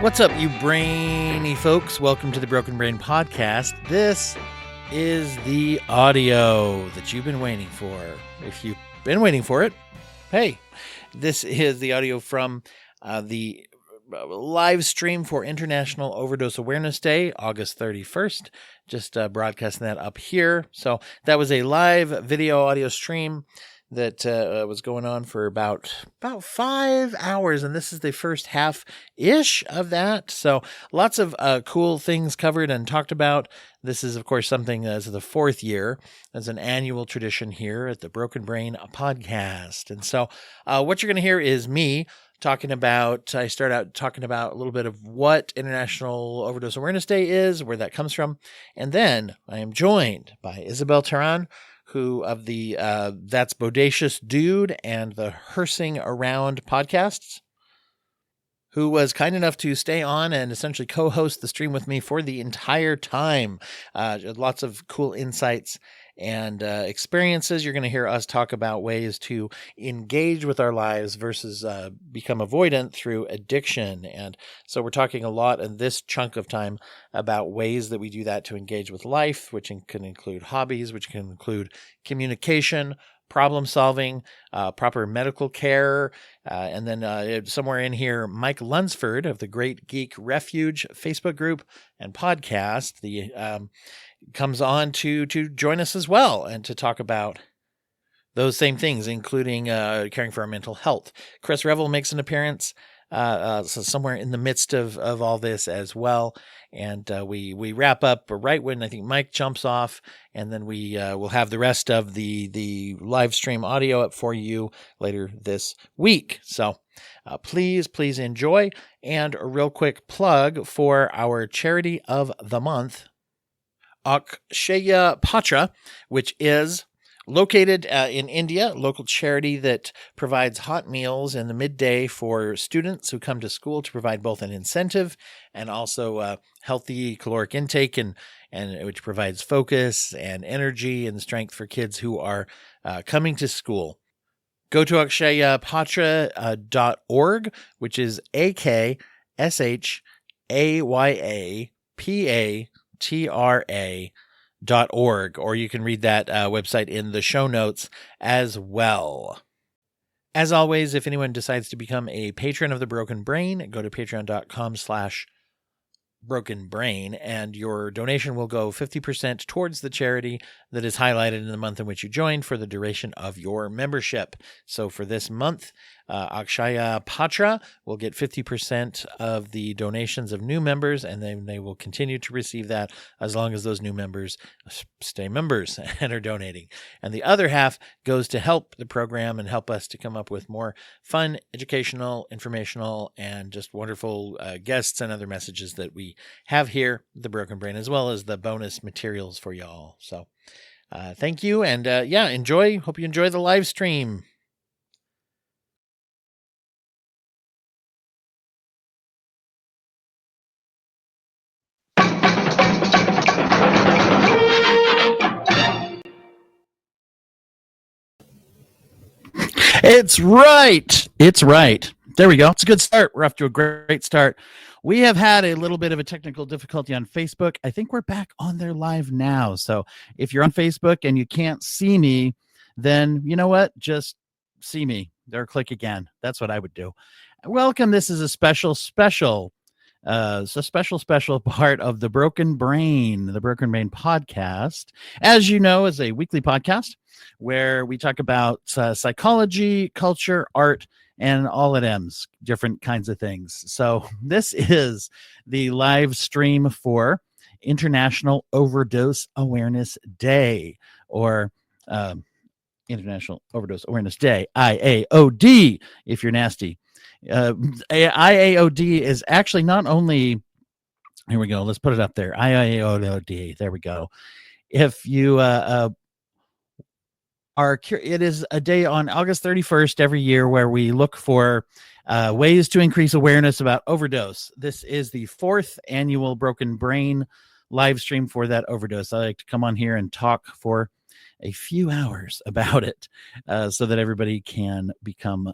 What's up, you brainy folks? Welcome to the Broken Brain Podcast. This is the audio that you've been waiting for. If you've been waiting for it, hey, this is the audio from the live stream for International Overdose Awareness Day, August 31st. Just broadcasting that up here. So that was a live video audio stream that was going on for about 5 hours, and this is the first half-ish of that. So lots of cool things covered and talked about. This is, of course, something as the fourth year as an annual tradition here at the Broken Brain Podcast. And so what you're going to hear is me talking about, I start out talking about a little bit of what International Overdose Awareness Day is, where that comes from, and then I am joined by Isabel Tehran, who of the That's Bodacious Dude and the Hearsing Around podcasts, who was kind enough to stay on and essentially co-host the stream with me for the entire time. Lots of cool insights and experiences. You're going to hear us talk about ways to engage with our lives versus become avoidant through addiction. And so we're talking a lot in this chunk of time about ways that we do that to engage with life, which can include hobbies, which can include communication, problem solving, proper medical care, and then somewhere in here, Mike Lundsford of the Great Geek Refuge Facebook group and podcast, comes on to join us as well and to talk about those same things, including caring for our mental health. Chris Revill makes an appearance so somewhere in the midst of all this as well. And we wrap up right when I think Mike jumps off, and then we will have the rest of the live stream audio up for you later this week. So please enjoy. And a real quick plug for our charity of the month, Akshaya Patra, which is located in India, a local charity that provides hot meals in the midday for students who come to school to provide both an incentive and also healthy caloric intake, and which provides focus and energy and strength for kids who are coming to school. Go to akshayapatra.org, which is AKSHAYAPATRA.org, or you can read that website in the show notes as well. As always, if anyone decides to become a patron of the Broken Brain, go to patreon.com/Broken Brain, and your donation will go 50% towards the charity that is highlighted in the month in which you joined for the duration of your membership. So for this month, Akshaya Patra will get 50% of the donations of new members, and then they will continue to receive that as long as those new members stay members and are donating. And the other half goes to help the program and help us to come up with more fun, educational, informational, and just wonderful guests and other messages that we have here at the Broken Brain, as well as the bonus materials for y'all. So thank you, and enjoy. Hope you enjoy the live stream. It's right. There we go. It's a good start. We're off to a great start. We have had a little bit of a technical difficulty on Facebook. I think we're back on there live now. So if you're on Facebook and you can't see me, then you know what? Just see me or click again. That's what I would do. Welcome. This is a special part of the Broken Brain Podcast. As you know, is a weekly podcast where we talk about psychology, culture, art, and all it M's, different kinds of things. So this is the live stream for International Overdose Awareness Day, or International Overdose Awareness Day, IAOD, if you're nasty. IAOD is actually not only, here we go, let's put it up there, IAOD, there we go. If you it is a day on August 31st every year where we look for ways to increase awareness about overdose. This is the 4th annual Broken Brain live stream for that overdose. I like to come on here and talk for a few hours about it so that everybody can become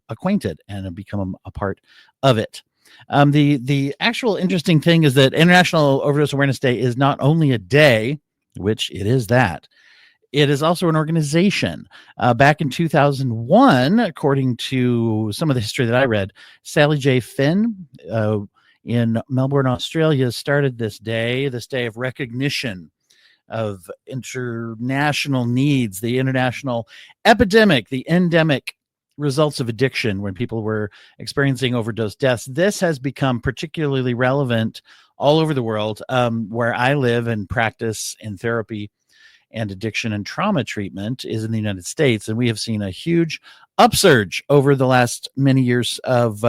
acquainted and become a part of it. The actual interesting thing is that International Overdose Awareness Day is not only a day, which it is that, it is also an organization. Back in 2001, according to some of the history that I read, Sally J. Finn in Melbourne, Australia, started this day of recognition of international needs, the international epidemic, the endemic results of addiction when people were experiencing overdose deaths. This has become particularly relevant all over the world. Where I live and practice in therapy and addiction and trauma treatment is in the United States, and we have seen a huge upsurge over the last many years of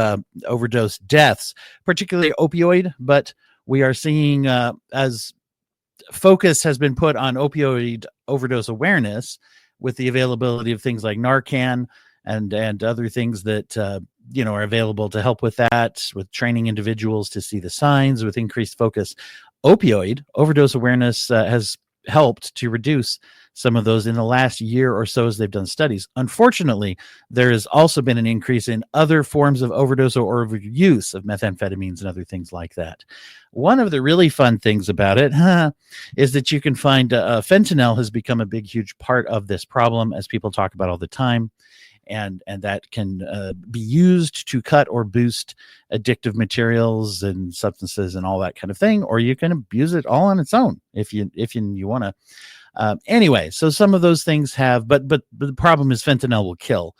overdose deaths, particularly opioid. But we are seeing, as focus has been put on opioid overdose awareness with the availability of things like Narcan and other things that are available to help with that, with training individuals to see the signs, with increased focus. Opioid overdose awareness has helped to reduce some of those in the last year or so as they've done studies. Unfortunately, there has also been an increase in other forms of overdose or overuse of methamphetamines and other things like that. One of the really fun things about it is that you can find fentanyl has become a big, huge part of this problem, as people talk about all the time. And that can be used to cut or boost addictive materials and substances and all that kind of thing, or you can abuse it all on its own if you want to. Anyway, so some of those things have, but the problem is fentanyl will kill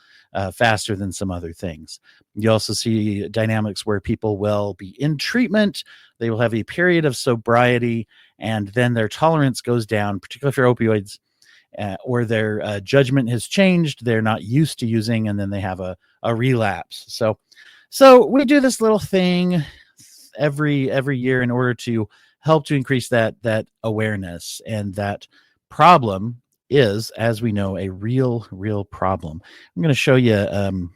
faster than some other things. You also see dynamics where people will be in treatment, they will have a period of sobriety, and then their tolerance goes down, particularly for opioids. Or their judgment has changed, they're not used to using, and then they have a relapse. So we do this little thing every year in order to help to increase that awareness. And that problem is, as we know, a real problem. I'm going to show you. I'm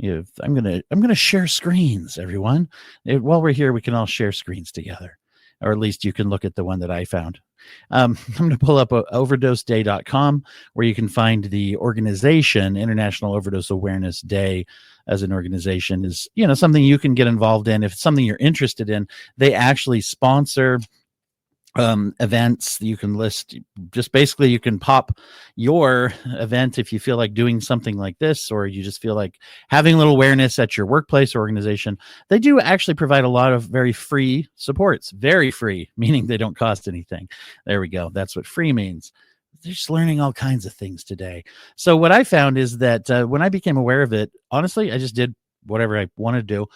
going to share screens, everyone. While we're here, we can all share screens together, or at least you can look at the one that I found. I'm going to pull up overdoseday.com, where you can find the organization. International Overdose Awareness Day as an organization is, something you can get involved in if it's something you're interested in. They actually sponsor events. You can list, just basically you can pop your event if you feel like doing something like this, or you just feel like having a little awareness at your workplace or organization. They do actually provide a lot of very free supports. Very free, meaning they don't cost anything. There we go. That's what free means. They're just learning all kinds of things today. So what I found is that when I became aware of it, honestly, I just did whatever I wanted to do.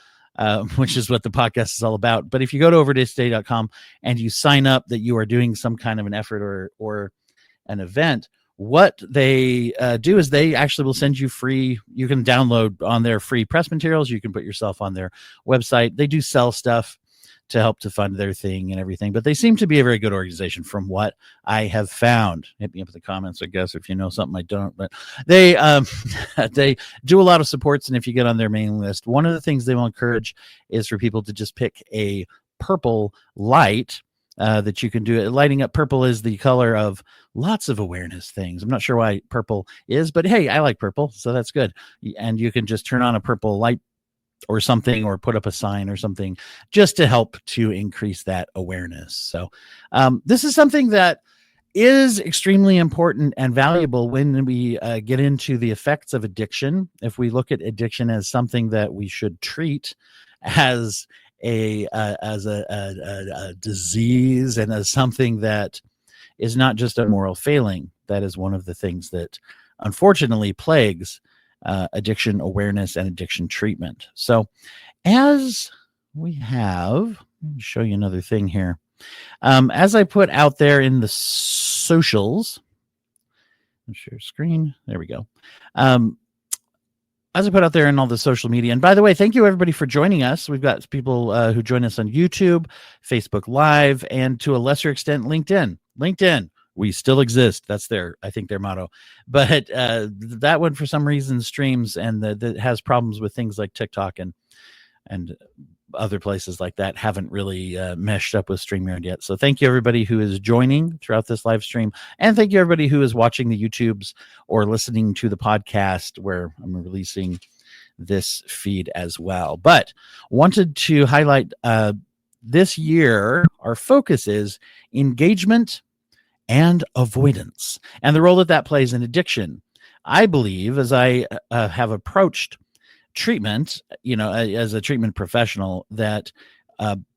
Which is what the podcast is all about. But if you go to overdoseday.com and you sign up that you are doing some kind of an effort or an event, what they do is they actually will send you free. You can download on their free press materials. You can put yourself on their website. They do sell stuff to help to fund their thing and everything. But they seem to be a very good organization from what I have found. Hit me up in the comments, I guess, if you know something I don't. But they they do a lot of supports, and if you get on their mailing list, one of the things they will encourage is for people to just pick a purple light that you can do. Lighting up purple is the color of lots of awareness things. I'm not sure why purple is, but hey, I like purple, so that's good. And you can just turn on a purple light or something, or put up a sign or something just to help to increase that awareness. So this is something that is extremely important and valuable when we get into the effects of addiction. If we look at addiction as something that we should treat as a disease, and as something that is not just a moral failing, that is one of the things that unfortunately plagues addiction awareness and addiction treatment. So as we have, let me show you another thing here. As I put out there in the socials, share screen, there we go. As I put out there in all the social media, and by the way, thank you everybody for joining us. We've got people who join us on YouTube, Facebook Live, and to a lesser extent, LinkedIn. We still exist. That's I think their motto. But that one, for some reason, streams, and that has problems with things like TikTok and other places like that haven't really meshed up with StreamYard yet. So thank you everybody who is joining throughout this live stream, and thank you everybody who is watching the YouTubes or listening to the podcast where I'm releasing this feed as well. But wanted to highlight this year, our focus is engagement and avoidance and the role that that plays in addiction. I believe, as I have approached treatment, as a treatment professional, that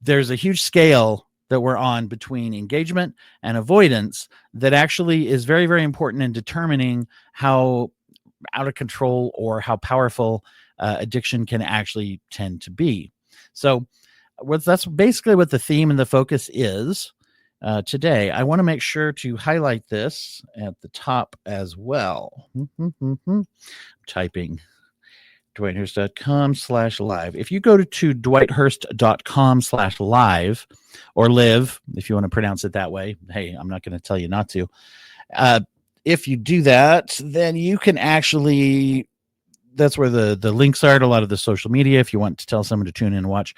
there's a huge scale that we're on between engagement and avoidance that actually is very, very important in determining how out of control or how powerful addiction can actually tend to be. So that's basically what the theme and the focus is today. I want to make sure to highlight this at the top as well. Typing dwighthurst.com/live. If you go to dwighthurst.com/live or live, if you want to pronounce it that way, hey, I'm not going to tell you not to. If you do that, then you can actually, that's where the links are to a lot of the social media if you want to tell someone to tune in and watch.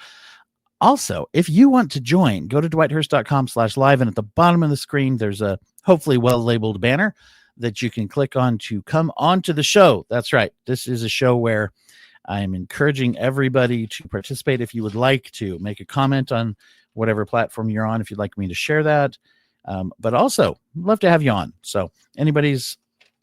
Also, if you want to join, go to dwighthurst.com/live, and at the bottom of the screen, there's a hopefully well-labeled banner that you can click on to come onto the show. That's right. This is a show where I'm encouraging everybody to participate. If you would like to make a comment on whatever platform you're on, if you'd like me to share that, but also love to have you on. So anybody's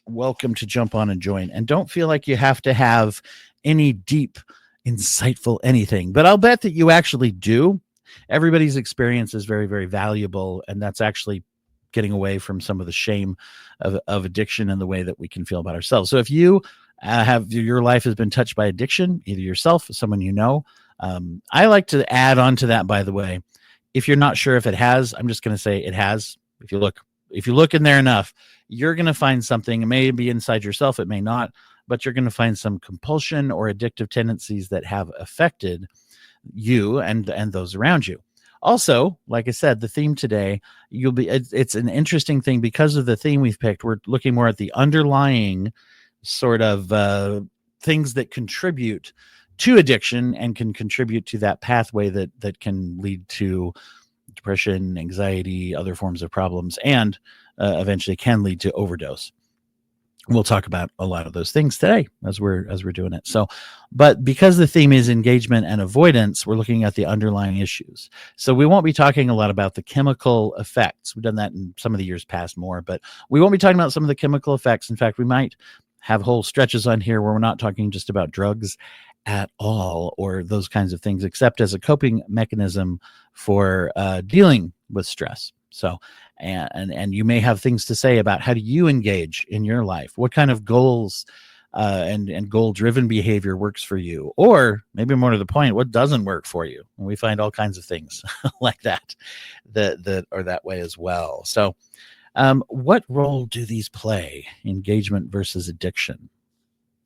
welcome to jump on and join, and don't feel like you have to have any deep, insightful anything, but I'll bet that you actually do. Everybody's experience is very, very valuable, and that's actually getting away from some of the shame of addiction and the way that we can feel about ourselves. So if you have your life has been touched by addiction, either yourself or someone you know, I like to add on to that, by the way. If you're not sure if it has, I'm just going to say it has. If you look in there enough, you're going to find something. It may be inside yourself, it may not, but you're going to find some compulsion or addictive tendencies that have affected you and those around you. Also, like I said, the theme today, it's an interesting thing because of the theme we've picked. We're looking more at the underlying sort of things that contribute to addiction and can contribute to that pathway that can lead to depression, anxiety, other forms of problems, and eventually can lead to overdose. We'll talk about a lot of those things today as we're doing it. So, but because the theme is engagement and avoidance, we're looking at the underlying issues. So we won't be talking a lot about the chemical effects. We've done that in some of the years past more, but we won't be talking about some of the chemical effects. In fact, we might have whole stretches on here where we're not talking just about drugs at all or those kinds of things, except as a coping mechanism for dealing with stress. So, and you may have things to say about how do you engage in your life? What kind of goals and goal-driven behavior works for you? Or maybe more to the point, what doesn't work for you? And we find all kinds of things like that are that way as well. So what role do these play, engagement versus addiction?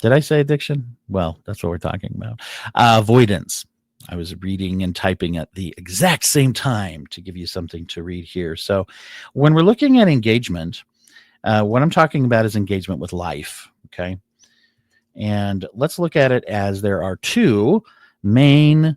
Did I say addiction? Well, that's what we're talking about. Avoidance. I was reading and typing at the exact same time to give you something to read here. So when we're looking at engagement, what I'm talking about is engagement with life, okay? And let's look at it as there are two main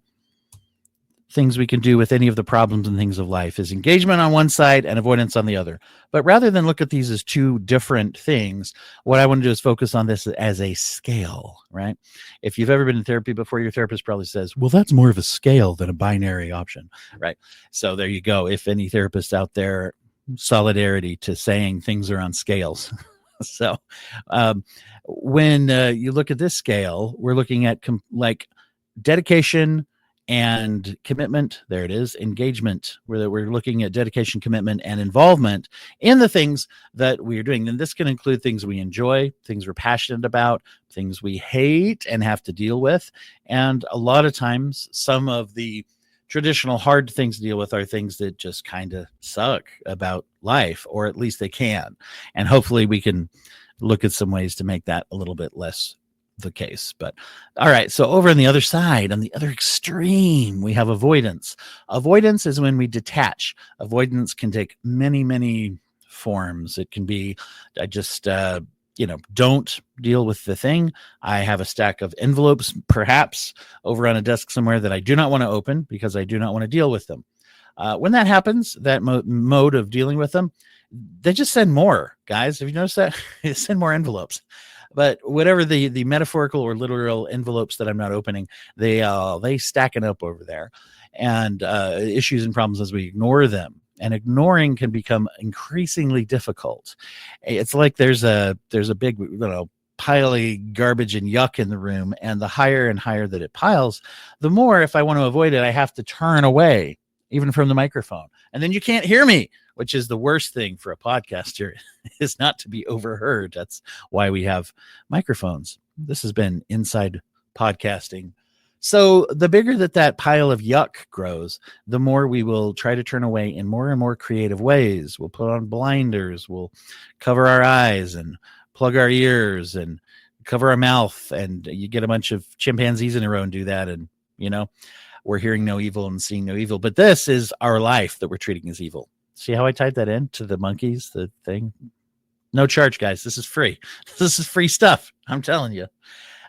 things we can do with any of the problems and things of life is engagement on one side and avoidance on the other. But rather than look at these as two different things, what I want to do is focus on this as a scale, right? If you've ever been in therapy before, your therapist probably says, well, that's more of a scale than a binary option, right? So there you go. If any therapists out there, solidarity to saying things are on scales. So when you look at this scale, we're looking at like dedication and commitment. There it is. Engagement, where we're looking at dedication, commitment, and involvement in the things that we are doing. And this can include things we enjoy, things we're passionate about, things we hate and have to deal with. And a lot of times, some of the traditional hard things to deal with are things that just kind of suck about life, or at least they can. And hopefully we can look at some ways to make that a little bit less the case. But all right, so over on the other side, on the other extreme, we have avoidance. Avoidance is when we detach. Avoidance can take many forms. It can be I just don't deal with the thing. I have a stack of envelopes perhaps over on a desk somewhere that I do not want to open because I do not want to deal with them. When that happens, that mode of dealing with them, they just send more, guys. Have you noticed that? They send more envelopes. But whatever the metaphorical or literal envelopes that I'm not opening, they stacking up over there, and issues and problems as we ignore them. And ignoring can become increasingly difficult. It's like there's a big, pile of garbage and yuck in the room, and the higher and higher that it piles, the more, if I want to avoid it, I have to turn away, even from the microphone, and then you can't hear me, which is the worst thing for a podcaster, is not to be overheard. That's why we have microphones. This has been Inside Podcasting. So the bigger that pile of yuck grows, the more we will try to turn away in more and more creative ways. We'll put on blinders, we'll cover our eyes and plug our ears and cover our mouth. And you get a bunch of chimpanzees in a row and do that. And, we're hearing no evil and seeing no evil. But this is our life that we're treating as evil. See how I tied that in to the monkeys, the thing? No charge, guys. This is free. This is free stuff. I'm telling you.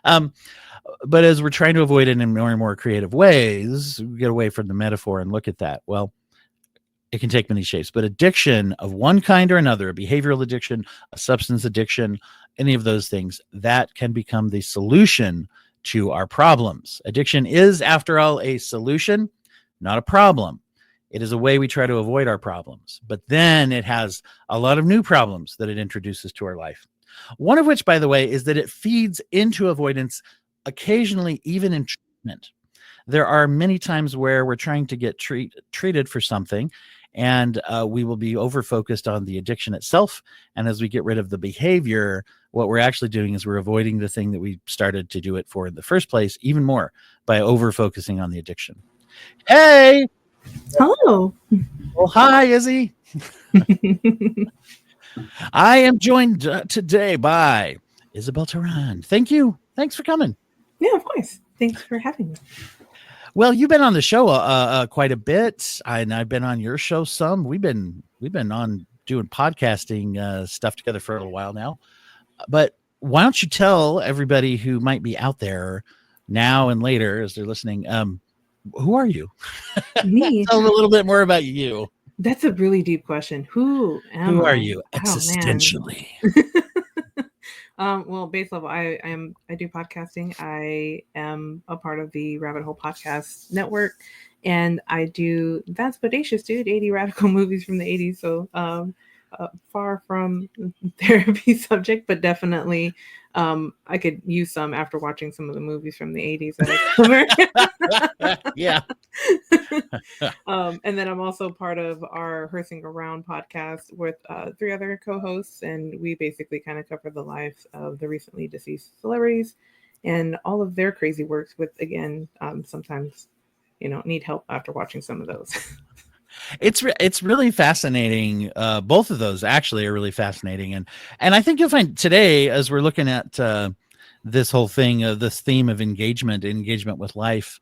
But as we're trying to avoid it in more and more creative ways, we get away from the metaphor and look at that. Well, it can take many shapes, but addiction of one kind or another, a behavioral addiction, a substance addiction, any of those things, that can become the solution to our problems. Addiction is, after all, a solution, not a problem. It is a way we try to avoid our problems, but then it has a lot of new problems that it introduces to our life. One of which, by the way, is that it feeds into avoidance, occasionally even in treatment. There are many times where we're trying to get treated for something, and we will be over-focused on the addiction itself. And as we get rid of the behavior, what we're actually doing is we're avoiding the thing that we started to do it for in the first place, even more, by over-focusing on the addiction. Hey! Hello. Well, hi, Izzie. I am joined today by Isabel Tehran. Thank you. Thanks for coming. Yeah, of course. Thanks for having me. Well, you've been on the show quite a bit, and I've been on your show some. We've been on doing podcasting stuff together for a little while now. But why don't you tell everybody who might be out there now and later as they're listening, who are you? Me. Tell them a little bit more about you. That's a really deep question. Who are you existentially? Well, base level, I do podcasting. I am a part of the Rabbit Hole Podcast Network, and I do That's Bodacious, dude. 80 radical movies from the 80s. So far from therapy subject, but definitely I could use some after watching some of the movies from the 80s that I cover. Yeah. And then I'm also part of our Hearsing Around podcast with 3 other co-hosts, and we basically kind of cover the lives of the recently deceased celebrities and all of their crazy works with, again, sometimes, need help after watching some of those. It's really fascinating. Both of those actually are really fascinating. And I think you'll find today, as we're looking at this whole thing, this theme of engagement with life,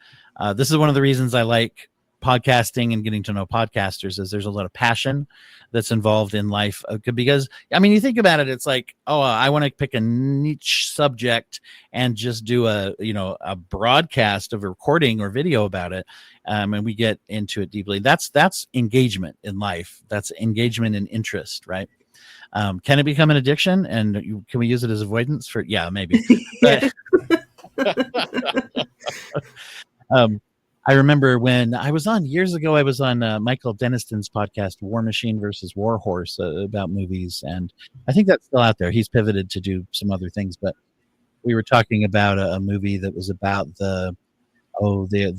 this is one of the reasons I like podcasting and getting to know podcasters, is there's a lot of passion that's involved in life, because you think about it, it's like, I want to pick a niche subject and just do a broadcast of a recording or video about it, and we get into it deeply. That's engagement in life. That's engagement and interest, right? Can it become an addiction, and can we use it as avoidance for? Yeah, maybe. But, I remember when I was on years ago, I was on Michael Deniston's podcast, War Machine versus War Horse, about movies. And I think that's still out there. He's pivoted to do some other things, but we were talking about a movie that was about the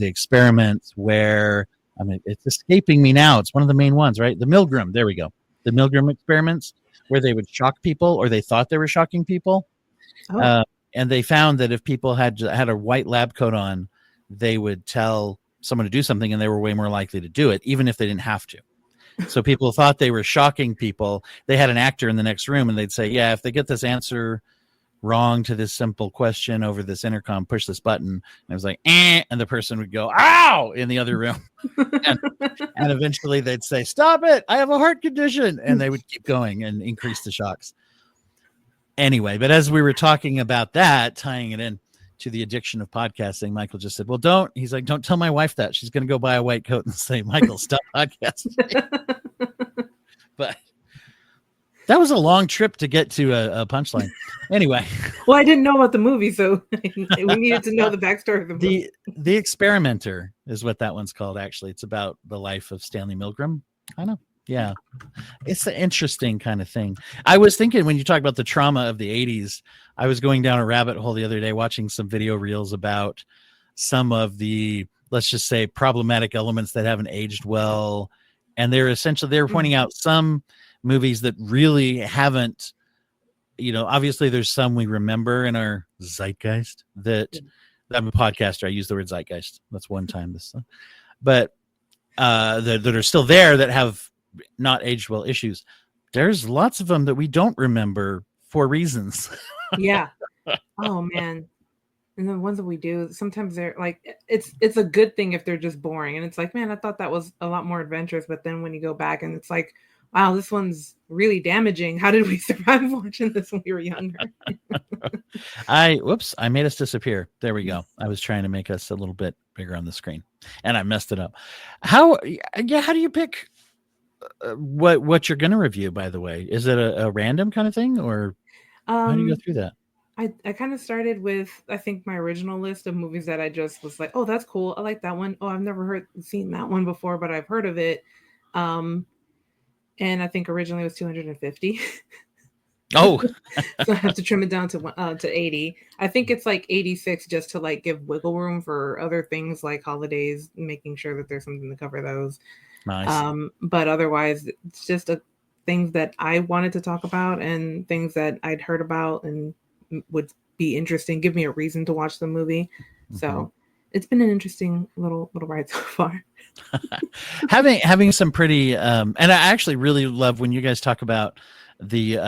experiments where, it's escaping me now. It's one of the main ones, right? The Milgram. There we go. The Milgram experiments, where they would shock people, or they thought they were shocking people. Oh. And they found that if people had a white lab coat on, they would tell someone to do something, and they were way more likely to do it, even if they didn't have to. So people thought they were shocking people. They had an actor in the next room, and they'd say, yeah, if they get this answer wrong to this simple question over this intercom, push this button. And it was like, and the person would go, ow, in the other room. and eventually they'd say, stop it, I have a heart condition. And they would keep going and increase the shocks. Anyway, but as we were talking about that, tying it in to the addiction of podcasting, Michael just said, well, don't tell my wife that. She's going to go buy a white coat and say, Michael, stop podcasting. But That was a long trip to get to a punchline. Anyway. Well, I didn't know about the movie, so we needed to know the backstory of the movie. The Experimenter is what that one's called, actually. It's about the life of Stanley Milgram. I know. Yeah. It's an interesting kind of thing. I was thinking when you talk about the trauma of the 80s, I was going down a rabbit hole the other day watching some video reels about some of the, let's just say, problematic elements that haven't aged well. And they were pointing out some movies that really haven't, obviously there's some we remember in our zeitgeist that I'm a podcaster. I use the word zeitgeist. That's one time but that are still there that have not aged well issues. There's lots of them that we don't remember for reasons. Yeah. Oh man. And the ones that we do, sometimes they're like, it's a good thing if they're just boring. And it's like, man, I thought that was a lot more adventurous. But then when you go back and it's like, wow, this one's really damaging. How did we survive watching this when we were younger? I made us disappear. There we go. I was trying to make us a little bit bigger on the screen and I messed it up. How do you pick what you're going to review, by the way? Is it a random kind of thing, or how do you go through that? I kind of started with, I think, my original list of movies that I just was like, oh, that's cool. I like that one. Oh, I've never seen that one before, but I've heard of it. And I think originally it was 250. Oh, so I have to trim it down to 80. I think it's like 86 just to like give wiggle room for other things like holidays, making sure that there's something to cover those. Nice. But otherwise, it's just things that I wanted to talk about and things that I'd heard about and would be interesting. Give me a reason to watch the movie. Mm-hmm. So it's been an interesting little ride so far. having some pretty and I actually really love when you guys talk about the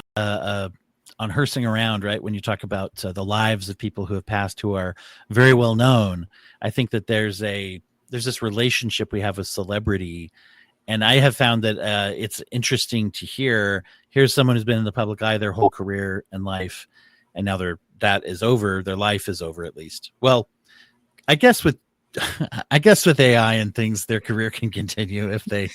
unhearsing around, right? When you talk about the lives of people who have passed who are very well known. I think that there's this relationship we have with celebrity, and I have found that it's interesting to here's someone who's been in the public eye their whole career and life, and now that is over. Their life is over, at least. Well, I guess with AI and things, their career can continue if they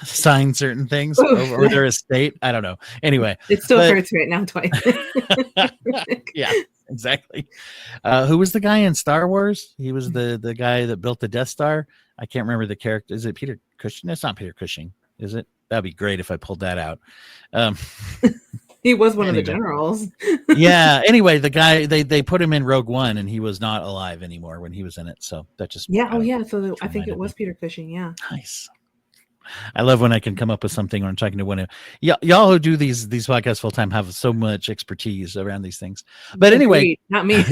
sign certain things or their estate. I don't know. Anyway, it still hurts right now, Dwight. Yeah, exactly. Who was the guy in Star Wars? He was the guy that built the Death Star. I can't remember the character. Is it Peter Cushing? It's not Peter Cushing, is it? That'd be great if I pulled that out. He was one of the generals. Yeah. Anyway, the guy they put him in Rogue One, and he was not alive anymore when he was in it. So that just So I think it was Peter Cushing. Yeah. Nice. I love when I can come up with something when I'm talking to one of y'all who do these podcasts full time have so much expertise around these things. But anyway, not me.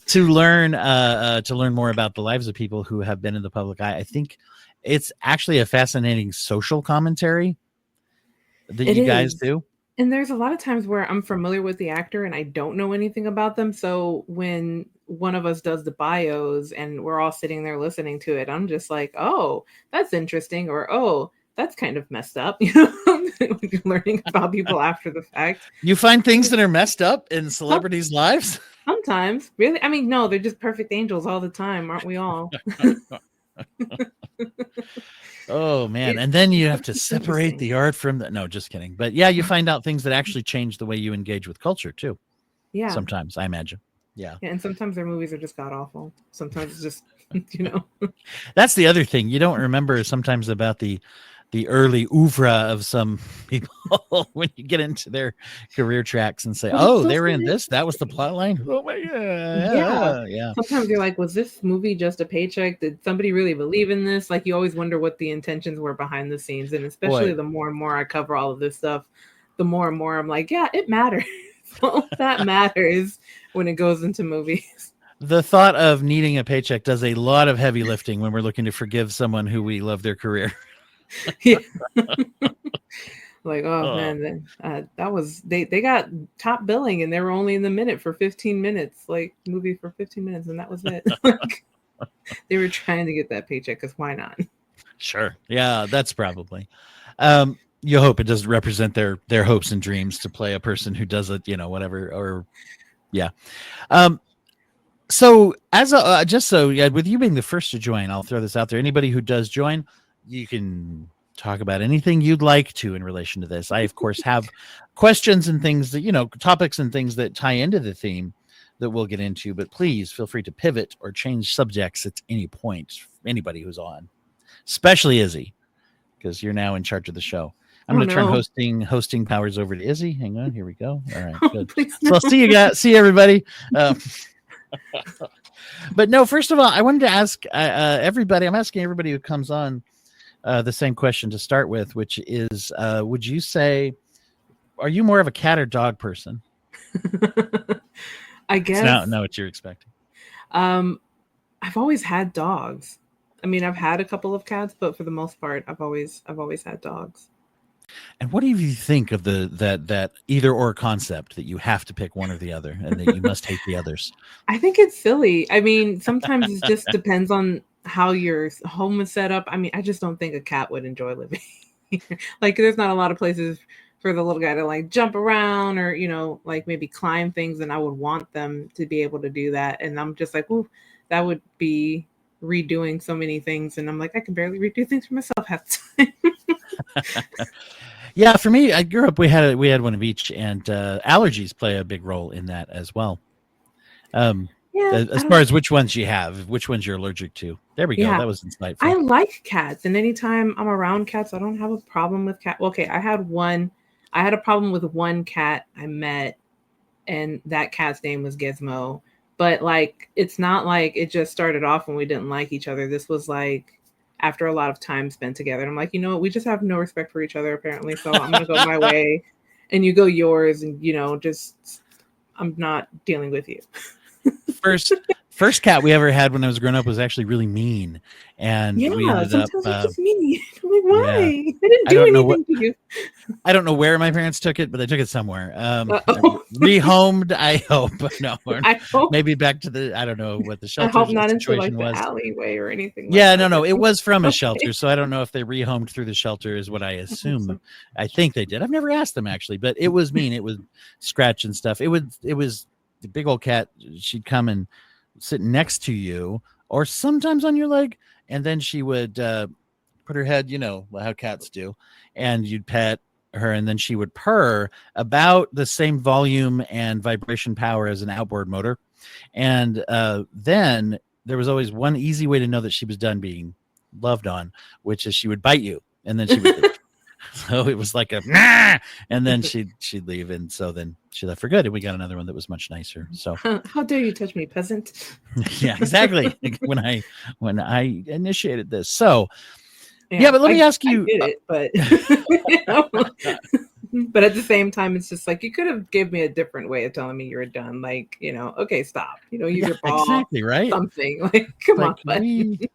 to learn more about the lives of people who have been in the public eye, I think it's actually a fascinating social commentary that you guys do. And there's a lot of times where I'm familiar with the actor and I don't know anything about them. So when one of us does the bios and we're all sitting there listening to it, I'm just like, oh, that's interesting. Or, oh, that's kind of messed up. Learning about people after the fact. You find things that are messed up in celebrities' lives? Sometimes. Really? I mean, no, they're just perfect angels all the time. Aren't we all? Oh man. And then you have to separate the art from no, just kidding. But yeah, you find out things that actually change the way you engage with culture too. Yeah. Sometimes, I imagine. Yeah. And sometimes their movies are just god awful. Sometimes it's just, That's the other thing. You don't remember sometimes about the early oeuvre of some people when you get into their career tracks and say, oh, they were in this. That was the plot line. Oh my God. Yeah. Sometimes you're like, was this movie just a paycheck? Did somebody really believe in this? Like, you always wonder what the intentions were behind the scenes. And especially the more and more I cover all of this stuff, the more and more I'm like, yeah, it matters. That matters when it goes into movies. The thought of needing a paycheck does a lot of heavy lifting when we're looking to forgive someone who we love their career. Yeah. Like, man, that was they got top billing and they were only in the minute for 15 minutes, like movie for 15 minutes, and that was it. Like, they were trying to get that paycheck because why not? Sure. Yeah, that's probably. You hope it doesn't represent their hopes and dreams to play a person who does it, whatever, or yeah. So as with you being the first to join, I'll throw this out there. Anybody who does join, you can talk about anything you'd like to in relation to this. I, of course, have questions and things that, topics and things that tie into the theme that we'll get into, but please feel free to pivot or change subjects at any point. Anybody who's on, especially Izzie, because you're now in charge of the show. I'm going to turn hosting powers over to Izzie. Hang on. Here we go. All right. Good. So I'll see you guys. See everybody. But no, first of all, I wanted to ask everybody, I'm asking everybody who comes on the same question to start with, which is, would you say, are you more of a cat or dog person? I guess. It's not what you're expecting. I've always had dogs. I mean, I've had a couple of cats, but for the most part, I've always had dogs. And what do you think of that either or concept that you have to pick one or the other and that you must hate the others? I think it's silly. I mean, sometimes it just depends on how your home is set up. I mean, I just don't think a cat would enjoy living here. Like, there's not a lot of places for the little guy to like jump around or, like maybe climb things. And I would want them to be able to do that. And I'm just like, ooh, that would be redoing so many things. And I'm like, I can barely redo things for myself half the time. Yeah, for me, I grew up, we had one of each, and allergies play a big role in that as well. As far as which ones you have, which ones you're allergic to. There we go. That was insightful. I like cats, and anytime I'm around cats, I don't have a problem with cats. Okay, I had a problem with one cat I met, and that cat's name was Gizmo. But like, it's not like it just started off when we didn't like each other. This was like after a lot of time spent together. And I'm like, you know what? We just have no respect for each other, apparently. So I'm going to go my way and you go yours. And, I'm not dealing with you. First cat we ever had when I was growing up was actually really mean. And we ended up just mean. I'm like, why? Yeah. I didn't do anything to you. I don't know where my parents took it, but they took it somewhere. Rehomed, I hope. No, I hope. Maybe back to I don't know what the shelter situation not into like the alleyway or anything. No, it was from a shelter. So I don't know if they rehomed through the shelter is what I assume. I think they did. I've never asked them actually, but it was mean. It was scratch and stuff. It was the big old cat. She'd come and sit next to you or sometimes on your leg. And then she would put her head, how cats do, and you'd pet her, and then she would purr about the same volume and vibration power as an outboard motor. And then there was always one easy way to know that she was done being loved on, which is she would bite you, and then she would leave. So it was like a nah! And then she'd leave, and so then she left for good, and we got another one that was much nicer. So how dare you touch me, peasant? Yeah, exactly. when I initiated this. So but let me ask you. I did it, but but at the same time, it's just like you could have given me a different way of telling me you're done. Like, okay, stop. Use your ball. Exactly right. Something like, come on, buddy.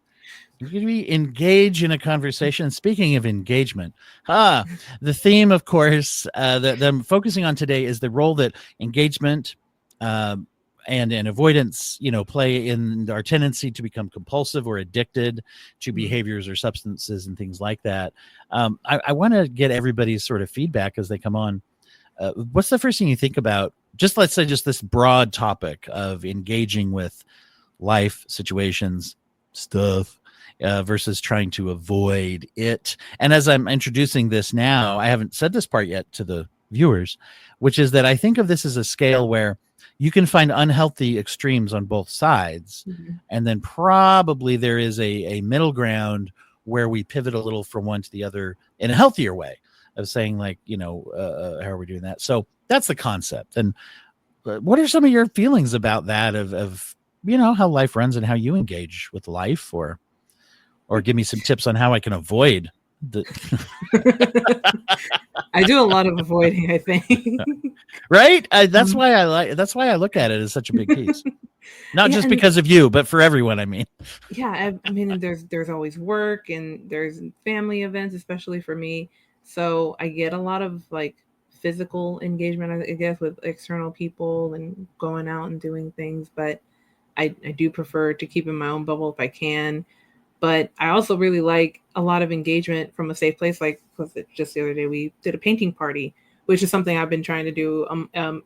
We engage in a conversation. Speaking of engagement, the theme, of course, that I'm focusing on today is the role that engagement and avoidance, play in our tendency to become compulsive or addicted to behaviors or substances and things like that. I want to get everybody's sort of feedback as they come on. What's the first thing you think about? Let's say this broad topic of engaging with life situations, stuff, versus trying to avoid it. And as I'm introducing this now, I haven't said this part yet to the viewers, which is that I think of this as a scale where you can find unhealthy extremes on both sides. Mm-hmm. And then probably there is a middle ground where we pivot a little from one to the other in a healthier way of saying like, how are we doing that? So that's the concept. And what are some of your feelings about that of how life runs and how you engage with life, or give me some tips on how I can avoid I do a lot of avoiding, I think. Right? That's why I look at it as such a big piece. Not just because of you, but for everyone, I mean. Yeah, I mean, there's always work and there's family events, especially for me. So I get a lot of like physical engagement, I guess, with external people and going out and doing things. But I do prefer to keep in my own bubble if I can. But I also really like a lot of engagement from a safe place. Like just the other day, we did a painting party, which is something I've been trying to do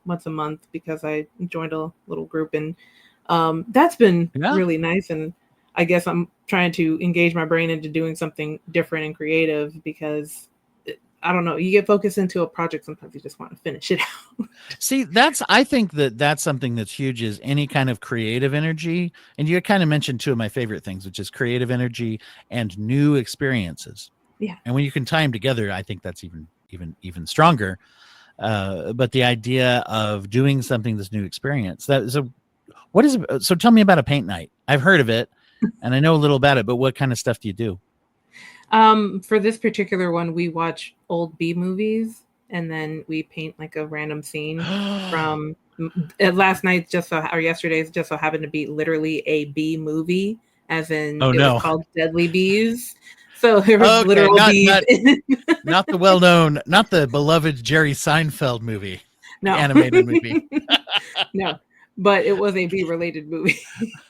once a month because I joined a little group, and that's been really nice. And I guess I'm trying to engage my brain into doing something different and creative because I don't know. You get focused into a project, sometimes you just want to finish it out. See, I think that's something that's huge is any kind of creative energy. And you kind of mentioned two of my favorite things, which is creative energy and new experiences. Yeah. And when you can tie them together, I think that's even stronger. But the idea of doing something this new experience so tell me about a paint night. I've heard of it and I know a little about it, but what kind of stuff do you do? For this particular one, we watch old B movies and then we paint like a random scene from last night or yesterday's just so happened to be literally a B movie, as in Oh, it no. was called Deadly Bees. So there was Okay, literal bees. Not the well-known, not the beloved Jerry Seinfeld movie, No. animated movie. No, but it was a bee-related movie.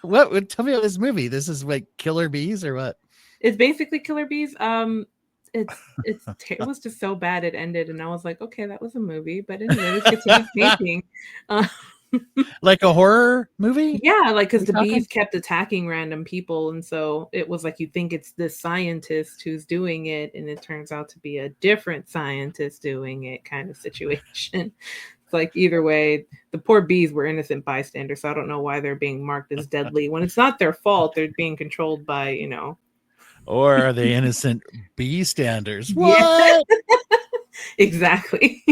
What? Tell me about this movie. This is like Killer Bees or what? It's basically Killer Bees. It was just so bad it ended, and I was like, okay, that was a movie. But anyway, let's get to this painting. Like a horror movie? Yeah, like because the bees kept attacking random people, and so it was like you think it's this scientist who's doing it, and it turns out to be a different scientist doing it, kind of situation. It's like either way, the poor bees were innocent bystanders, so I don't know why they're being marked as deadly when it's not their fault. They're being controlled by, Or are they innocent bee standers? What? Yeah. Exactly.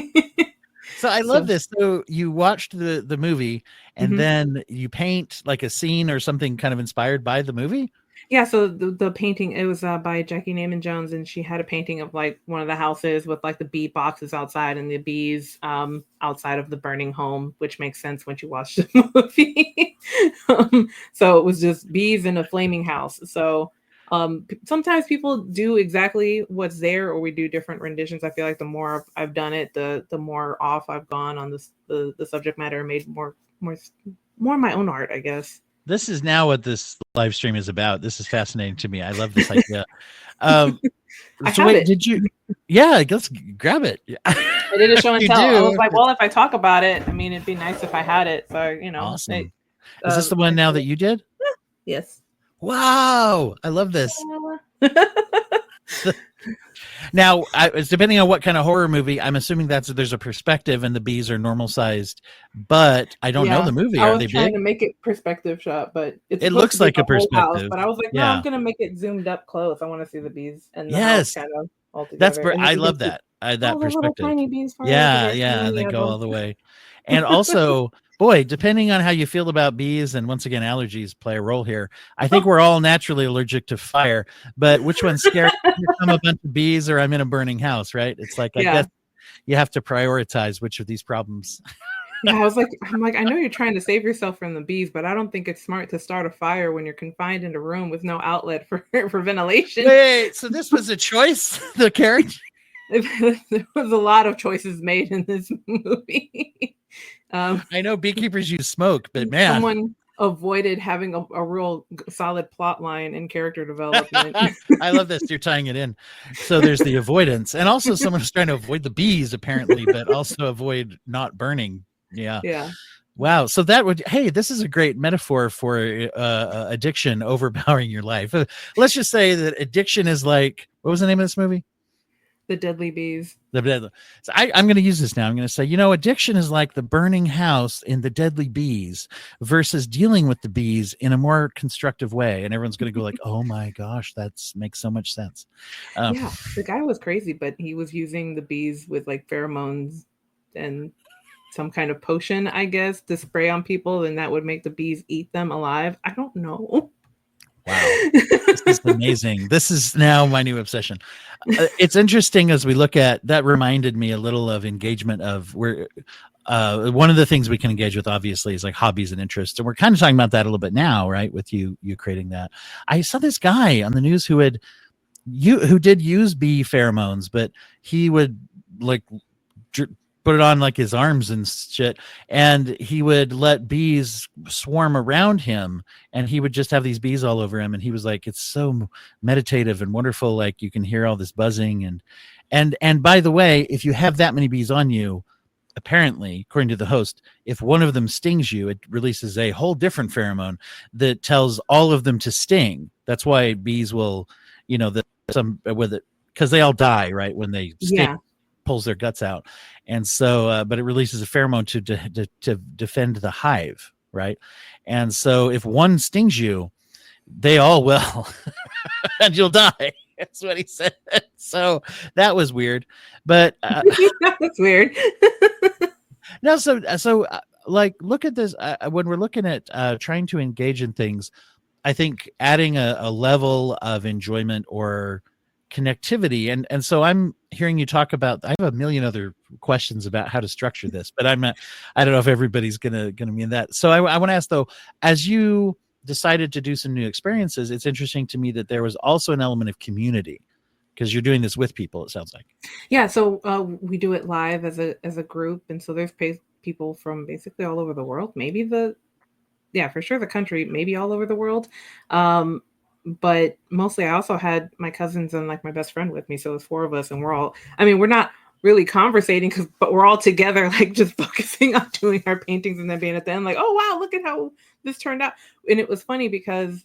So I love this. So you watched the movie and then you paint like a scene or something kind of inspired by the movie? Yeah, so the painting, it was by Jackie Naaman Jones, and she had a painting of like one of the houses with like the bee boxes outside and the bees outside of the burning home, which makes sense when you watch the movie. So it was just bees in a flaming house. So sometimes people do exactly what's there, or we do different renditions. I feel like the more I've done it, the more off I've gone on the subject matter, made more my own art, I guess. This is now what this live stream is about. This is fascinating to me. I love this idea. So wait, did you? Yeah, let's grab it. I did a show and tell. I was like, well, if I talk about it, I mean, it'd be nice if I had it. So, Awesome. Is this the one now that you did? Yes. Wow, I love this. Now, depending on what kind of horror movie, I'm assuming there's a perspective and the bees are normal sized, but I don't know the movie. I are was they trying big? to make it perspective shot, but it looks like a perspective. House, but I was like, no, I'm going to make it zoomed up close. I want to see the bees and the house kind of all together. I love that. That perspective. Tiny bees Yeah, and they go all the way. And also, boy, depending on how you feel about bees, and once again, allergies play a role here. I think we're all naturally allergic to fire, but which one's scary? I'm a bunch of bees or I'm in a burning house, right? It's like, I guess you have to prioritize which of these problems. Yeah, I'm like, I know you're trying to save yourself from the bees, but I don't think it's smart to start a fire when you're confined in a room with no outlet for ventilation. Wait, so this was a choice, the character? There was a lot of choices made in this movie. I know beekeepers use smoke, but man, someone avoided having a real solid plot line and character development. I love this. You're tying it in. So there's the avoidance, and also someone who's trying to avoid the bees, apparently, but also avoid not burning. Yeah. Wow. So this is a great metaphor for addiction overpowering your life. Let's just say that addiction is like, what was the name of this movie? The Deadly Bees. So I'm going to use this now. I'm going to say, addiction is like the burning house in the Deadly Bees versus dealing with the bees in a more constructive way. And everyone's going to go like, oh my gosh, that makes so much sense. Yeah, the guy was crazy, but he was using the bees with like pheromones and some kind of potion, I guess, to spray on people, and that would make the bees eat them alive. I don't know. Wow. This is amazing. This is now my new obsession. It's interesting as we look at that. Reminded me a little of engagement of where one of the things we can engage with obviously is like hobbies and interests. And we're kind of talking about that a little bit now, right? With you creating that. I saw this guy on the news who did use bee pheromones, but he would like put it on like his arms and shit, and he would let bees swarm around him, and he would just have these bees all over him, and he was like, it's so meditative and wonderful, like you can hear all this buzzing, and by the way, if you have that many bees on you, apparently, according to the host, if one of them stings you, it releases a whole different pheromone that tells all of them to sting. That's why bees will, with it, because they all die, right, when they sting. Yeah. Pulls their guts out, and so but it releases a pheromone to defend the hive, right? And so if one stings you, they all will, and you'll die. That's what he said. So that was weird, but That's weird. no. Like, look at this. When we're looking at trying to engage in things, I think adding a level of enjoyment or connectivity, and so I'm hearing you talk about. I have a million other questions about how to structure this, but I don't know if everybody's gonna mean that. So I want to ask though, as you decided to do some new experiences, it's interesting to me that there was also an element of community, because you're doing this with people, it sounds like. Yeah, so we do it live as a group, and so there's people from basically all over the world. Maybe for sure the country, maybe all over the world. But mostly I also had my cousins and like my best friend with me. So it's 4 of us, and we're not really conversating but we're all together, like just focusing on doing our paintings and then being at the end like, oh, wow, look at how this turned out. And it was funny because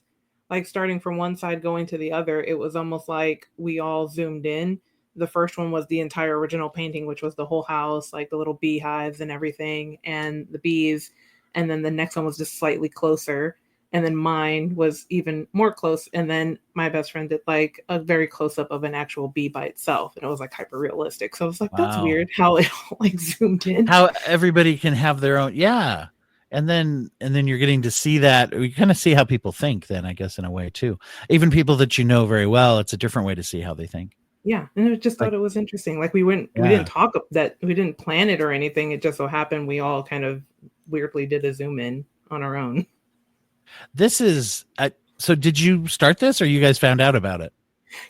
like starting from one side, going to the other, it was almost like we all zoomed in. The first one was the entire original painting, which was the whole house, like the little beehives and everything and the bees. And then the next one was just slightly closer. And then mine was even more close. And then my best friend did like a very close up of an actual bee by itself. And it was like hyper realistic. So I was like, That's weird how it all like zoomed in. How everybody can have their own. Yeah. And then you're getting to see that. We kind of see how people think then, I guess, in a way too. Even people that you know very well, it's a different way to see how they think. Yeah. And I just thought it was interesting. Like we didn't talk that, we didn't plan it or anything. It just so happened we all kind of weirdly did a zoom in on our own. This is so did you start this, or you guys found out about it?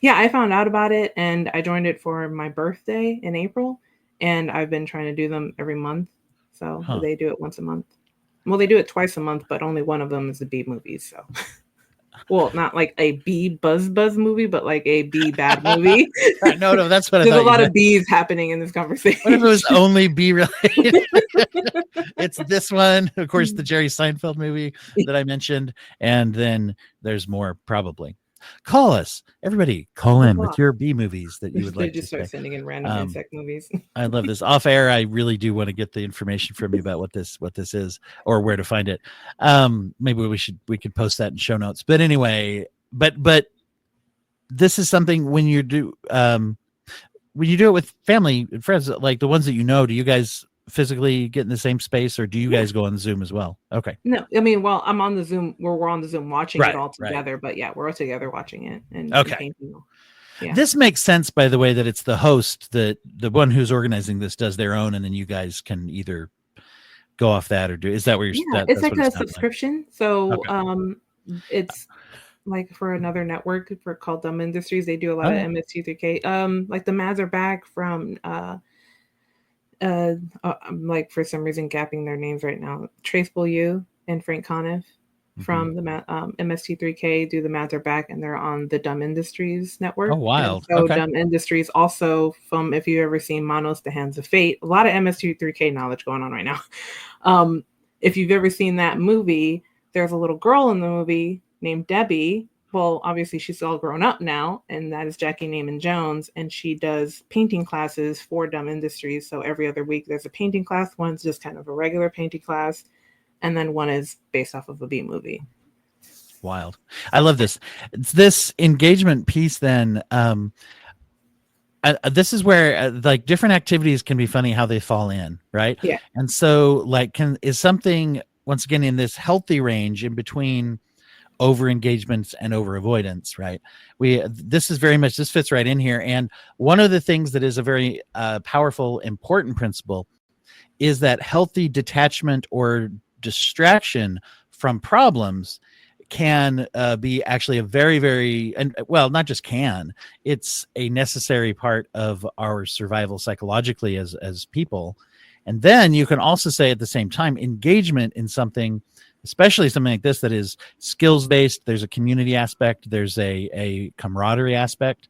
Yeah, I found out about it and I joined it for my birthday in April, and I've been trying to do them every month. So They do it once a month. Well, they do it twice a month, but only one of them is the bee movies. So, well, not like a bee buzz movie, but like a bee bad movie. No, that's what I thought. There's a lot of bees happening in this conversation. What if it was only bee related? It's this one, of course, the Jerry Seinfeld movie that I mentioned, and then there's more probably. Call us, everybody. Call in with your bee movies that you would like to start sending in random insect movies. I love this. Off air, I really do want to get the information from you about what this is or where to find it. Maybe we could post that in show notes. But anyway, but this is something when you do it with family and friends, like the ones that you know. Do you guys physically get in the same space, or do you guys go on Zoom as well? Okay. No, I mean, well, I'm on the Zoom. We're on the Zoom watching it all together. Right. But yeah, we're all together watching it and painting. Yeah. This makes sense, by the way, that it's the host, that the one who's organizing this does their own, and then you guys can either go off that or do. Is that where you're? Yeah, it's like a subscription. Like. So it's like for another network called Dumb Industries. They do a lot of MST3K. Like the Mads are back from. I'm like for some reason gapping their names right now. Traceable You and Frank Conniff from the MST3K do the Mads are back, and they're on the Dumb Industries network. Oh, wild! And so Dumb Industries also from, if you've ever seen Manos, The Hands of Fate, a lot of MST3K knowledge going on right now. If you've ever seen that movie, there's a little girl in the movie named Debbie. Well, obviously she's all grown up now, and that is Jackie Naaman Jones, and she does painting classes for Dumb Industries. So every other week there's a painting class. One's just kind of a regular painting class, and then one is based off of a bee movie. Wild. I love this. It's this engagement piece then. This is where like different activities can be funny how they fall in, right? Yeah. And so like is something once again in this healthy range in between over engagements and over avoidance, right? This fits right in here. And one of the things that is a very powerful, important principle is that healthy detachment or distraction from problems can be actually a very, very, and well, not just can, it's a necessary part of our survival psychologically as people. And then you can also say at the same time, engagement in something, especially something like this that is skills based, there's a community aspect, there's a camaraderie aspect,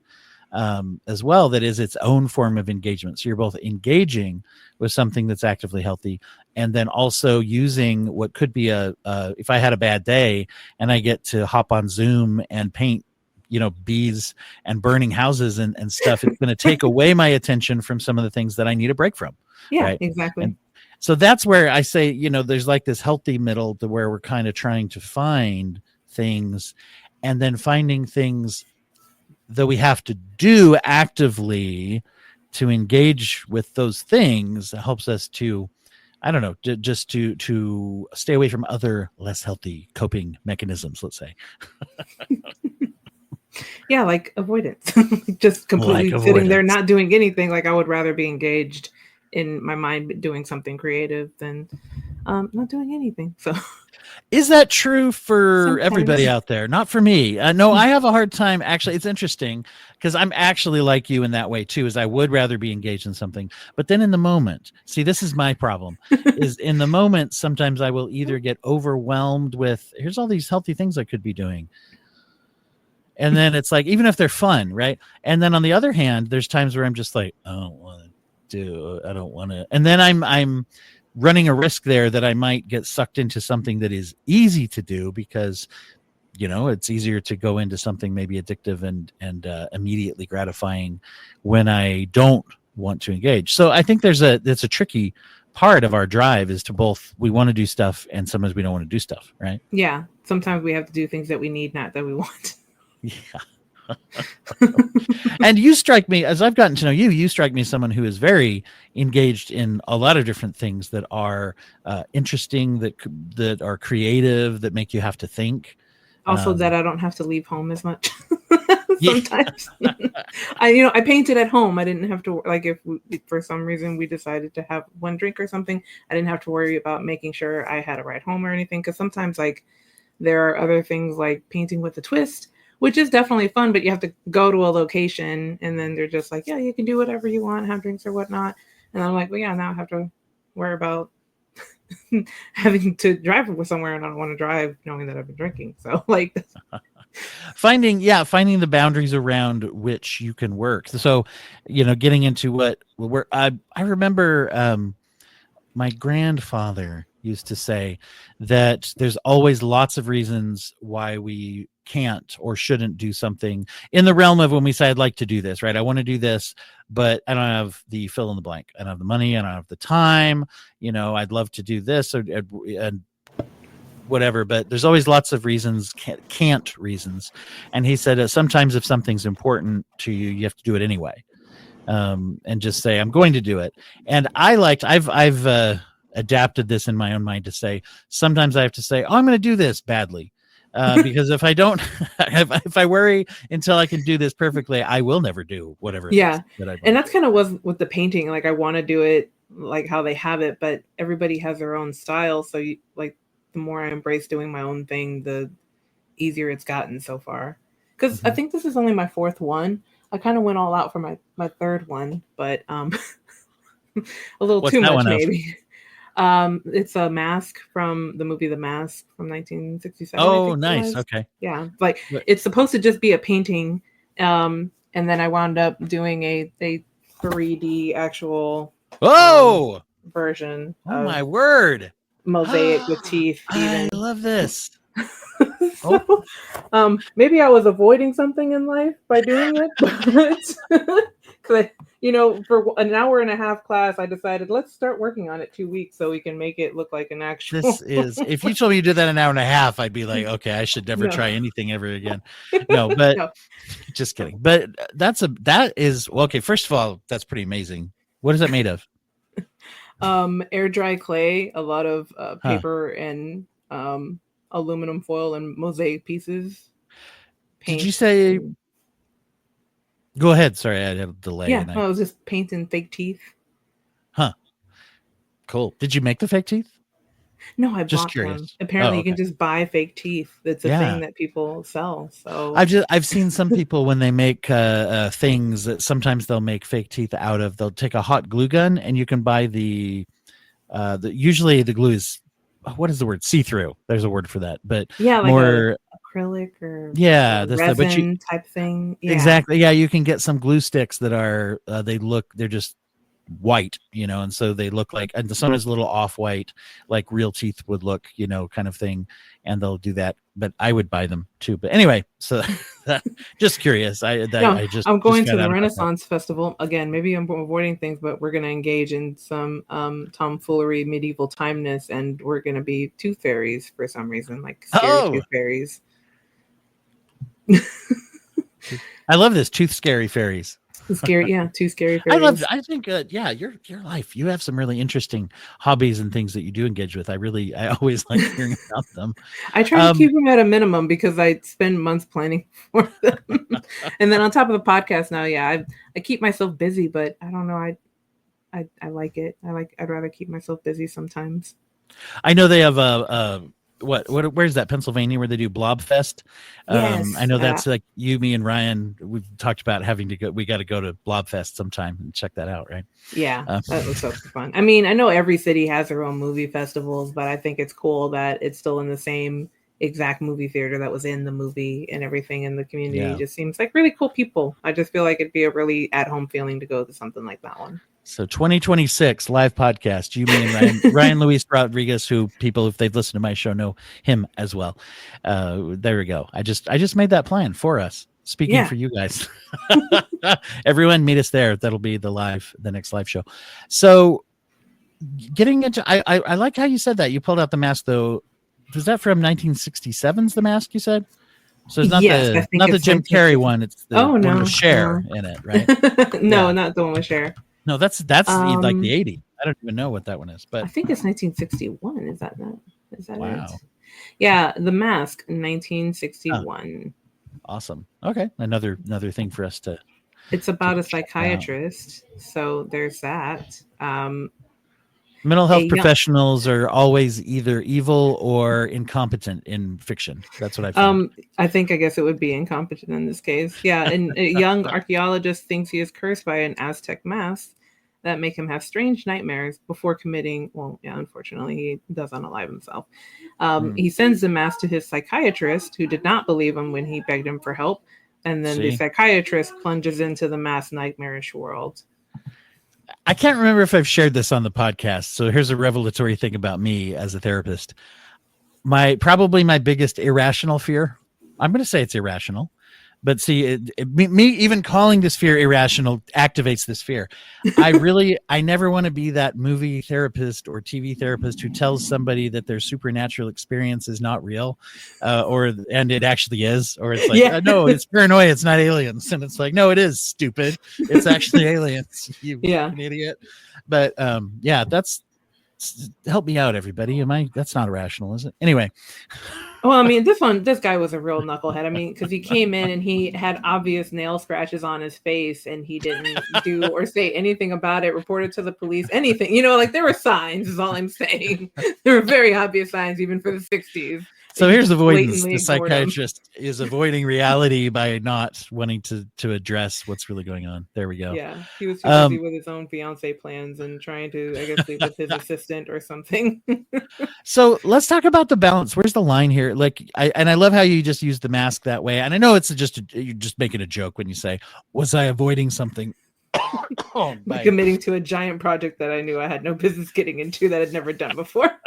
as well, that is its own form of engagement. So you're both engaging with something that's actively healthy, and then also using what could be if I had a bad day and I get to hop on Zoom and paint, bees and burning houses and stuff, it's going to take away my attention from some of the things that I need a break from. Yeah, right. exactly. And so that's where I say, there's like this healthy middle to where we're kind of trying to find things, and then finding things that we have to do actively to engage with those things helps us to, I don't know, just to stay away from other less healthy coping mechanisms, let's say. Yeah, like avoidance. Just completely sitting there not doing anything. Like I would rather be engaged in my mind doing something creative than not doing anything. So is that true for sometimes. Everybody out there? Not for me. No, I have a hard time. Actually, it's interesting because I'm actually like you in that way too, is I would rather be engaged in something. But then in the moment, see, this is my problem, is in the moment, sometimes I will either get overwhelmed with, here's all these healthy things I could be doing. And then it's like, even if they're fun, right? And then on the other hand, there's times where I'm just like, I don't want to. And then I'm running a risk there that I might get sucked into something that is easy to do because, it's easier to go into something maybe addictive and immediately gratifying when I don't want to engage. So I think that's a tricky part of our drive, is to both, we want to do stuff and sometimes we don't want to do stuff, right? Yeah. Sometimes we have to do things that we need, not that we want. Yeah. And you strike me, as I've gotten to know you, you strike me as someone who is very engaged in a lot of different things that are interesting, that are creative, that make you have to think. Also, that I don't have to leave home as much. Sometimes I painted at home. I didn't have to, like, if for some reason we decided to have one drink or something, I didn't have to worry about making sure I had a ride home or anything. Because sometimes, like, there are other things like painting with a twist, which is definitely fun, but you have to go to a location and then they're just like, yeah, you can do whatever you want, have drinks or whatnot. And I'm like, well, yeah, now I have to worry about having to drive somewhere, and I don't want to drive knowing that I've been drinking. So like finding the boundaries around which you can work. So, getting into where I remember my grandfather used to say that there's always lots of reasons why we can't or shouldn't do something, in the realm of when we say, I'd like to do this, right? I want to do this, but I don't have the fill in the blank. I don't have the money. I don't have the time. I'd love to do this and whatever, but there's always lots of reasons, can't reasons. And he said, sometimes if something's important to you, you have to do it anyway. And just say, I'm going to do it. And I've adapted this in my own mind to say, sometimes I have to say, oh, I'm going to do this badly. Because if I don't, if I worry until I can do this perfectly, I will never do whatever. Yeah. And that's kind of was with the painting. Like I want to do it like how they have it, but everybody has their own style. So the more I embrace doing my own thing, the easier it's gotten so far. Because I think this is only my fourth one. I kind of went all out for my third one, but a little too much maybe. It's a mask from the movie The Mask from 1967. Oh, nice. Okay. Yeah, like it's supposed to just be a painting, and then I wound up doing a 3D actual version. Oh my word! Mosaic with teeth. I love this. So, maybe I was avoiding something in life by doing it, but for an hour and a half class, I decided let's start working on it 2 weeks so we can make it look like an actual. This is, if you told me you did that an hour and a half, I'd be like, okay, I should never try anything ever again. No, but just kidding. But that is okay. First of all, that's pretty amazing. What is that made of? Air dry clay, a lot of paper and aluminum foil and mosaic pieces. Did you say? Go ahead. Sorry, I had a delay. Yeah, I was just painting fake teeth. Huh. Cool. Did you make the fake teeth? No, I bought them. Apparently, you can just buy fake teeth. It's a thing that people sell. So I've seen some people when they make things that sometimes they'll make fake teeth out of. They'll take a hot glue gun and you can buy the usually the glue is, what is the word? See-through. There's a word for that, but yeah, like more acrylic or that's the, but resin type thing. Yeah. exactly. Yeah. You can get some glue sticks that are, they're just white, and so they look like, and some is a little off white, like real teeth would look, kind of thing. And they'll do that, but I would buy them too. But anyway, so just curious. I'm Just going to found the out about that. Renaissance Festival again. Maybe I'm avoiding things, but we're going to engage in some tomfoolery, medieval timeness, and we're going to be tooth fairies for some reason, like scary tooth fairies. I love this, tooth scary fairies. Scary, yeah, too scary fairies. I think, your life, you have some really interesting hobbies and things that you do engage with. I always like hearing about them. I try to keep them at a minimum because I spend months planning for them. And then on top of the podcast now, I keep myself busy, but I don't know. I like it. I'd rather keep myself busy sometimes. I know they have where's that, Pennsylvania, where they do Blobfest? Yes, I know that's like you, me, and Ryan. We've talked about having to go. We got to go to Blobfest sometime and check that out, right? Yeah, that looks so fun. I mean, I know every city has their own movie festivals, but I think it's cool that it's still in the same exact movie theater that was in the movie, and everything in the community just seems like really cool people. I just feel like it'd be a really at-home feeling to go to something like that one. So 2026 live podcast, you, me, and Ryan Luis Rodriguez, who people, if they've listened to my show, know him as well. There we go. I just made that plan for us. Speaking for you guys, everyone meet us there. That'll be the next live show. So getting into, I like how you said that. You pulled out the mask though. Was that from 1967's The Mask, you said? So it's not the Jim Carrey one. It's the one with Cher in it, right? No, not the one with Cher. No, that's like the 80s. I don't even know what that one is, but I think it's 1961. Is that wow. it? Yeah, The Mask, 1961. Awesome. Okay, another thing for us to. It's about a psychiatrist, so there's that. Mental health professionals are always either evil or incompetent in fiction. That's what I found. I guess it would be incompetent in this case. Yeah, and a young archaeologist thinks he is cursed by an Aztec mask that make him have strange nightmares before committing. Well, yeah, unfortunately, he does unalive himself. He sends the mask to his psychiatrist, who did not believe him when he begged him for help. And then the psychiatrist plunges into the mask's nightmarish world. I can't remember if I've shared this on the podcast. So here's a revelatory thing about me as a therapist. Probably my biggest irrational fear. I'm going to say it's irrational. But see, me even calling this fear irrational activates this fear. I never want to be that movie therapist or TV therapist who tells somebody that their supernatural experience is not real, and it actually is, or it's like, no, it's paranoia, it's not aliens, and it's like, no, it is, stupid, it's actually aliens, you fucking idiot. But that's, help me out, everybody. That's not irrational, is it? Anyway. Well, I mean, this guy was a real knucklehead. I mean, because he came in and he had obvious nail scratches on his face and he didn't do or say anything about it, reported to the police, anything. Like there were signs, is all I'm saying. There were very obvious signs, even for the 60s. So here's avoidance. The psychiatrist is avoiding reality by not wanting to address what's really going on. There we go. Yeah, he was too busy with his own fiance plans and trying to, I guess, sleep with his assistant or something. So let's talk about the balance. Where's the line here? Like, I love how you just use the mask that way. And I know it's you're just making a joke when you say, "Was I avoiding something?" By committing to a giant project that I knew I had no business getting into, that I'd never done before.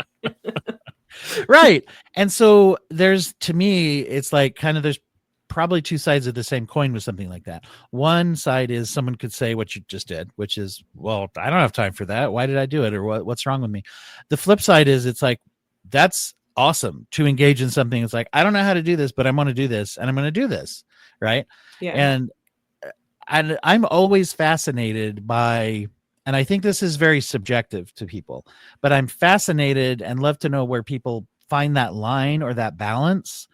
Right. And so to me, it's like there's probably two sides of the same coin with something like that. One side is someone could say what you just did, which is, well, I don't have time for that. Why did I do it? Or what's wrong with me? The flip side is it's like, that's awesome to engage in something. It's like, I don't know how to do this, but I'm going to do this and I'm going to do this. Right. Yeah. And I'm always fascinated by, and I think this is very subjective to people, but I'm fascinated and love to know where people find that line or that balance.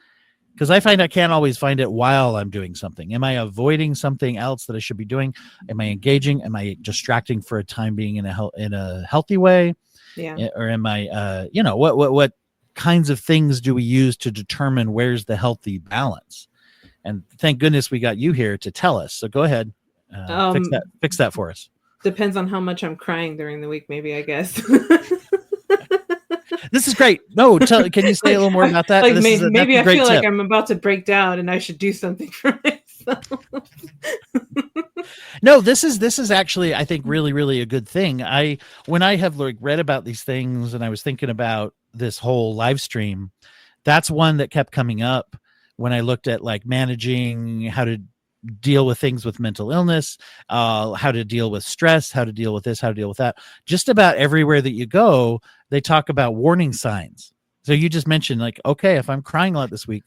Because I find I can't always find it while I'm doing something. Am I avoiding something else that I should be doing? Am I engaging? Am I distracting for a time being in a healthy way? Yeah. Or am I, what kinds of things do we use to determine where's the healthy balance? And thank goodness we got you here to tell us. So go ahead, fix that for us. Depends on how much I'm crying during the week, maybe, I guess. This is great. No, can you say a little more about that? Like That's maybe a I great feel tip. like I'm about to break down and I should do something for myself. No, this is actually, I think, really, really a good thing. When I have read about these things and I was thinking about this whole live stream, that's one that kept coming up when I looked at like managing how to deal with things with mental illness, how to deal with stress, how to deal with this, how to deal with that. Just about everywhere that you go, they talk about warning signs. So you just mentioned like, okay, if I'm crying a lot this week,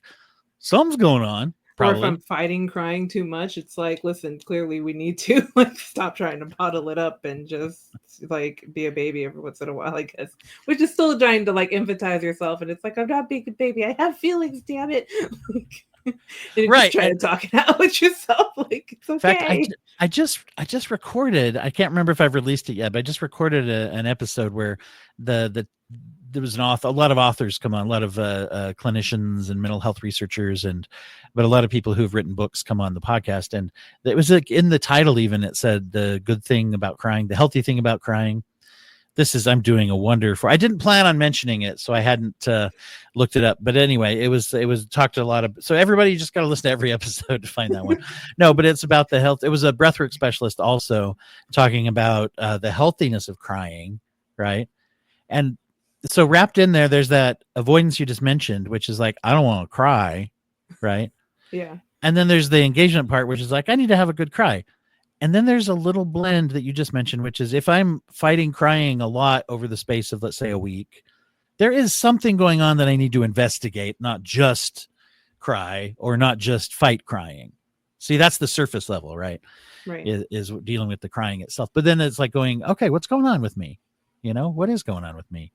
something's going on. Probably. Or if I'm fighting crying too much, it's like, listen, clearly we need to like stop trying to bottle it up and just like be a baby every once in a while, I guess. Which is still trying to like infantilize yourself, and it's like, I'm not being a baby. I have feelings, damn it. Like, and you're right. just trying to talk it out with yourself. Like, it's okay. In fact, I just recorded. I can't remember if I've released it yet, but I just recorded an episode where there was a lot of authors come on, a lot of clinicians and mental health researchers, but a lot of people who've written books come on the podcast. And it was like in the title, even it said the good thing about crying, the healthy thing about crying. I'm doing a wonder for, I didn't plan on mentioning it, so I hadn't looked it up. But anyway, it was talked to a lot of, so everybody just got to listen to every episode to find that one. No, but it's about the health. It was a breathwork specialist also talking about the healthiness of crying. Right. And so wrapped in there's that avoidance you just mentioned, which is like, I don't want to cry. Right. Yeah. And then there's the engagement part, which is like, I need to have a good cry. And then there's a little blend that you just mentioned, which is if I'm fighting crying a lot over the space of, let's say, a week, there is something going on that I need to investigate, not just cry or not just fight crying. See, that's the surface level, right? Right. Is dealing with the crying itself. But then it's like going, okay, what's going on with me? What is going on with me?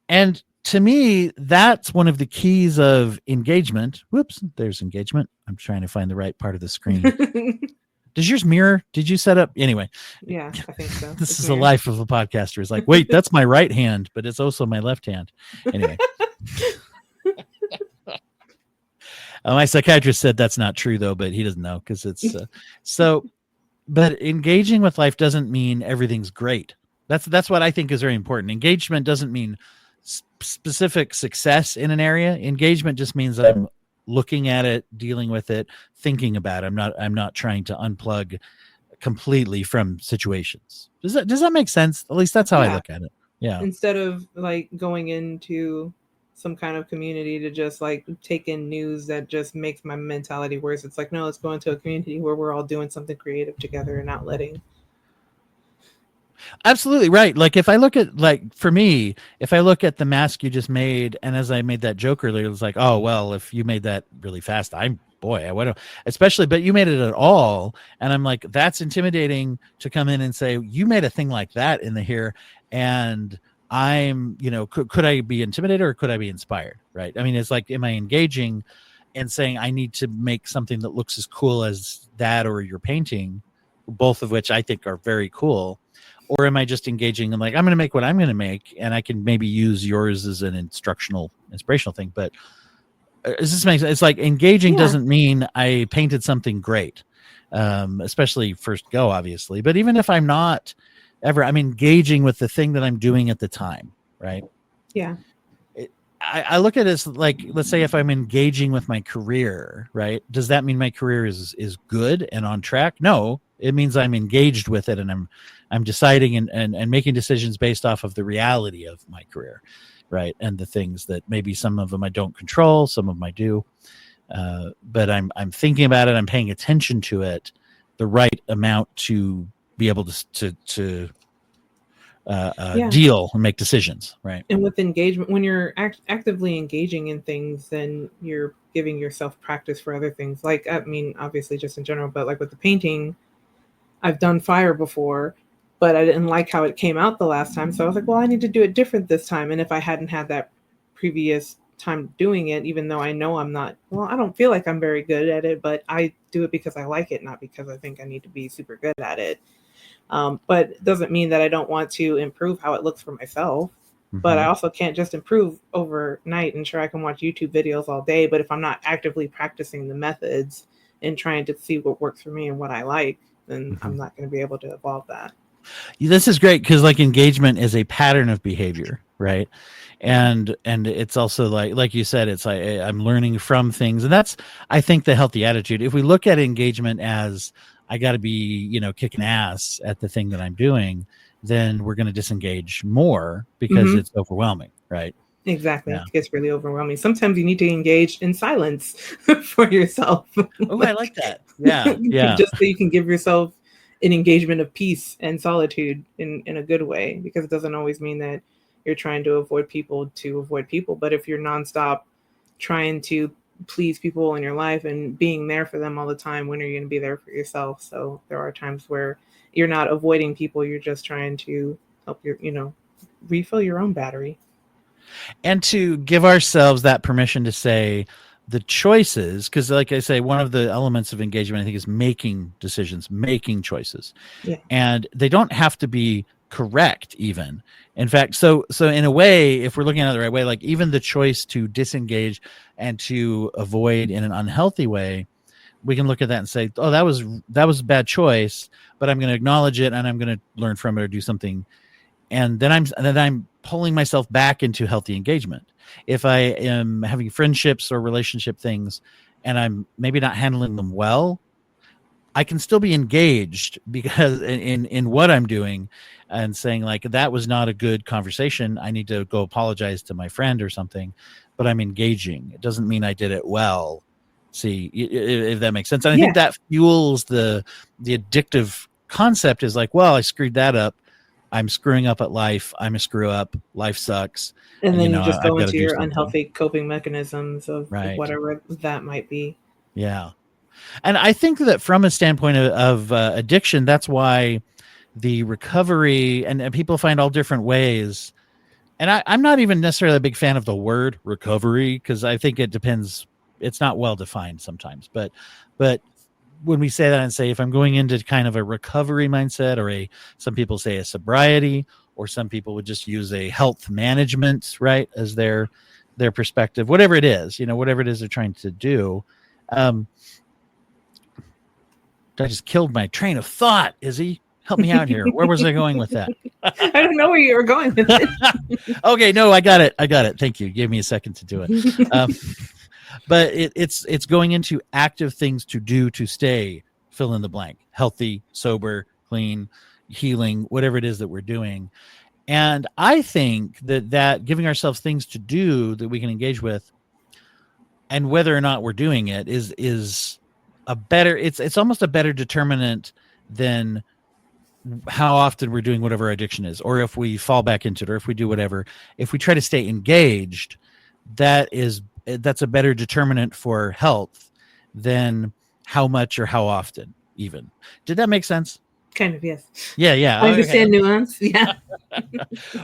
And to me, that's one of the keys of engagement. Whoops, there's engagement. I'm trying to find the right part of the screen. Does yours mirror? Did you set up? Anyway. Yeah, I think so. This is the life of a podcaster. It's like, wait, that's my right hand, but it's also my left hand. Anyway. My psychiatrist said that's not true, though, but he doesn't know because it's so. But engaging with life doesn't mean everything's great. That's what I think is very important. Engagement doesn't mean specific success in an area. Engagement just means I'm looking at it, dealing with it, thinking about it. I'm not trying to unplug completely from situations. Does that make sense? At least that's how I look at it. Yeah. Instead of like going into some kind of community to just like take in news that just makes my mentality worse. It's like, no, let's go into a community where we're all doing something creative together and outletting. Absolutely right. Like if I look at, like, for me, if I look at the mask you just made, and as I made that joke earlier, it was like, oh, well, if you made that really fast, I would, especially, but you made it at all. And I'm like, that's intimidating to come in and say, you made a thing like that in the here. And I'm, could I be intimidated or could I be inspired? Right. I mean, it's like, am I engaging and saying I need to make something that looks as cool as that or your painting, both of which I think are very cool? Or am I just engaging and like, I'm going to make what I'm going to make, and I can maybe use yours as an inspirational thing. But does this make sense? It's like engaging doesn't mean I painted something great, especially first go, obviously. But even if I'm not ever, I'm engaging with the thing that I'm doing at the time, right? Yeah. I look at it as like, let's say if I'm engaging with my career, right? Does that mean my career is good and on track? No, it means I'm engaged with it, and I'm deciding and making decisions based off of the reality of my career, right? And the things that maybe some of them I don't control, some of them I do, but I'm thinking about it, I'm paying attention to it, the right amount to be able to deal and make decisions, right? And with engagement, when you're actively engaging in things, then you're giving yourself practice for other things. Like, I mean, obviously just in general, but like with the painting, I've done fire before, but I didn't like how it came out the last time. So I was like, well, I need to do it different this time. And if I hadn't had that previous time doing it, even though I know I'm not, well, I don't feel like I'm very good at it, but I do it because I like it, not because I think I need to be super good at it. But it doesn't mean that I don't want to improve how it looks for myself. Mm-hmm. But I also can't just improve overnight. And sure, I can watch YouTube videos all day, but if I'm not actively practicing the methods and trying to see what works for me and what I like, then I'm not going to be able to evolve that. This is great because like engagement is a pattern of behavior, right? And it's also like you said, it's like I'm learning from things, and that's, I think, the healthy attitude. If we look at engagement as I got to be, kicking ass at the thing that I'm doing, then we're going to disengage more because Hmm. it's overwhelming, right? Exactly. Yeah. It gets really overwhelming. Sometimes you need to engage in silence for yourself. Oh, I like Like, that. Yeah, yeah. just so you can give yourself an engagement of peace and solitude in a good way, because it doesn't always mean that you're trying to avoid people to avoid people. But if you're nonstop trying to please people in your life and being there for them all the time, when are you going to be there for yourself? So there are times where you're not avoiding people, you're just trying to help refill your own battery. And to give ourselves that permission to say the choices, because like I say, one of the elements of engagement, I think, is making decisions, making choices, Yeah. and they don't have to be correct even. In fact, so in a way, if we're looking at it the right way, like even the choice to disengage and to avoid in an unhealthy way, we can look at that and say, oh, that was a bad choice, but I'm going to acknowledge it and I'm going to learn from it or do something, and then I'm pulling myself back into healthy engagement. If I am having friendships or relationship things and I'm maybe not handling them well, I can still be engaged because in what I'm doing, and saying like, that was not a good conversation, I need to go apologize to my friend or something, but I'm engaging. It doesn't mean I did it well. See, if that makes sense. And I Yeah. think that fuels the addictive concept, is like, well, I screwed that up, I'm screwing up at life, I'm a screw up, life sucks, And then you just I've go got to into do your something. unhealthy coping mechanisms of Right. whatever that might be. Yeah. And I think that from a standpoint of addiction, that's why the recovery, and people find all different ways. And I'm not even necessarily a big fan of the word recovery, because I think it depends. It's not well defined sometimes. But when we say that and say, if I'm going into kind of a recovery mindset, or some people say a sobriety, or some people would just use a health management, right, as their perspective, whatever it is, whatever it is they're trying to do. um, I just killed my train of thought. Izzy, help me out here. Where was I going with that? I don't know where you were going with it. Okay, no, I got it. Thank you. Give me a second to do it. But it's going into active things to do to stay, fill in the blank, healthy, sober, clean, healing, whatever it is that we're doing. And I think that giving ourselves things to do that we can engage with, and whether or not we're doing it, is a better, it's almost a better determinant than how often we're doing whatever addiction is, or if we fall back into it, or if we do whatever. If we try to stay engaged, that's a better determinant for health than how much or how often even. Did that make sense? Kind of, yes. Yeah. I Okay. understand nuance. Yeah.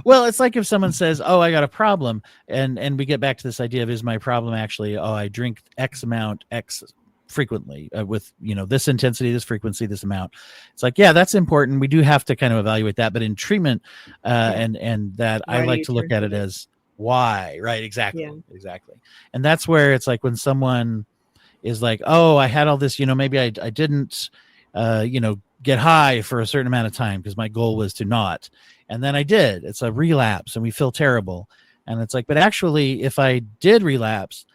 Well, it's like if someone says, oh, I got a problem, and we get back to this idea of, is my problem actually, oh, I drink X amount, X frequently, with this intensity, this frequency, this amount. It's like, yeah, that's important. We do have to kind of evaluate that. But in treatment, Yeah. and that, I Why do like you to look turn at to it it? as why, right? Exactly. Yeah. Exactly. And that's where it's like, when someone is like, oh, I had all this, maybe I didn't, get high for a certain amount of time because my goal was to not, and then I did. It's a relapse, and we feel terrible. And it's like, but actually, if I did relapse,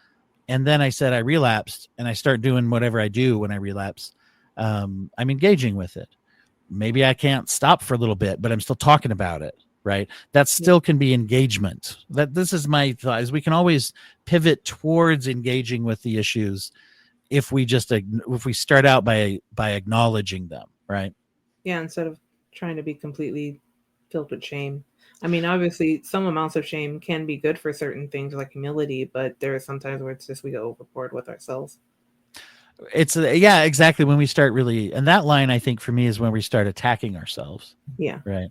and then I said I relapsed, and I start doing whatever I do when I relapse, I'm engaging with it. Maybe I can't stop for a little bit, but I'm still talking about it, right? That still can be engagement. That This is my thought, is we can always pivot towards engaging with the issues if we start out by acknowledging them, right? Yeah. Instead of trying to be completely filled with shame. I mean, obviously, some amounts of shame can be good for certain things like humility, but there are sometimes where it's just we go overboard with ourselves. It's yeah, exactly. When we start really, and that line, I think, for me, is when we start attacking ourselves, Yeah. right?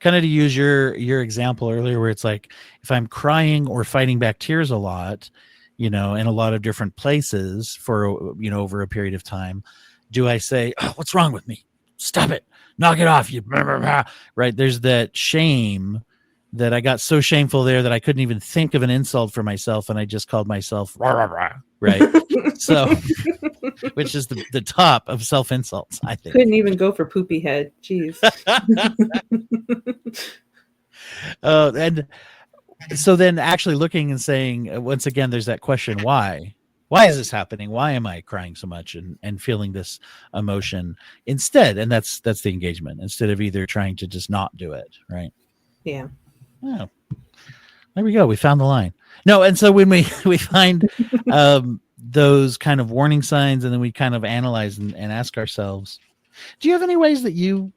Kind of to use your example earlier, where it's like, if I'm crying or fighting back tears a lot, in a lot of different places for over a period of time, do I say, oh, what's wrong with me? Stop it, knock it off, you blah, blah, blah. Right? There's that shame, that I got so shameful there that I couldn't even think of an insult for myself, and I just called myself rah, rah, rah, right? So which is the top of self-insults, I think. Couldn't even go for poopy head. Jeez. And so then actually looking and saying, once again, there's that question, why? Why is this happening? Why am I crying so much and feeling this emotion instead? And that's the engagement, instead of either trying to just not do it, right? Yeah. Oh, there we go. We found the line. No, and so when we find those kind of warning signs, and then we kind of analyze and ask ourselves, do you have any ways that you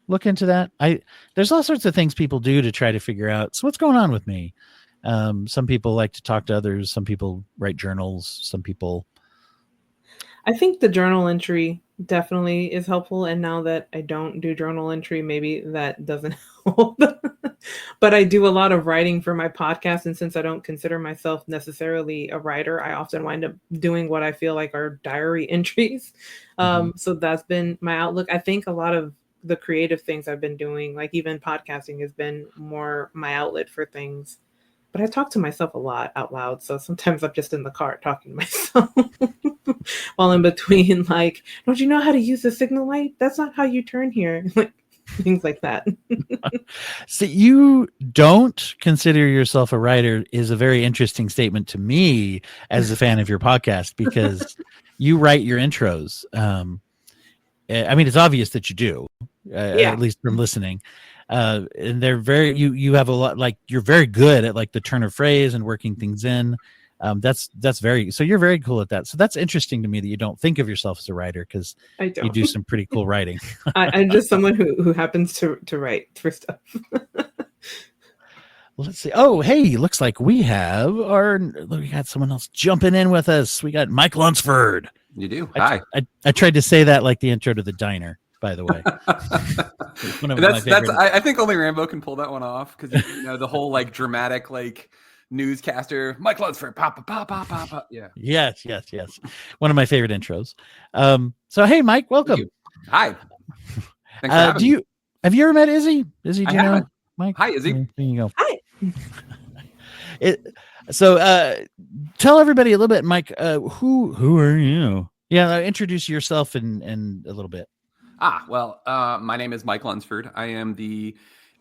look into that? There's all sorts of things people do to try to figure out, so what's going on with me? Some people like to talk to others. Some people write journals. Some people. I think the journal entry definitely is helpful. And now that I don't do journal entry, maybe that doesn't help. But I do a lot of writing for my podcast. And since I don't consider myself necessarily a writer, I often wind up doing what I feel like are diary entries. So that's been my outlook. I think a lot of the creative things I've been doing, like even podcasting, has been more my outlet for things. But I talk to myself a lot out loud. So sometimes I'm just in the car talking to myself while in between, like, don't you know how to use the signal light? That's not how you turn here. Like, things like that. So you don't consider yourself a writer is a very interesting statement to me as a fan of your podcast, because you write your intros. I mean, it's obvious that you do, at least from listening. And they're very, you have a lot, like, you're very good at like the turn of phrase and working things in. That's very, so you're very cool at that. So that's interesting to me that you don't think of yourself as a writer, because you do some pretty cool writing. I'm just someone who happens to write for stuff. Let's see. Oh, hey, looks like we got someone else jumping in with us. We got Mike Lundsford. You do? Hi. I tried to say that like the intro to the diner, by the way. I think only Rambo can pull that one off, because the whole like dramatic like newscaster Mike Lunsford, pop. Yeah. Yes. One of my favorite intros. So hey, Mike, welcome. Hi. Thanks for having me. Have you ever met Izzie? Izzie, do you know Mike? Hi, Izzie. There you go. Hi. So tell everybody a little bit, Mike. Who are you? Yeah, introduce yourself in a little bit. Well, my name is Mike Lunsford. I am the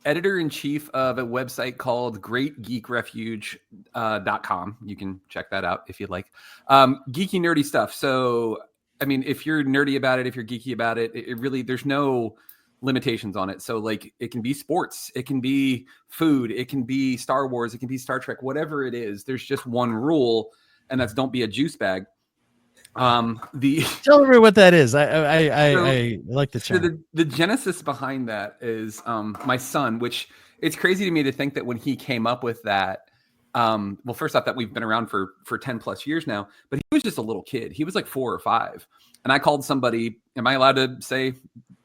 editor-in-chief of a website called GreatGeekRefuge.com. You can check that out if you'd like. Geeky, nerdy stuff. So, I mean, if you're nerdy about it, if you're geeky about it, it really, there's no limitations on it. So, like, it can be sports, it can be food, it can be Star Wars, it can be Star Trek, whatever it is. There's just one rule, and that's don't be a juice bag. Tell everyone what that is. I like the term. So the genesis behind that is my son, which it's crazy to me to think that when he came up with that, well, first off, that we've been around for 10 plus years now, but he was just a little kid. He was like 4 or 5. And I called somebody. Am I allowed to say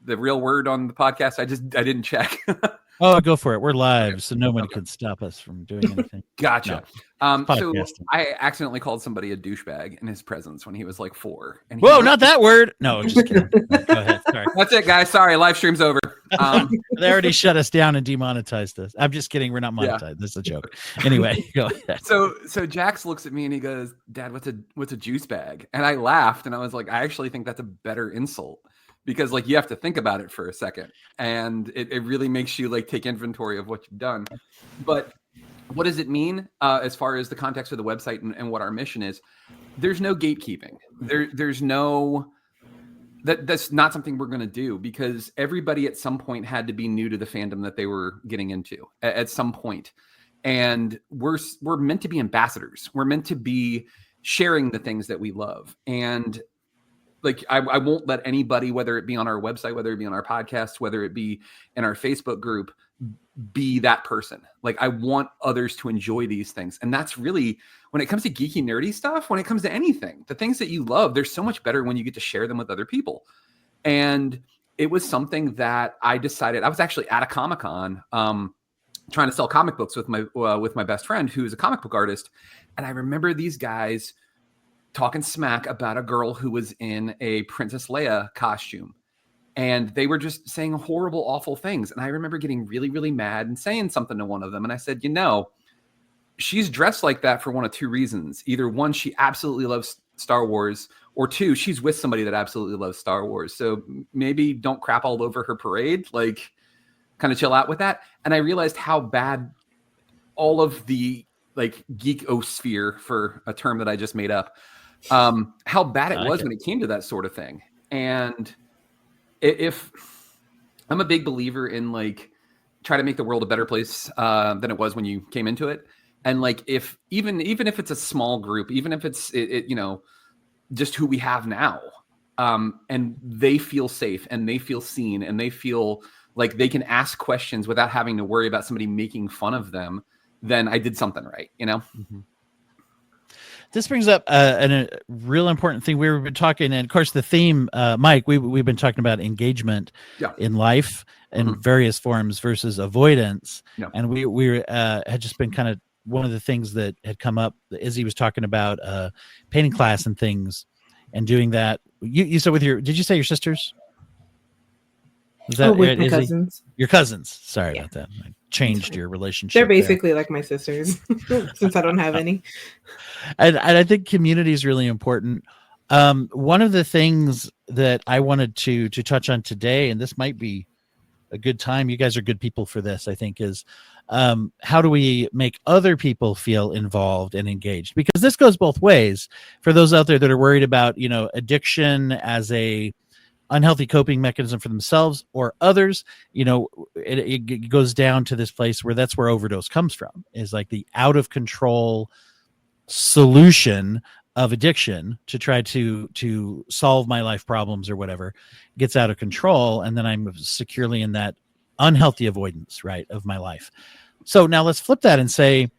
the real word on the podcast? I didn't check. Oh, go for it. We're live, so no one can stop us from doing anything. Gotcha. No. So I accidentally called somebody a douchebag in his presence when he was like 4. And whoa, not that word. No, I'm just kidding. Go ahead. Sorry. That's it, guys. Sorry, live stream's over. They already shut us down and demonetized us. I'm just kidding. We're not monetized. Yeah. This is a joke. Anyway, go ahead. So Jax looks at me and he goes, "Dad, what's a juice bag?" And I laughed and I was like, I actually think that's a better insult. Because like you have to think about it for a second, and it really makes you like take inventory of what you've done. But what does it mean as far as the context of the website and what our mission is? There's no gatekeeping. There's no that's not something we're going to do, because everybody at some point had to be new to the fandom that they were getting into at some point. And we're meant to be ambassadors. We're meant to be sharing the things that we love. And like, I won't let anybody, whether it be on our website, whether it be on our podcast, whether it be in our Facebook group, be that person. Like, I want others to enjoy these things. And that's really, when it comes to geeky, nerdy stuff, when it comes to anything, the things that you love, they're so much better when you get to share them with other people. And it was something that I decided. I was actually at a Comic-Con trying to sell comic books with my best friend, who's a comic book artist. And I remember these guys talking smack about a girl who was in a Princess Leia costume. And they were just saying horrible, awful things. And I remember getting really, really mad and saying something to one of them. And I said, she's dressed like that for one of 2 reasons. Either one, she absolutely loves Star Wars, or 2, she's with somebody that absolutely loves Star Wars. So maybe don't crap all over her parade, like kind of chill out with that. And I realized how bad all of the like geek-osphere, for a term that I just made up, how bad it was when it came to that sort of thing. And if I'm a big believer in like try to make the world a better place than it was when you came into it. And like, if even if it's a small group, even if it's you know, just who we have now, and they feel safe and they feel seen and they feel like they can ask questions without having to worry about somebody making fun of them, then I did something right, you know? Mm-hmm. This brings up a real important thing. We've been talking, and of course the theme, Mike, we've been talking about engagement in life in various forms versus avoidance. Yeah. And we had just been kind of, one of the things that had come up, Izzie was talking about painting class and things and doing that. You said with did you say your sisters? Was that with my cousins? Your cousins. Sorry about that. I changed your relationship. They're basically like my sisters since I don't have any. And I think community is really important. One of the things that I wanted to touch on today, and this might be a good time, you guys are good people for this, I think, is how do we make other people feel involved and engaged? Because this goes both ways. For those out there that are worried about, you know, addiction as a unhealthy coping mechanism for themselves or others, you know, it goes down to this place where that's where overdose comes from, is like the out of control solution of addiction to try to solve my life problems or whatever gets out of control. And then I'm securely in that unhealthy avoidance, right, of my life. So now let's flip that and say,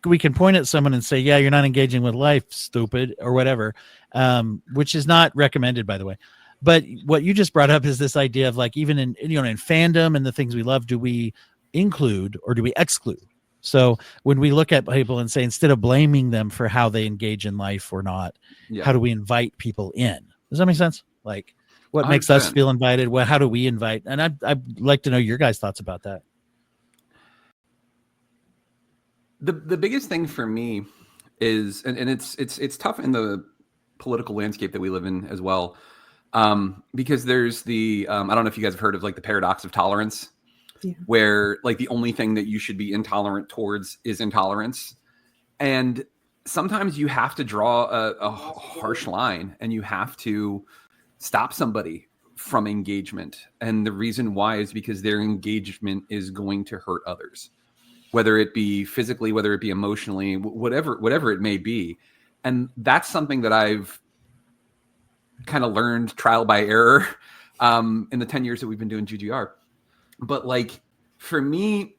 we can point at someone and say, yeah, you're not engaging with life, stupid, or whatever, which is not recommended, by the way. But what you just brought up is this idea of like, even in, you know, in fandom and the things we love, do we include or do we exclude? So when we look at people and say, instead of blaming them for how they engage in life or not, how do we invite people in? Does that make sense? Like, what 100%. Makes us feel invited? Well, how do we invite? And I'd like to know your guys' thoughts about that. The biggest thing for me is, and it's tough in the political landscape that we live in as well, because there's the I don't know if you guys have heard of like the paradox of tolerance. Yeah. Where like the only thing that you should be intolerant towards is intolerance. And sometimes you have to draw a harsh line and you have to stop somebody from engagement. And the reason why is because their engagement is going to hurt others, whether it be physically, whether it be emotionally, whatever it may be. And that's something that I've kind of learned trial by error in the 10 years that we've been doing GGR. But like, for me,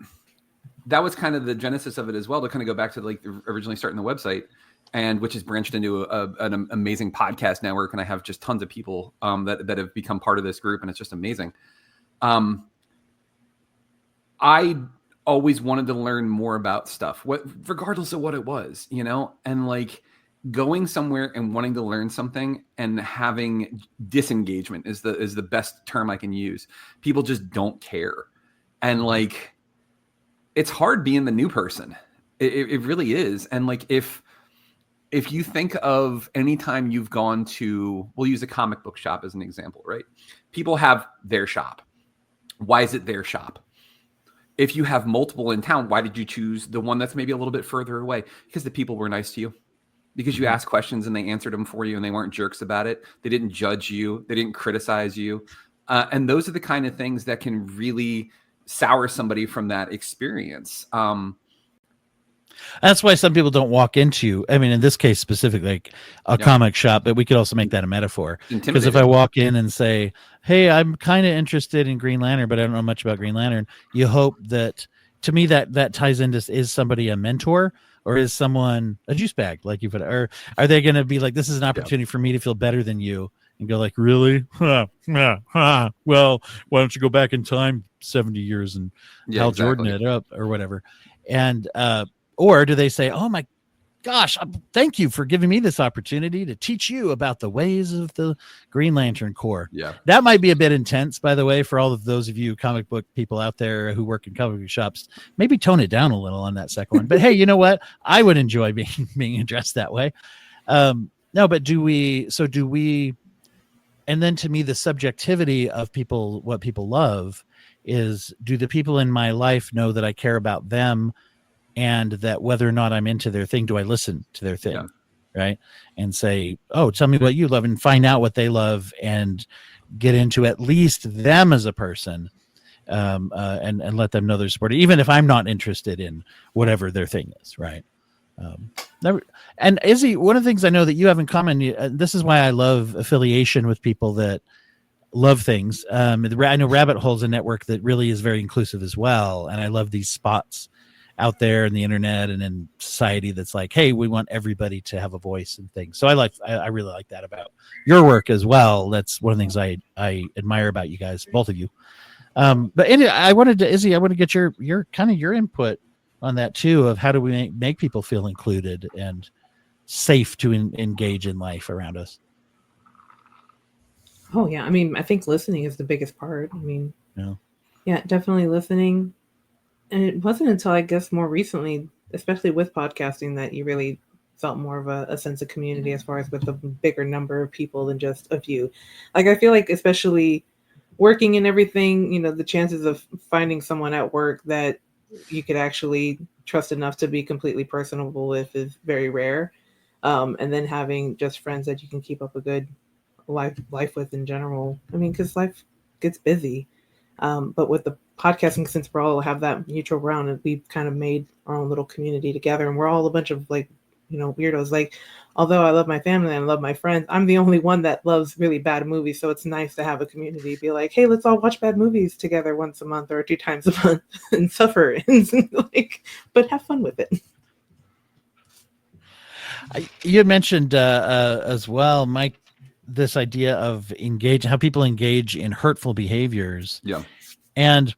that was kind of the genesis of it as well, to kind of go back to like originally starting the website, and which has branched into an amazing podcast network. And I have just tons of people that have become part of this group, and it's just amazing. I always wanted to learn more about stuff, regardless of what it was, you know, and like going somewhere and wanting to learn something and having disengagement is the best term I can use. People just don't care. And like, it's hard being the new person. It really is. And like, if you think of any time you've gone to, we'll use a comic book shop as an example, right? People have their shop. Why is it their shop? If you have multiple in town, why did you choose the one that's maybe a little bit further away? Because the people were nice to you. Because you asked questions and they answered them for you and they weren't jerks about it. They didn't judge you. They didn't criticize you. And those are the kind of things that can really sour somebody from that experience. That's why some people don't walk into, I mean, in this case specifically, like a comic shop, but we could also make that a metaphor. Because if I walk in and say, hey, I'm kind of interested in Green Lantern, but I don't know much about Green Lantern, you hope that, to me, that ties into, is somebody a mentor? Or is someone a juice bag, like you put it? Or are they going to be like, this is an opportunity for me to feel better than you, and go like, really? Well, why don't you go back in time 70 years and Hal Jordan it up or whatever? And or do they say, oh my gosh, thank you for giving me this opportunity to teach you about the ways of the Green Lantern Corps. Yeah, that might be a bit intense, by the way, for all of those of you comic book people out there who work in comic book shops. Maybe tone it down a little on that second one. But hey, you know what? I would enjoy being addressed that way. No, but do we, and then to me, the subjectivity of people, what people love is, do the people in my life know that I care about them, and that whether or not I'm into their thing, do I listen to their thing? Yeah. Right. And say, oh, tell me what you love, and find out what they love, and get into at least them as a person, and let them know they're supported, even if I'm not interested in whatever their thing is. Right. And Izzie, one of the things I know that you have in common, this is why I love affiliation with people that love things. I know Rabbit Hole's a network that really is very inclusive as well. And I love these spots out there in the internet and in society that's like, hey, we want everybody to have a voice and things. So I really like that about your work as well. That's one of the things I admire about you guys, both of you. But anyway, Izzie, I want to get your kind of your input on that too, of how do we make people feel included and safe to engage in life around us. Oh yeah, I mean, I think listening is the biggest part. I mean, yeah, definitely listening. And it wasn't until I guess more recently, especially with podcasting, that you really felt more of a sense of community, as far as with a bigger number of people than just a few. Like, I feel like, especially working and everything, the chances of finding someone at work that you could actually trust enough to be completely personable with is very rare. And then having just friends that you can keep up a good life with in general. I mean, because life gets busy. But with the podcasting, since we all have that mutual ground, and we've kind of made our own little community together, and we're all a bunch of weirdos. Like, although I love my family and I love my friends, I'm the only one that loves really bad movies. So it's nice to have a community be like, hey, let's all watch bad movies together once a month or 2 times a month and suffer but have fun with it. You had mentioned as well, Mike, this idea of how people engage in hurtful behaviors. Yeah. And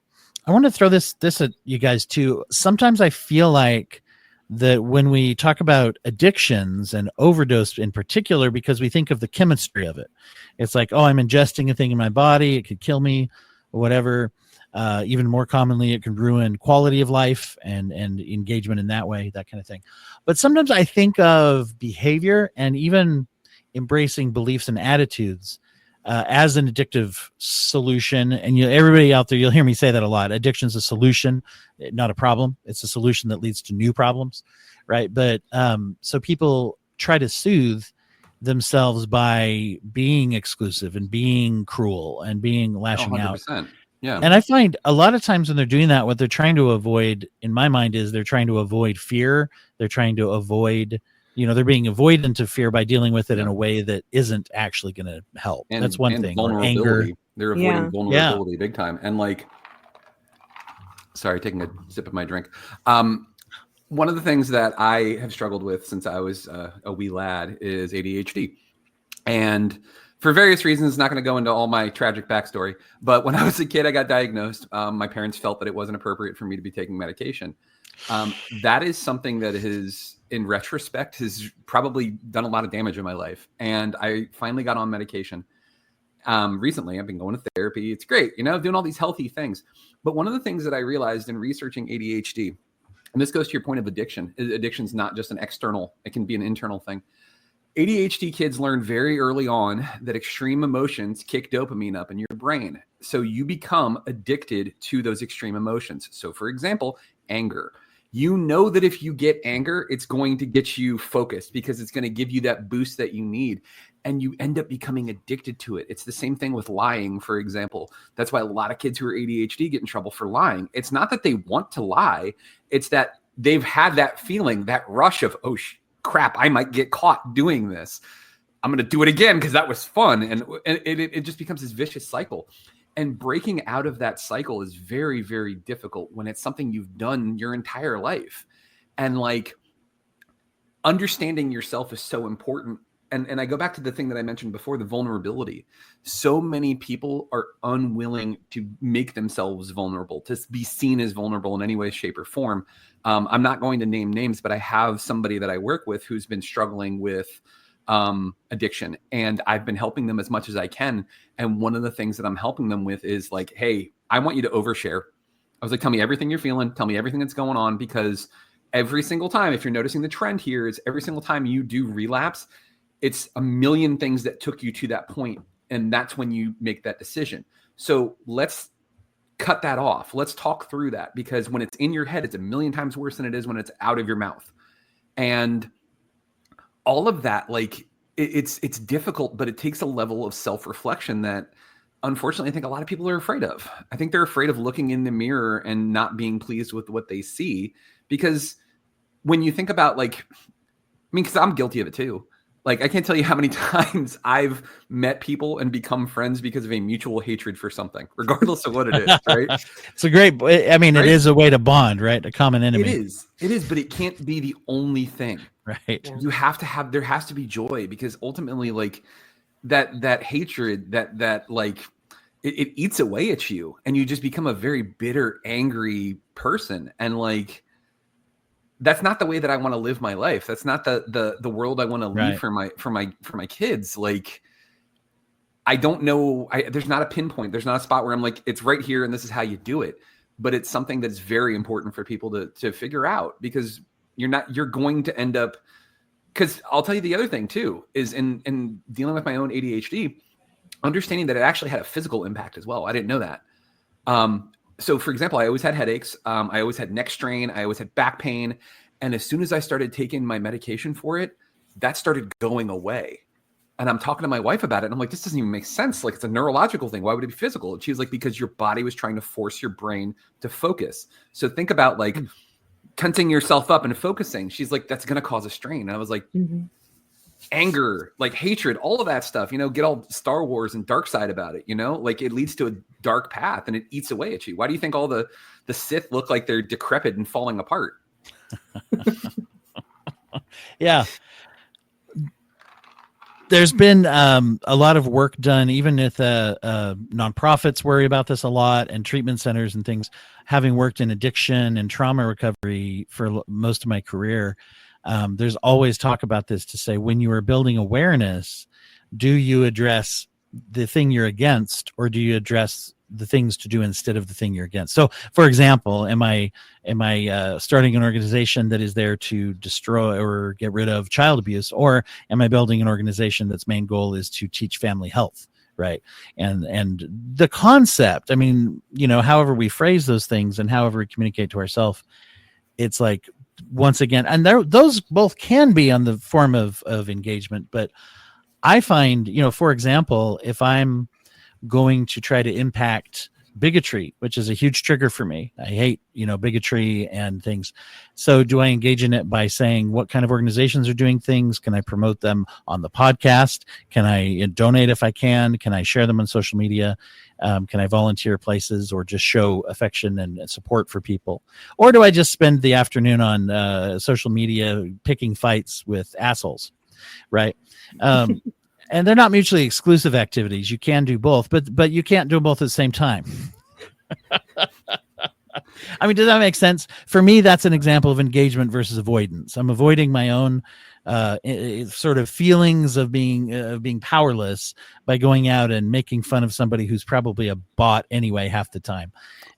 I want to throw this at you guys too. Sometimes I feel like that when we talk about addictions and overdose in particular, because we think of the chemistry of it, it's like, oh, I'm ingesting a thing in my body, it could kill me or whatever. Even more commonly, it can ruin quality of life and engagement in that way, that kind of thing. But sometimes I think of behavior and even embracing beliefs and attitudes as an addictive solution. And everybody out there, you'll hear me say that a lot. Addiction is a solution, not a problem. It's a solution that leads to new problems, right? But so people try to soothe themselves by being exclusive and being cruel and being lashing 100%. out. Yeah. And I find a lot of times when they're doing that, what they're trying to avoid, in my mind, is they're trying to avoid fear. They're trying to avoid, they're being avoidant of fear by dealing with it in a way that isn't actually going to help. And that's one thing. Vulnerability. Anger. They're avoiding vulnerability big time. And sorry, taking a sip of my drink. One of the things that I have struggled with since I was a wee lad is ADHD. And for various reasons, not going to go into all my tragic backstory, but when I was a kid, I got diagnosed. My parents felt that it wasn't appropriate for me to be taking medication. That is something that in retrospect, has probably done a lot of damage in my life. And I finally got on medication. Recently, I've been going to therapy. It's great, doing all these healthy things. But one of the things that I realized in researching ADHD, and this goes to your point of addiction, addiction's not just an external, it can be an internal thing. ADHD kids learn very early on that extreme emotions kick dopamine up in your brain. So you become addicted to those extreme emotions. So for example, anger. You know that if you get anger, it's going to get you focused because it's going to give you that boost that you need. And you end up becoming addicted to it. It's the same thing with lying, for example. That's why a lot of kids who are ADHD get in trouble for lying. It's not that they want to lie. It's that they've had that feeling, that rush of, oh, crap, I might get caught doing this. I'm going to do it again because that was fun. And it just becomes this vicious cycle. And breaking out of that cycle is very, very difficult when it's something you've done your entire life. And understanding yourself is so important. And I go back to the thing that I mentioned before, the vulnerability. So many people are unwilling to make themselves vulnerable, to be seen as vulnerable in any way, shape, or form. I'm not going to name names, but I have somebody that I work with who's been struggling with addiction, and I've been helping them as much as I can. And one of the things that I'm helping them with is like, hey, I want you to overshare. I was like, tell me everything you're feeling. Tell me everything that's going on, because every single time, if you're noticing the trend here, is every single time you do relapse, It's a million things that took you to that point, and that's when you make that decision. So let's cut that off. Let's talk through that, because when it's in your head, it's a million times worse than it is when it's out of your mouth. And all of that, like, it's difficult, but it takes a level of self-reflection that unfortunately I think a lot of people are afraid of. I think they're afraid of looking in the mirror and not being pleased with what they see, because when you think about, like, I mean, because I'm guilty of it too. Like, I can't tell you how many times I've met people and become friends because of a mutual hatred for something, regardless of what it is, right? It's a great, I mean, Right? It is a way to bond, right? A common enemy. It is, but it can't be the only thing. Right. Yeah. You have to have, there has to be joy, because ultimately, like, that hatred, that like, it eats away at you, and you just become a very bitter, angry person. And like, that's not the way that I want to live my life. That's not the world I want to leave for my kids. Like, I don't know. There's not a pinpoint. There's not a spot where I'm like, it's right here and this is how you do it. But it's something that's very important for people to figure out, because you're going to end up, because I'll tell you the other thing too, is in dealing with my own ADHD, understanding that it actually had a physical impact as well. I didn't know that. So for example, I always had headaches. I always had neck strain. I always had back pain. And as soon as I started taking my medication for it, that started going away. And I'm talking to my wife about it. And I'm like, this doesn't even make sense. Like, it's a neurological thing. Why would it be physical? And she was like, because your body was trying to force your brain to focus. So think about, like, tensing yourself up and focusing. She's like, that's going to cause a strain. And I was like, anger, like hatred, all of that stuff, get all Star Wars and dark side about it, like, it leads to a dark path and it eats away at you. Why do you think all the Sith look like they're decrepit and falling apart? Yeah. There's been a lot of work done, even if nonprofits worry about this a lot, and treatment centers and things. Having worked in addiction and trauma recovery for most of my career, there's always talk about this, to say, when you are building awareness, do you address the thing you're against, or do you address the things to do instead of the thing you're against? So, for example, am I starting an organization that is there to destroy or get rid of child abuse, or am I building an organization that's main goal is to teach family health? Right. And the concept, I mean, however we phrase those things and however we communicate to ourselves, it's like, once again, and those both can be on the form of engagement. But I find, for example, if I'm going to try to impact bigotry, which is a huge trigger for me, I hate, bigotry and things. So do I engage in it by saying what kind of organizations are doing things? Can I promote them on the podcast? Can I donate if I can? Can I share them on social media? Can I volunteer places, or just show affection and support for people? Or do I just spend the afternoon on social media picking fights with assholes? Right. And they're not mutually exclusive activities. You can do both, but you can't do both at the same time. I mean, does that make sense? For me, that's an example of engagement versus avoidance. I'm avoiding my own sort of feelings of being powerless by going out and making fun of somebody who's probably a bot anyway half the time,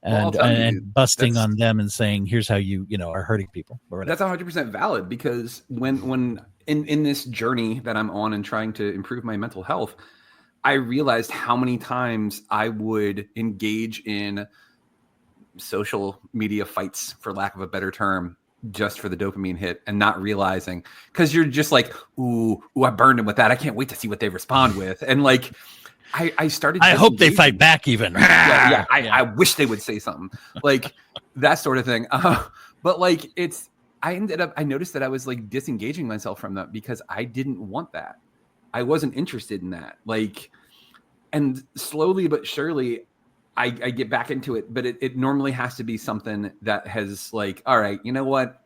and busting on them and saying, here's how you are hurting people. That's 100% valid, because when in this journey that I'm on and trying to improve my mental health, I realized how many times I would engage in social media fights, for lack of a better term, just for the dopamine hit, and not realizing, because you're just like, ooh, I burned him with that. I can't wait to see what they respond with. And like, I started. I hope they fight back even. I wish they would say something like that sort of thing. But like, I noticed that I was like disengaging myself from that, because I didn't want that. I wasn't interested in that. Like, and slowly but surely, I get back into it, but it normally has to be something that has like, all right, you know what?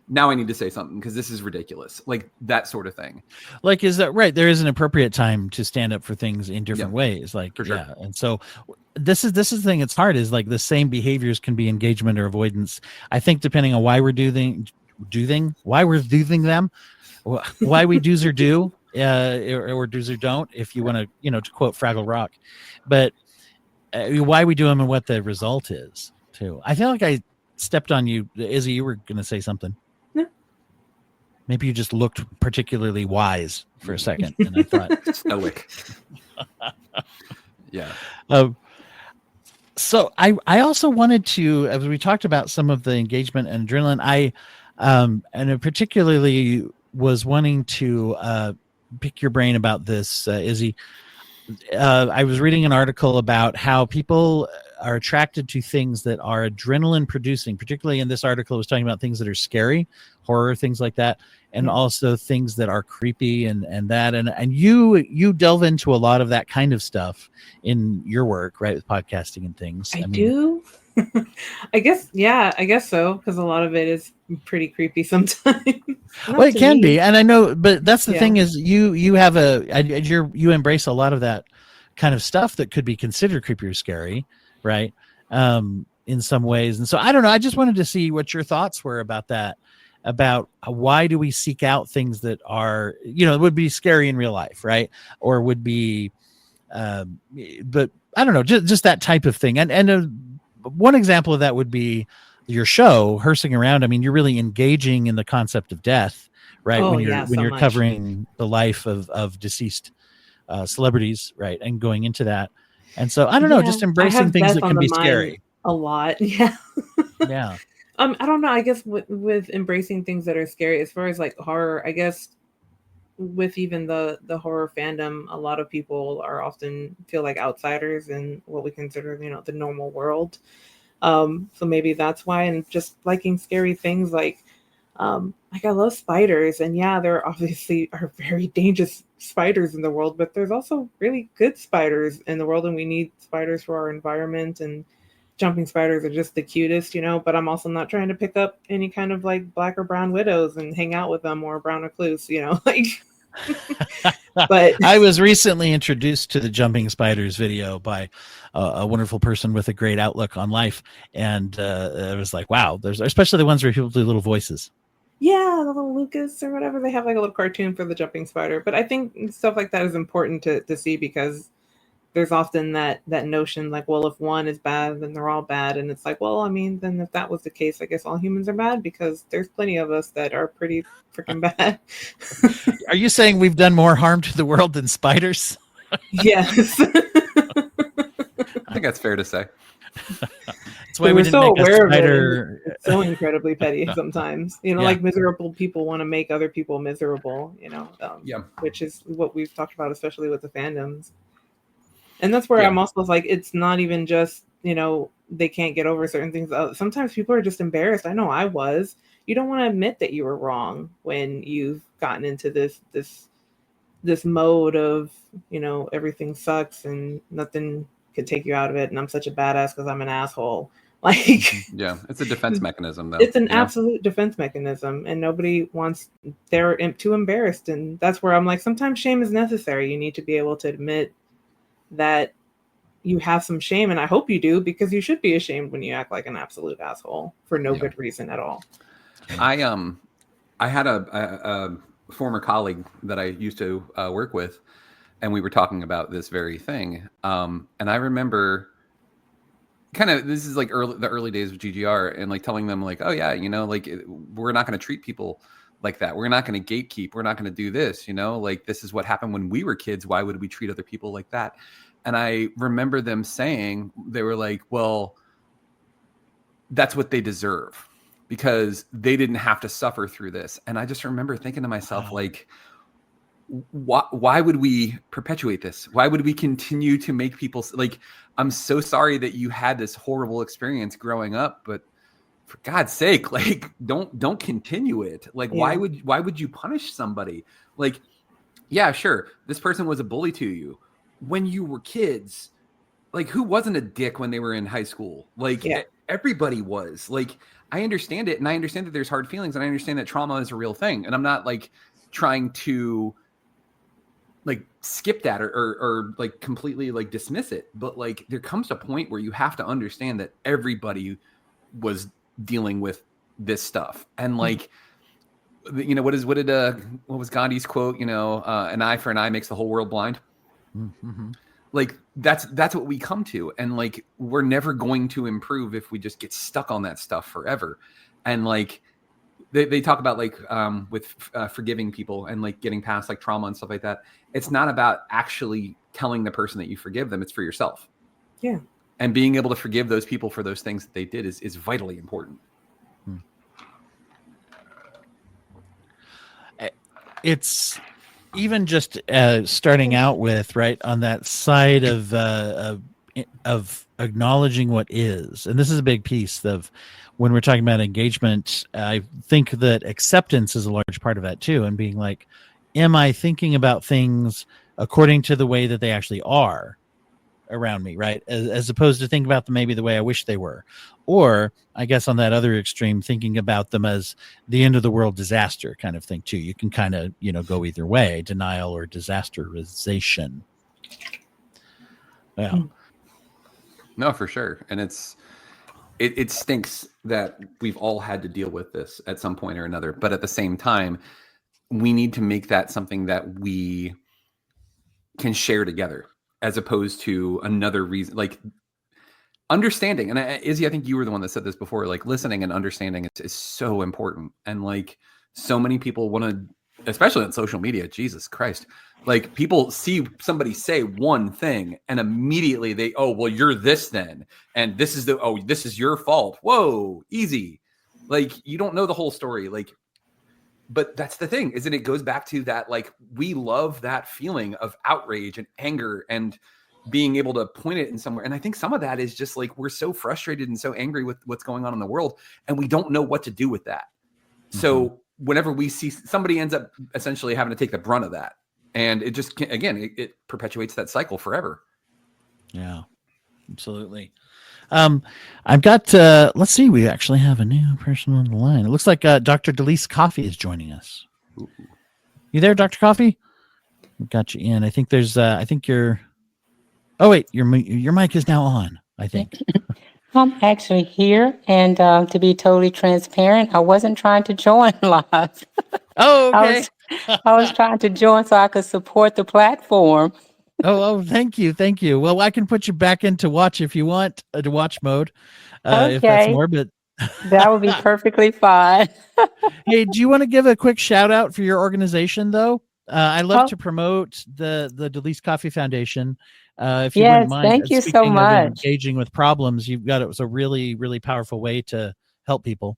Now I need to say something because this is ridiculous. Like that sort of thing. Like, is that right? There is an appropriate time to stand up for things in different ways. Like, for sure. Yeah. And so this is the thing. It's hard, is like the same behaviors can be engagement or avoidance. I think depending on why we're doing them, why we do's or do, or do's or don't, if you want to, to quote Fraggle Rock, but why we do them and what the result is too. I feel like I stepped on you, Izzie. You were going to say something. Maybe you just looked particularly wise for a second, and I thought stoic. Yeah. So I also wanted to, as we talked about some of the engagement and adrenaline, I particularly was wanting to pick your brain about this, Izzie. I was reading an article about how people are attracted to things that are adrenaline producing. Particularly in this article, it was talking about things that are scary, horror, things like that, and also things that are creepy and you delve into a lot of that kind of stuff in your work, right, with podcasting and things. I do. I guess so, because a lot of it is pretty creepy sometimes. Well, it can be, and I know, but that's the thing is you have you embrace a lot of that kind of stuff that could be considered creepy or scary, right? In some ways, and so I don't know. I just wanted to see what your thoughts were about that. About why do we seek out things that are, would be scary in real life, right? Or would be, but I don't know, just that type of thing. And one example of that would be your show, Hearsing Around. I mean, you're really engaging in the concept of death, right? Oh, when you're yeah, so much. covering the life of deceased celebrities, right? And going into that. And so I don't know, just embracing things that can be scary. A lot. Yeah. Yeah. I don't know. I guess with embracing things that are scary, as far as like horror, I guess with even the horror fandom, a lot of people are often feel like outsiders in what we consider, the normal world. So maybe that's why, and just liking scary things like I love spiders, and there obviously are very dangerous spiders in the world, but there's also really good spiders in the world, and we need spiders for our environment, and jumping spiders are just the cutest, but I'm also not trying to pick up any kind of like black or brown widows and hang out with them, or brown recluse, like. But I was recently introduced to the jumping spiders video by a wonderful person with a great outlook on life, and it was like, wow, there's especially the ones where people do little voices. Yeah, the little Lucas or whatever, they have like a little cartoon for the jumping spider. But I think stuff like that is important to see, because there's often that notion like, well, if one is bad, then they're all bad. And it's like, well, I mean, then if that was the case, I guess all humans are bad, because there's plenty of us that are pretty freaking bad. Are you saying we've done more harm to the world than spiders? Yes. I think that's fair to say. That's why we're so aware of it. It's so incredibly petty sometimes. Like miserable people want to make other people miserable, which is what we've talked about, especially with the fandoms. And that's where I'm also like, it's not even just, they can't get over certain things. Sometimes people are just embarrassed. I know I was. You don't want to admit that you were wrong when you've gotten into this mode of, everything sucks and nothing could take you out of it. And I'm such a badass because I'm an asshole. Like, it's a defense mechanism, though. It's an absolute defense mechanism, and nobody wants. They're too embarrassed, and that's where I'm like, sometimes shame is necessary. You need to be able to admit that you have some shame, and I hope you do, because you should be ashamed when you act like an absolute asshole for no good reason at all. I had a former colleague that I used to work with, and we were talking about this very thing. And I remember this is like the early days of GGR, and like telling them like, oh yeah, like we're not going to treat people like that. We're not going to gatekeep. We're not going to do this, like this is what happened when we were kids. Why would we treat other people like that? And I remember them saying, they were like, well, that's what they deserve, because they didn't have to suffer through this. And I just remember thinking to myself, like, why would we perpetuate this? Why would we continue to make people like, I'm so sorry that you had this horrible experience growing up, but for God's sake, like, don't continue it. Like, why would you punish somebody? Like, yeah, sure, this person was a bully to you when you were kids. Like, who wasn't a dick when they were in high school? Like, everybody was. Like, I understand it, and I understand that there's hard feelings, and I understand that trauma is a real thing, and I'm not like trying to like skip that or like completely like dismiss it, but like there comes a point where you have to understand that everybody was dealing with this stuff. And like, what was Gandhi's quote, an eye for an eye makes the whole world blind. Mm-hmm. Like that's what we come to. And like, we're never going to improve if we just get stuck on that stuff forever. And like, they talk about like with forgiving people and like getting past like trauma and stuff like that. It's not about actually telling the person that you forgive them. It's for yourself. Yeah. And being able to forgive those people for those things that they did is vitally important. It's even just starting out with, right, on that side of acknowledging what is. And this is a big piece of when we're talking about engagement. I think that acceptance is a large part of that too. And being like, am I thinking about things according to the way that they actually are around me, right? As opposed to thinking about them maybe the way I wish they were. Or I guess on that other extreme, thinking about them as the end of the world disaster kind of thing too. You can kind of, go either way, denial or disasterization. Yeah. No, for sure. And it stinks that we've all had to deal with this at some point or another. But at the same time, we need to make that something that we can share together, as opposed to another reason, like understanding. And Izzie, I think you were the one that said this before, like listening and understanding is so important. And like so many people want to, especially on social media, Jesus Christ, like people see somebody say one thing and immediately they, oh, well, you're this then. And this is your fault. Whoa, easy. Like you don't know the whole story. Like, but that's the thing, isn't it? Goes back to that, like, we love that feeling of outrage and anger and being able to point it in somewhere. And I think some of that is just like, we're so frustrated and so angry with what's going on in the world, and we don't know what to do with that. Mm-hmm. So whenever we see somebody ends up essentially having to take the brunt of that, and it just, again, it perpetuates that cycle forever. Yeah, absolutely. I've got, let's see, we actually have a new person on the line. It looks like Dr. Delise Coffee is joining us. Ooh. You there, Dr. Coffee? We got you in. I think there's, I think you're, oh wait, your mic is now on, I think. I'm actually here, and to be totally transparent, I wasn't trying to join live. Oh, okay. I was trying to join so I could support the platform. Oh, thank you. Well, I can put you back into watch if you want, to watch mode, okay. if that's more, but that would be perfectly fine. Hey, do you want to give a quick shout out for your organization though? I love to promote the Delise Coffee Foundation. If you wouldn't mind. Thank you so much. Engaging with problems, you've got, it was a really, really powerful way to help people.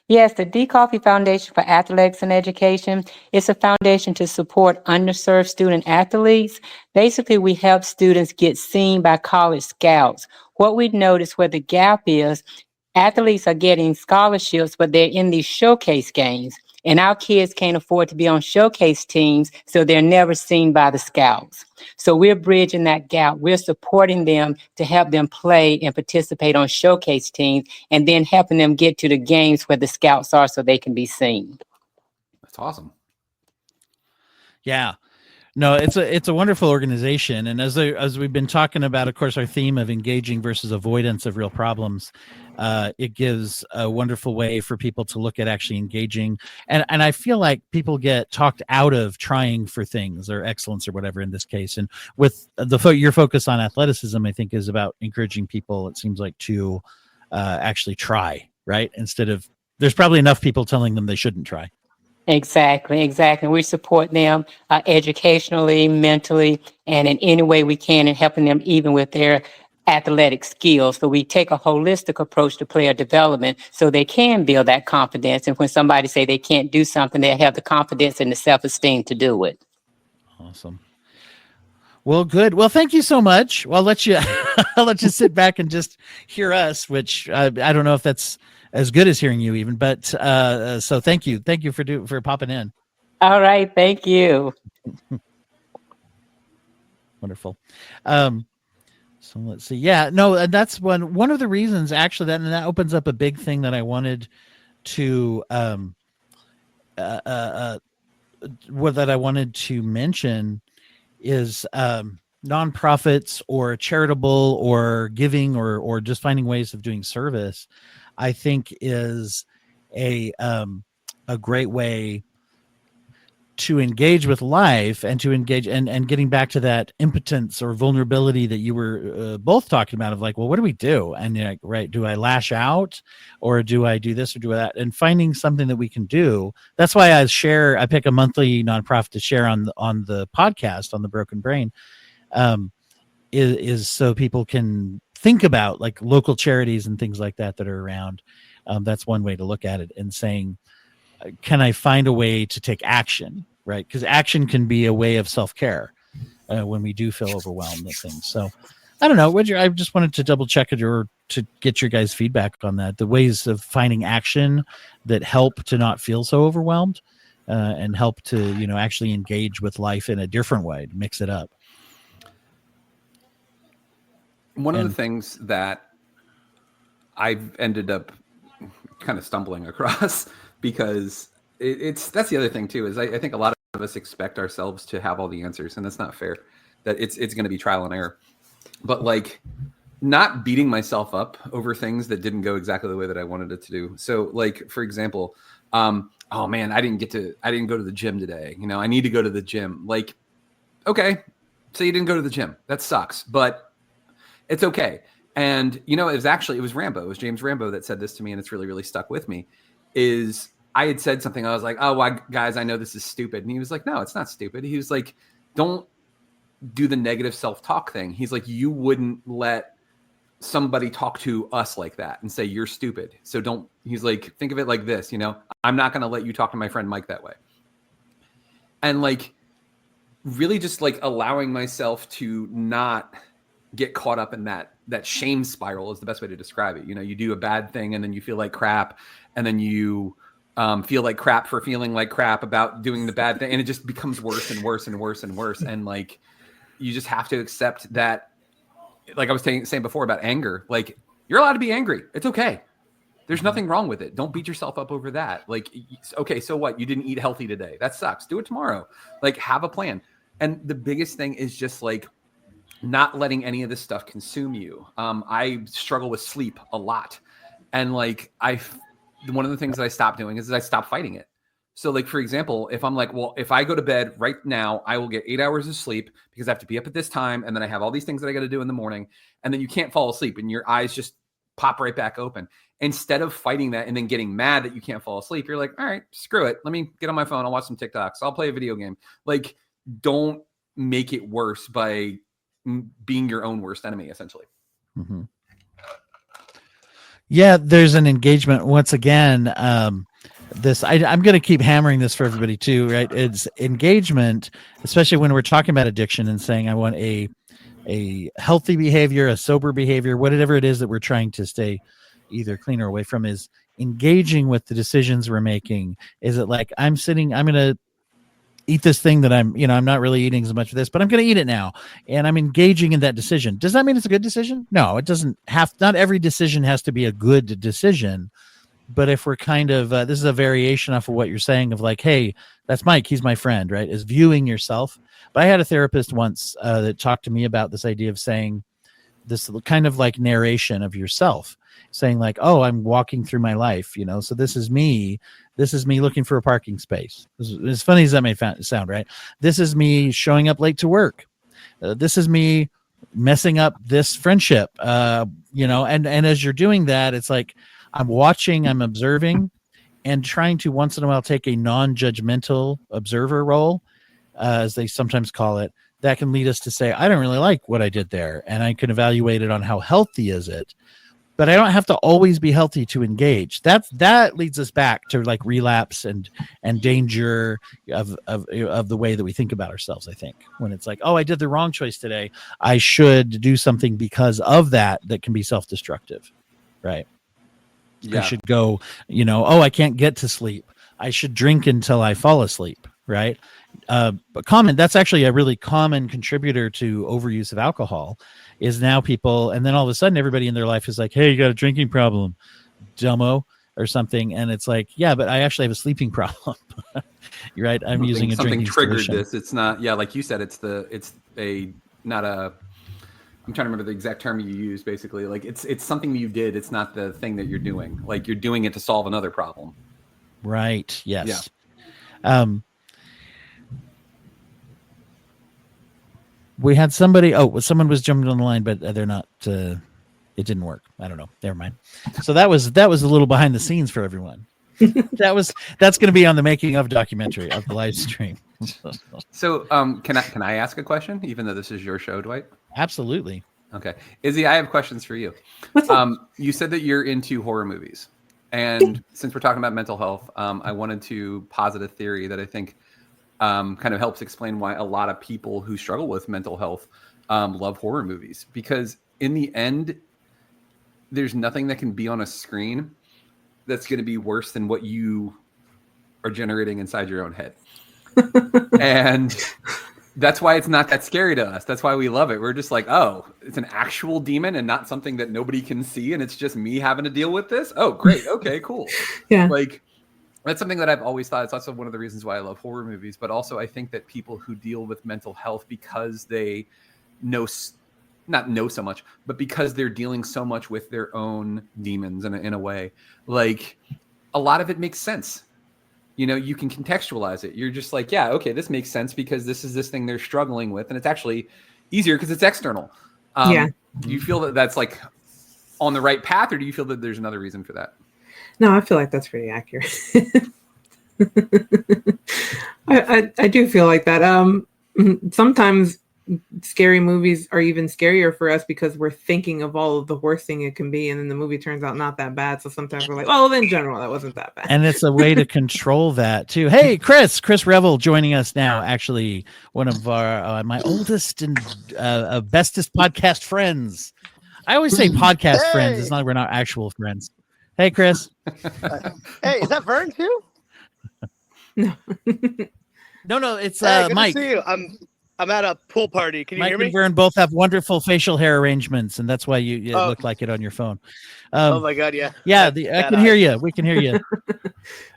Yes, the D Coffee Foundation for Athletics and Education is a foundation to support underserved student athletes. Basically, we help students get seen by college scouts. What we notice where the gap is, athletes are getting scholarships, but they're in these showcase games. And our kids can't afford to be on showcase teams, so they're never seen by the scouts. So we're bridging that gap. We're supporting them to help them play and participate on showcase teams, and then helping them get to the games where the scouts are so they can be seen. That's awesome. Yeah. No, it's a wonderful organization. And as we've been talking about, of course, our theme of engaging versus avoidance of real problems, it gives a wonderful way for people to look at actually engaging. And I feel like people get talked out of trying for things or excellence or whatever in this case. And with your focus on athleticism, I think is about encouraging people, it seems like, to actually try, right? Instead of, there's probably enough people telling them they shouldn't try. Exactly. We support them educationally, mentally, and in any way we can, in helping them even with their athletic skills. So we take a holistic approach to player development so they can build that confidence. And when somebody say they can't do something, they have the confidence and the self-esteem to do it. Awesome. Well, good. Well, thank you so much. Well, I'll let you sit back and just hear us, which I don't know if that's as good as hearing you even, but so thank you for popping in. All right, thank you. Wonderful. So let's see. Yeah, no, and that's one of the reasons actually that opens up a big thing that I wanted to mention is nonprofits or charitable or giving or just finding ways of doing service. I think is a great way to engage with life and to engage and getting back to that impotence or vulnerability that you were both talking about of like, well, what do we do? And you're like, right, do I lash out or do I do this or do that? And finding something that we can do. That's why I pick a monthly nonprofit to share on the podcast on the Broken Brain, is so people can think about like local charities and things like that are around. That's one way to look at it, and saying, can I find a way to take action, right? Because action can be a way of self-care when we do feel overwhelmed with things. So I don't know. I just wanted to double check it or to get your guys' feedback on that. The ways of finding action that help to not feel so overwhelmed and help to, actually engage with life in a different way, to mix it up. One of the things that I've ended up kind of stumbling across, because that's the other thing too, is I think a lot of us expect ourselves to have all the answers, and that's not fair. That it's going to be trial and error, but like not beating myself up over things that didn't go exactly the way that I wanted it to do. So like, for example, oh man, I didn't go to the gym today. I need to go to the gym. Like, okay, so you didn't go to the gym. That sucks, but it's okay. And, it was Rambo. It was James Rambo that said this to me, and it's really, really stuck with me, is I had said something. I was like, oh, why, guys, I know this is stupid. And he was like, no, it's not stupid. He was like, don't do the negative self-talk thing. He's like, you wouldn't let somebody talk to us like that and say, you're stupid. So don't, he's like, think of it like this, I'm not going to let you talk to my friend Mike that way. And like, really just like allowing myself to not get caught up in that shame spiral is the best way to describe it. You do a bad thing and then you feel like crap, and then you feel like crap for feeling like crap about doing the bad thing. And it just becomes worse and worse and worse and worse. And like, you just have to accept that, like I was saying before about anger, like you're allowed to be angry. It's okay. There's nothing wrong with it. Don't beat yourself up over that. Like, okay, so what? You didn't eat healthy today. That sucks. Do it tomorrow. Like, have a plan. And the biggest thing is just like, not letting any of this stuff consume you. I struggle with sleep a lot. And like, one of the things that I stopped doing is I stopped fighting it. So like, for example, if I'm like, well, if I go to bed right now, I will get 8 hours of sleep because I have to be up at this time. And then I have all these things that I got to do in the morning. And then you can't fall asleep and your eyes just pop right back open. Instead of fighting that and then getting mad that you can't fall asleep, you're like, all right, screw it. Let me get on my phone. I'll watch some TikToks. I'll play a video game. Like, don't make it worse by being your own worst enemy, essentially. Mm-hmm. Yeah, there's an engagement. Once again, I'm going to keep hammering this for everybody too, right? It's engagement, especially when we're talking about addiction and saying, I want a healthy behavior, a sober behavior, whatever it is that we're trying to stay either clean or away from, is engaging with the decisions we're making. Is it like, I'm going to eat this thing that I'm not really eating as much of this, but I'm going to eat it now. And I'm engaging in that decision. Does that mean it's a good decision? No, it doesn't not every decision has to be a good decision. But if we're kind of, this is a variation off of what you're saying of like, hey, that's Mike, he's my friend, right? Is viewing yourself. But I had a therapist once that talked to me about this idea of saying this kind of like narration of yourself, saying like, oh, I'm walking through my life, so this is me looking for a parking space. As funny as that may sound, right? This is me showing up late to work. This is me messing up this friendship, and as you're doing that, it's like, I'm watching, I'm observing, and trying to once in a while take a non-judgmental observer role, as they sometimes call it. That can lead us to say, I don't really like what I did there, and I can evaluate it on how healthy is it. But I don't have to always be healthy to engage. That leads us back to like relapse and danger of the way that we think about ourselves. I think when it's like, oh, I did the wrong choice today, I should do something because of that can be self-destructive, right? Yeah. I should go, oh, I can't get to sleep. I should drink until I fall asleep, right? But that's actually a really common contributor to overuse of alcohol, is now people, and then all of a sudden everybody in their life is like, hey, you got a drinking problem, dumbo, or something. And it's like, yeah, but I actually have a sleeping problem. You're right. I'm using a drinking triggered solution. This. It's not, yeah, like you said, I'm trying to remember the exact term you use, basically. Like it's something that you did. It's not the thing that you're doing. Like you're doing it to solve another problem. Right. Yes. Yeah. We had somebody. Oh, someone was jumping on the line, but they're not. It didn't work. I don't know. Never mind. So that was a little behind the scenes for everyone. That's going to be on the making of documentary of the live stream. So, can I ask a question, even though this is your show, Dwight? Absolutely. Okay, Izzy, I have questions for you. What's up? You said that you're into horror movies, and since we're talking about mental health, I wanted to posit a theory that I think kind of helps explain why a lot of people who struggle with mental health love horror movies. Because in the end, there's nothing that can be on a screen that's going to be worse than what you are generating inside your own head. And that's why it's not that scary to us. That's why we love it. We're just like, oh, it's an actual demon and not something that nobody can see. And it's just me having to deal with this. Oh, great. Okay, cool. Yeah. Like, that's something that I've always thought. It's also one of the reasons why I love horror movies. But also I think that people who deal with mental health because they not know so much, but because they're dealing so much with their own demons in a way, like a lot of it makes sense. You know, you can contextualize it. You're just like, yeah, okay, this makes sense because this is this thing they're struggling with. And it's actually easier because it's external. Do you feel that that's like on the right path, or do you feel that there's another reason for that? No, I feel like that's pretty accurate. I do feel like that. Sometimes scary movies are even scarier for us because we're thinking of all of the worst thing it can be, and then the movie turns out not that bad. So sometimes we're like, well, in general, that wasn't that bad. And it's a way to control that too. Hey, Chris Revill joining us now. Actually, one of our my oldest and bestest podcast friends. I always say podcast friends. It's not like we're not actual friends. Hey, Chris. Hey, is that Vern too? No. No, it's Good Mike. to see you. I'm at a pool party. Can you Mike hear me? and Vern both have wonderful facial hair arrangements, and that's why you look like it on your phone. Oh my God, yeah. Yeah, I can hear you. We can hear you.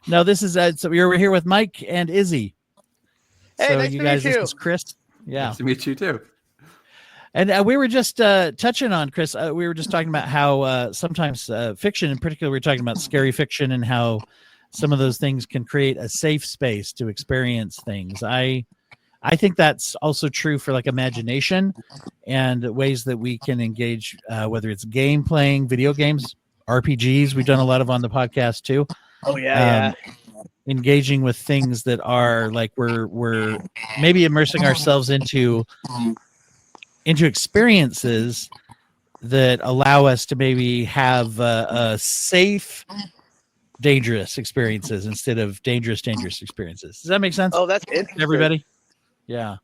No, this is so we're here with Mike and Izzy. Hey, so nice you to guys, meet you. this is Chris. Yeah, Nice to meet you too. and we were just touching on Chris. We were just talking about how sometimes fiction, in particular, we were talking about scary fiction and how some of those things can create a safe space to experience things. I think that's also true for like imagination and ways that we can engage, whether it's game playing, video games, RPGs. We've done a lot of on the podcast too. Oh yeah, Engaging with things that are like we're maybe immersing ourselves into experiences that allow us to maybe have a safe, dangerous experiences instead of dangerous experiences. Does that make sense? Oh, that's interesting. Everybody? Yeah.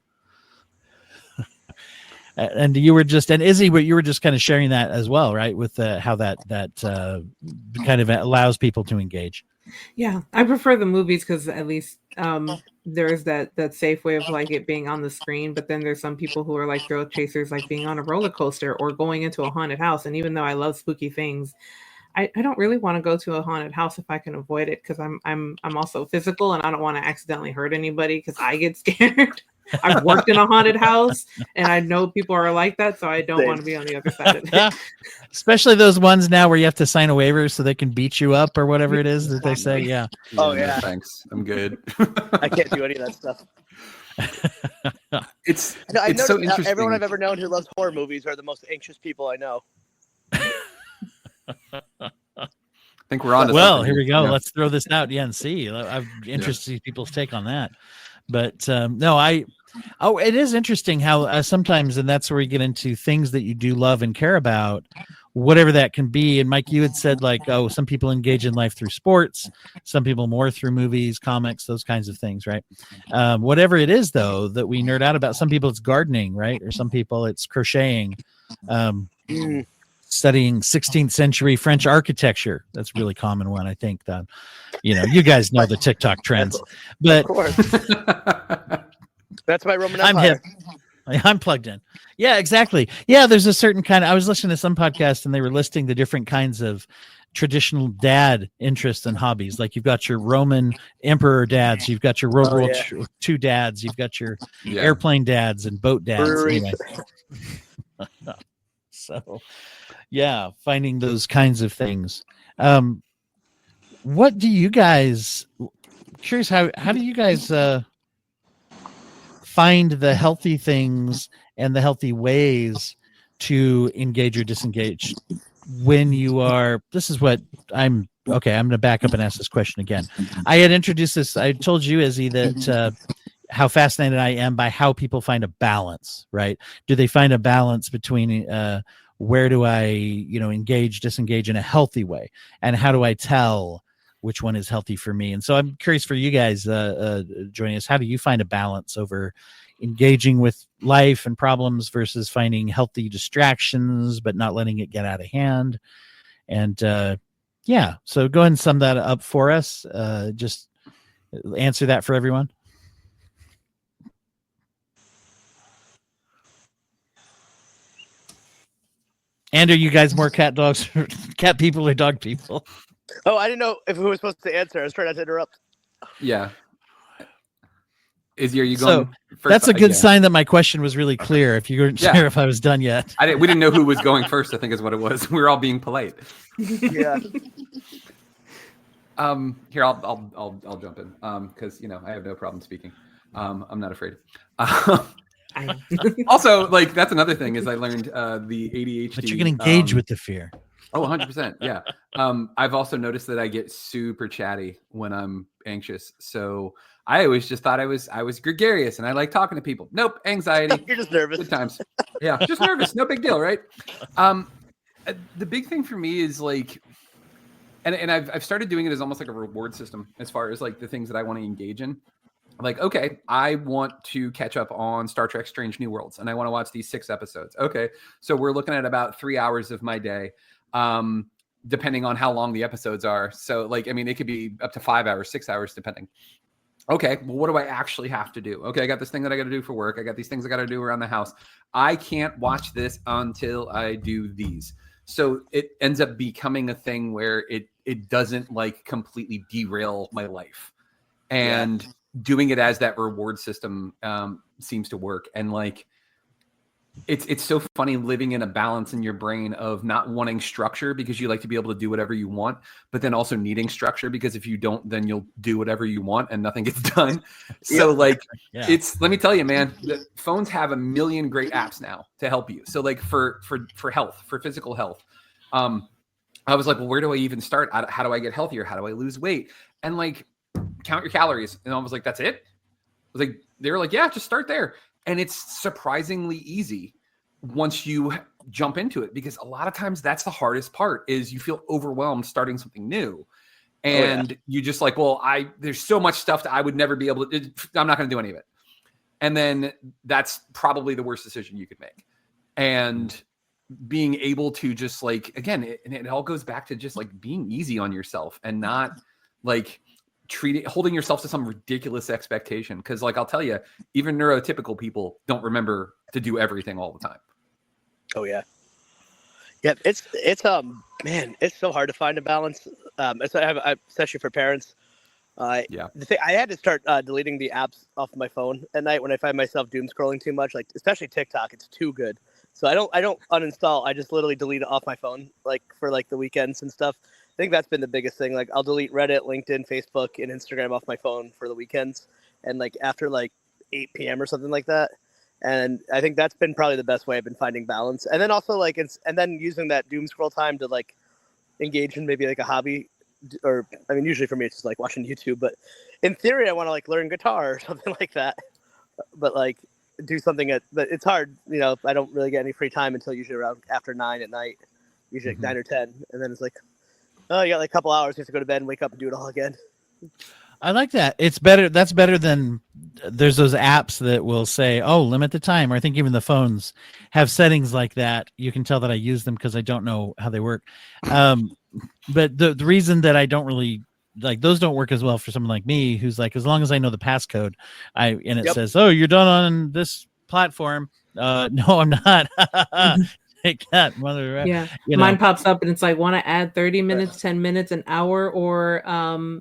And you were just, and Izzy, you were just kind of sharing that as well, right? With how that kind of allows people to engage. Yeah, I prefer the movies because at least there's that safe way of like it being on the screen. But then there's some people who are like thrill chasers, like being on a roller coaster or going into a haunted house. And even though I love spooky things, I don't really want to go to a haunted house if I can avoid it, because I'm also physical and I don't want to accidentally hurt anybody because I get scared. I've worked in a haunted house and I know people are like that, so I don't want to be on the other side of it. Especially those ones now where you have to sign a waiver so they can beat you up or whatever it is that they say. Yeah. Oh yeah. No, thanks. I'm good. I can't do any of that stuff. It's I so noticed interesting. everyone I've ever known who loves horror movies are the most anxious people I know. I think we're on to Well, something here we go. Yeah. Let's throw this out. Yeah, and see. I'm interested to see people's take on that. But no, it is interesting how sometimes, and that's where we get into things that you do love and care about, whatever that can be. And Mike, you had said like, oh, some people engage in life through sports, some people more through movies, comics, those kinds of things, right? Whatever it is, though, that we nerd out about. Some people it's gardening, right? Or some people it's crocheting. Studying 16th century French architecture. That's a really common one. I think that, you guys know the TikTok trends, but Of course. That's my Roman I'm Empire. hip. I'm plugged in. Yeah, exactly. Yeah. There's a certain kind of, I was listening to some podcast and they were listing the different kinds of traditional dad interests and hobbies. Like you've got your Roman emperor dads, you've got your World War II dads, you've got your airplane dads and boat dads. Anyway. So yeah, finding those kinds of things. What do you guys, curious, how do you guys find the healthy things and the healthy ways to engage or disengage when you are, this is what I'm going to back up and ask this question again. I had introduced this. I told you, Izzie, that how fascinated I am by how people find a balance, right? Do they find a balance between where do I, engage, disengage in a healthy way? And how do I tell which one is healthy for me? And so I'm curious for you guys joining us, how do you find a balance over engaging with life and problems versus finding healthy distractions, but not letting it get out of hand? And so go ahead and sum that up for us. Just answer that for everyone. And are you guys more cat people or dog people? Oh, I didn't know if we were supposed to answer. I was trying not to interrupt. Yeah. Izzie, are you going first? That's a good sign that my question was really clear. If you weren't sure if I was done yet. We didn't know who was going first, I think is what it was. We were all being polite. Yeah. Here, I'll jump in. Because I have no problem speaking. I'm not afraid. Also, that's another thing is I learned the ADHD. But you can engage with the fear. Oh, 100%. Yeah. I've also noticed that I get super chatty when I'm anxious. So I always just thought I was gregarious and I like talking to people. Nope. Anxiety. You're just nervous. Good times. Yeah. Just nervous. No big deal. Right. The big thing for me is and I've started doing it as almost like a reward system as far as the things that I want to engage in. Okay, I want to catch up on Star Trek Strange New Worlds and I want to watch these 6 episodes. Okay. So we're looking at about 3 hours of my day. Depending on how long the episodes are. So it could be up to 5 hours, 6 hours, depending. Okay. Well, what do I actually have to do? Okay. I got this thing that I got to do for work. I got these things I got to do around the house. I can't watch this until I do these. So it ends up becoming a thing where it doesn't completely derail my life. And doing it as that reward system seems to work. And it's so funny living in a balance in your brain of not wanting structure because you like to be able to do whatever you want, but then also needing structure because if you don't, then you'll do whatever you want and nothing gets done. So it's, let me tell you, man, the phones have a million great apps now to help you. So for health, for physical health, I was like, well, where do I even start? How do I get healthier? How do I lose weight? And count your calories. And I was like, that's it? I was they were like, yeah, just start there. And it's surprisingly easy once you jump into it, because a lot of times that's the hardest part is you feel overwhelmed starting something new. And you just there's so much stuff that I would never be able to, I'm not going to do any of it. And then that's probably the worst decision you could make. And being able to just again, it all goes back to just being easy on yourself and not holding yourself to some ridiculous expectation. Cause I'll tell you, even neurotypical people don't remember to do everything all the time. Oh yeah. Yeah. It's man, it's so hard to find a balance. Especially for parents. The thing, I had to start deleting the apps off my phone at night when I find myself doom scrolling too much, especially TikTok. It's too good. So I don't uninstall. I just literally delete it off my phone, for the weekends and stuff. I think that's been the biggest thing. I'll delete Reddit, LinkedIn, Facebook, and Instagram off my phone for the weekends, and after 8 p.m. or something like that. And I think that's been probably the best way I've been finding balance. And then also and then using that doom scroll time to engage in maybe a hobby, or usually for me it's just watching YouTube. But in theory, I want to learn guitar or something like that. But do something but it's hard. I don't really get any free time until usually around after 9 at night, usually 9 or 10, and then it's oh, you got a couple hours. You have to go to bed and wake up and do it all again. I like that. It's better. That's better than there's those apps that will say, oh, limit the time. Or I think even the phones have settings like that. You can tell that I use them because I don't know how they work. But the reason that I don't really those don't work as well for someone like me, who's as long as I know the passcode, it says, oh, you're done on this platform. No, I'm not. Mine pops up and it's want to add 30 minutes, 10 minutes, an hour, or no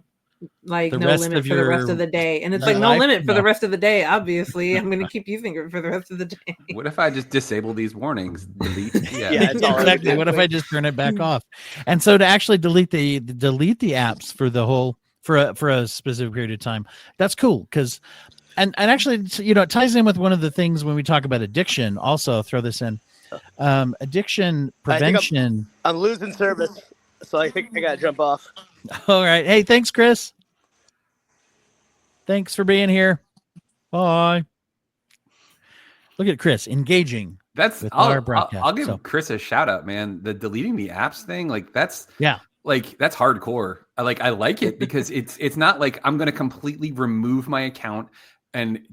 limit for the rest of the day. And it's no limit for the rest of the day. Obviously, I'm going to keep using it for the rest of the day. What if I just disable these warnings? Delete. Exactly. What if I just turn it back off? And so to actually delete the apps for the whole for a specific period of time, that's cool because And actually, you know, it ties in with one of the things when we talk about addiction. Also, throw this in, addiction prevention. I'm losing service, so I think I gotta jump off. All right. Hey, thanks, Chris. Thanks for being here. Bye. Look at Chris engaging. I'll give Chris a shout out, man. The deleting the apps thing, like that's hardcore. I like it because it's not like I'm going to completely remove my account and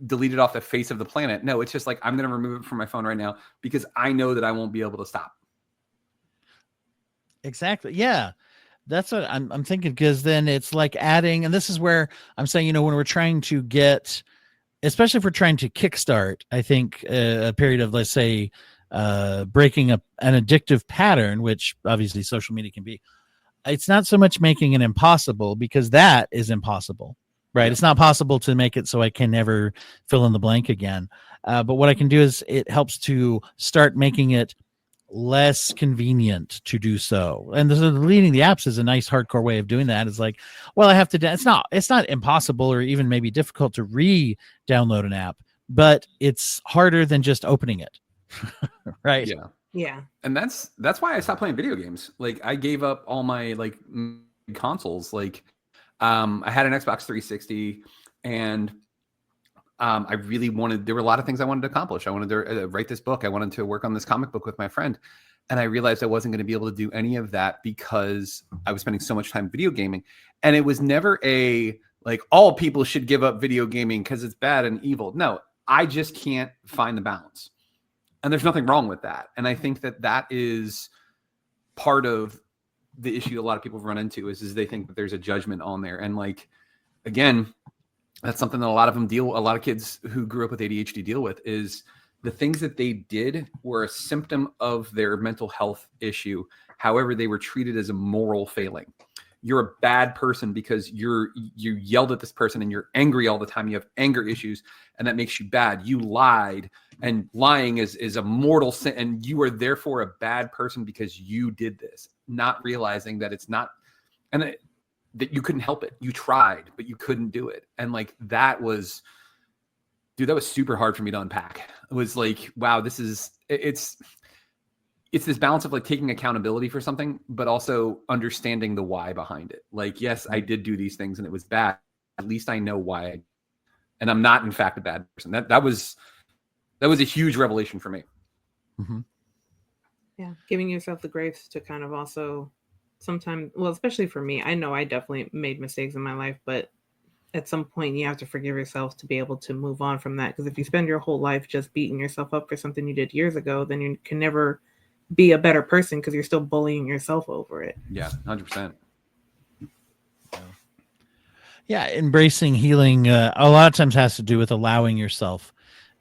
delete it off the face of the planet. No, it's just like I'm going to remove it from my phone right now because I know that I won't be able to stop. Exactly. Yeah. That's what I'm thinking, because then it's like adding, and this is where I'm saying, you know, when we're trying to get, especially if we're trying to kickstart, I think a period of, let's say, breaking up an addictive pattern, which obviously social media can be, it's not so much making it impossible, because that is impossible, right? Yeah. It's not possible to make it so I can never fill in the blank again. But what I can do is it helps to start making it less convenient to do so. And deleting the apps is a nice hardcore way of doing that. It's like, well, I have to, it's not impossible or even maybe difficult to re-download an app, but it's harder than just opening it. Right. Yeah. Yeah. And that's why I stopped playing video games. Like I gave up all my consoles. Like I had an Xbox 360 and I really there were a lot of things I wanted to accomplish. I wanted to write this book. I wanted to work on this comic book with my friend. And I realized I wasn't going to be able to do any of that because I was spending so much time video gaming. And it was never all people should give up video gaming because it's bad and evil. No, I just can't find the balance. And there's nothing wrong with that. And I think that is part of the issue a lot of people run into is they think that there's a judgment on there. And again, that's something that a lot of kids who grew up with ADHD deal with, is the things that they did were a symptom of their mental health issue. However, they were treated as a moral failing. You're a bad person because you yelled at this person and you're angry all the time. You have anger issues and that makes you bad. You lied, and lying is a mortal sin. And you are therefore a bad person because you did this, not realizing that it's not, and that you couldn't help it. You tried, but you couldn't do it. And that was super hard for me to unpack. It was like, wow, it's this balance of taking accountability for something, but also understanding the why behind it. Yes, I did do these things and it was bad. At least I know why. And I'm not in fact a bad person. That was a huge revelation for me. Mm-hmm. Yeah. Giving yourself the grace to kind of also sometimes, well, especially for me, I know I definitely made mistakes in my life, but at some point you have to forgive yourself to be able to move on from that. Because if you spend your whole life just beating yourself up for something you did years ago, then you can never be a better person because you're still bullying yourself over it. Yeah, 100%. Yeah, embracing healing a lot of times has to do with allowing yourself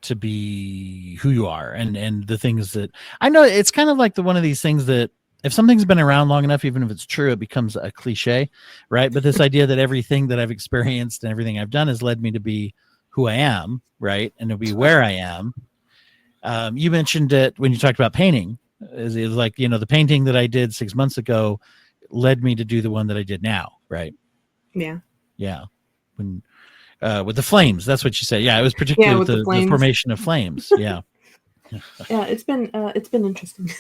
to be who you are and the things that I know. It's kind of like one of these things that if something's been around long enough, even if it's true, it becomes a cliche, right? But this idea that everything that I've experienced and everything I've done has led me to be who I am, right? And to be where I am. You mentioned it when you talked about painting. It was like, the painting that I did 6 months ago led me to do the one that I did now, right? Yeah. Yeah. When with the flames, that's what you said. Yeah, it was particularly with the formation of flames. Yeah. Yeah, it's been interesting.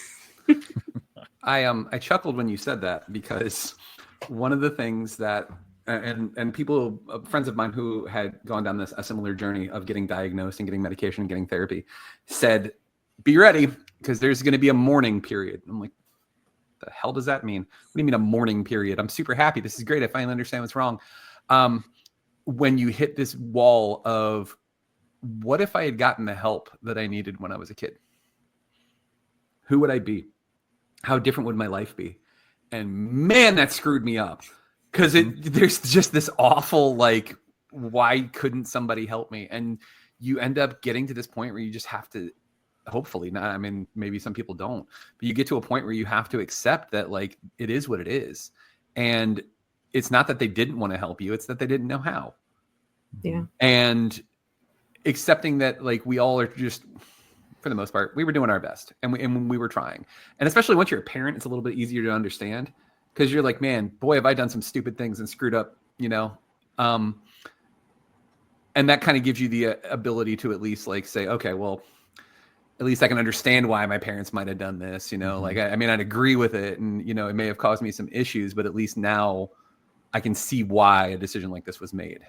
I chuckled when you said that, because one of the things that and people, friends of mine who had gone down a similar journey of getting diagnosed and getting medication and getting therapy said, be ready because there's going to be a mourning period. I'm like, the hell does that mean? What do you mean a mourning period? I'm super happy. This is great. I finally understand what's wrong. When you hit this wall of, what if I had gotten the help that I needed when I was a kid? Who would I be? How different would my life be? And man, that screwed me up, because there's just this awful, why couldn't somebody help me? And you end up getting to this point where you just have to, hopefully not, I mean, maybe some people don't, but you get to a point where you have to accept that it is what it is. And it's not that they didn't want to help you, it's that they didn't know how. Yeah. And accepting that we all are just, for the most part, we were doing our best and we were trying. And especially once you're a parent, it's a little bit easier to understand, because you're like, man, boy, have I done some stupid things and screwed up, And that kind of gives you the ability to at least like say, okay, well, at least I can understand why my parents might have done this, you know, like, I mean, I'd agree with it and, you know, it may have caused me some issues, but at least now I can see why a decision like this was made.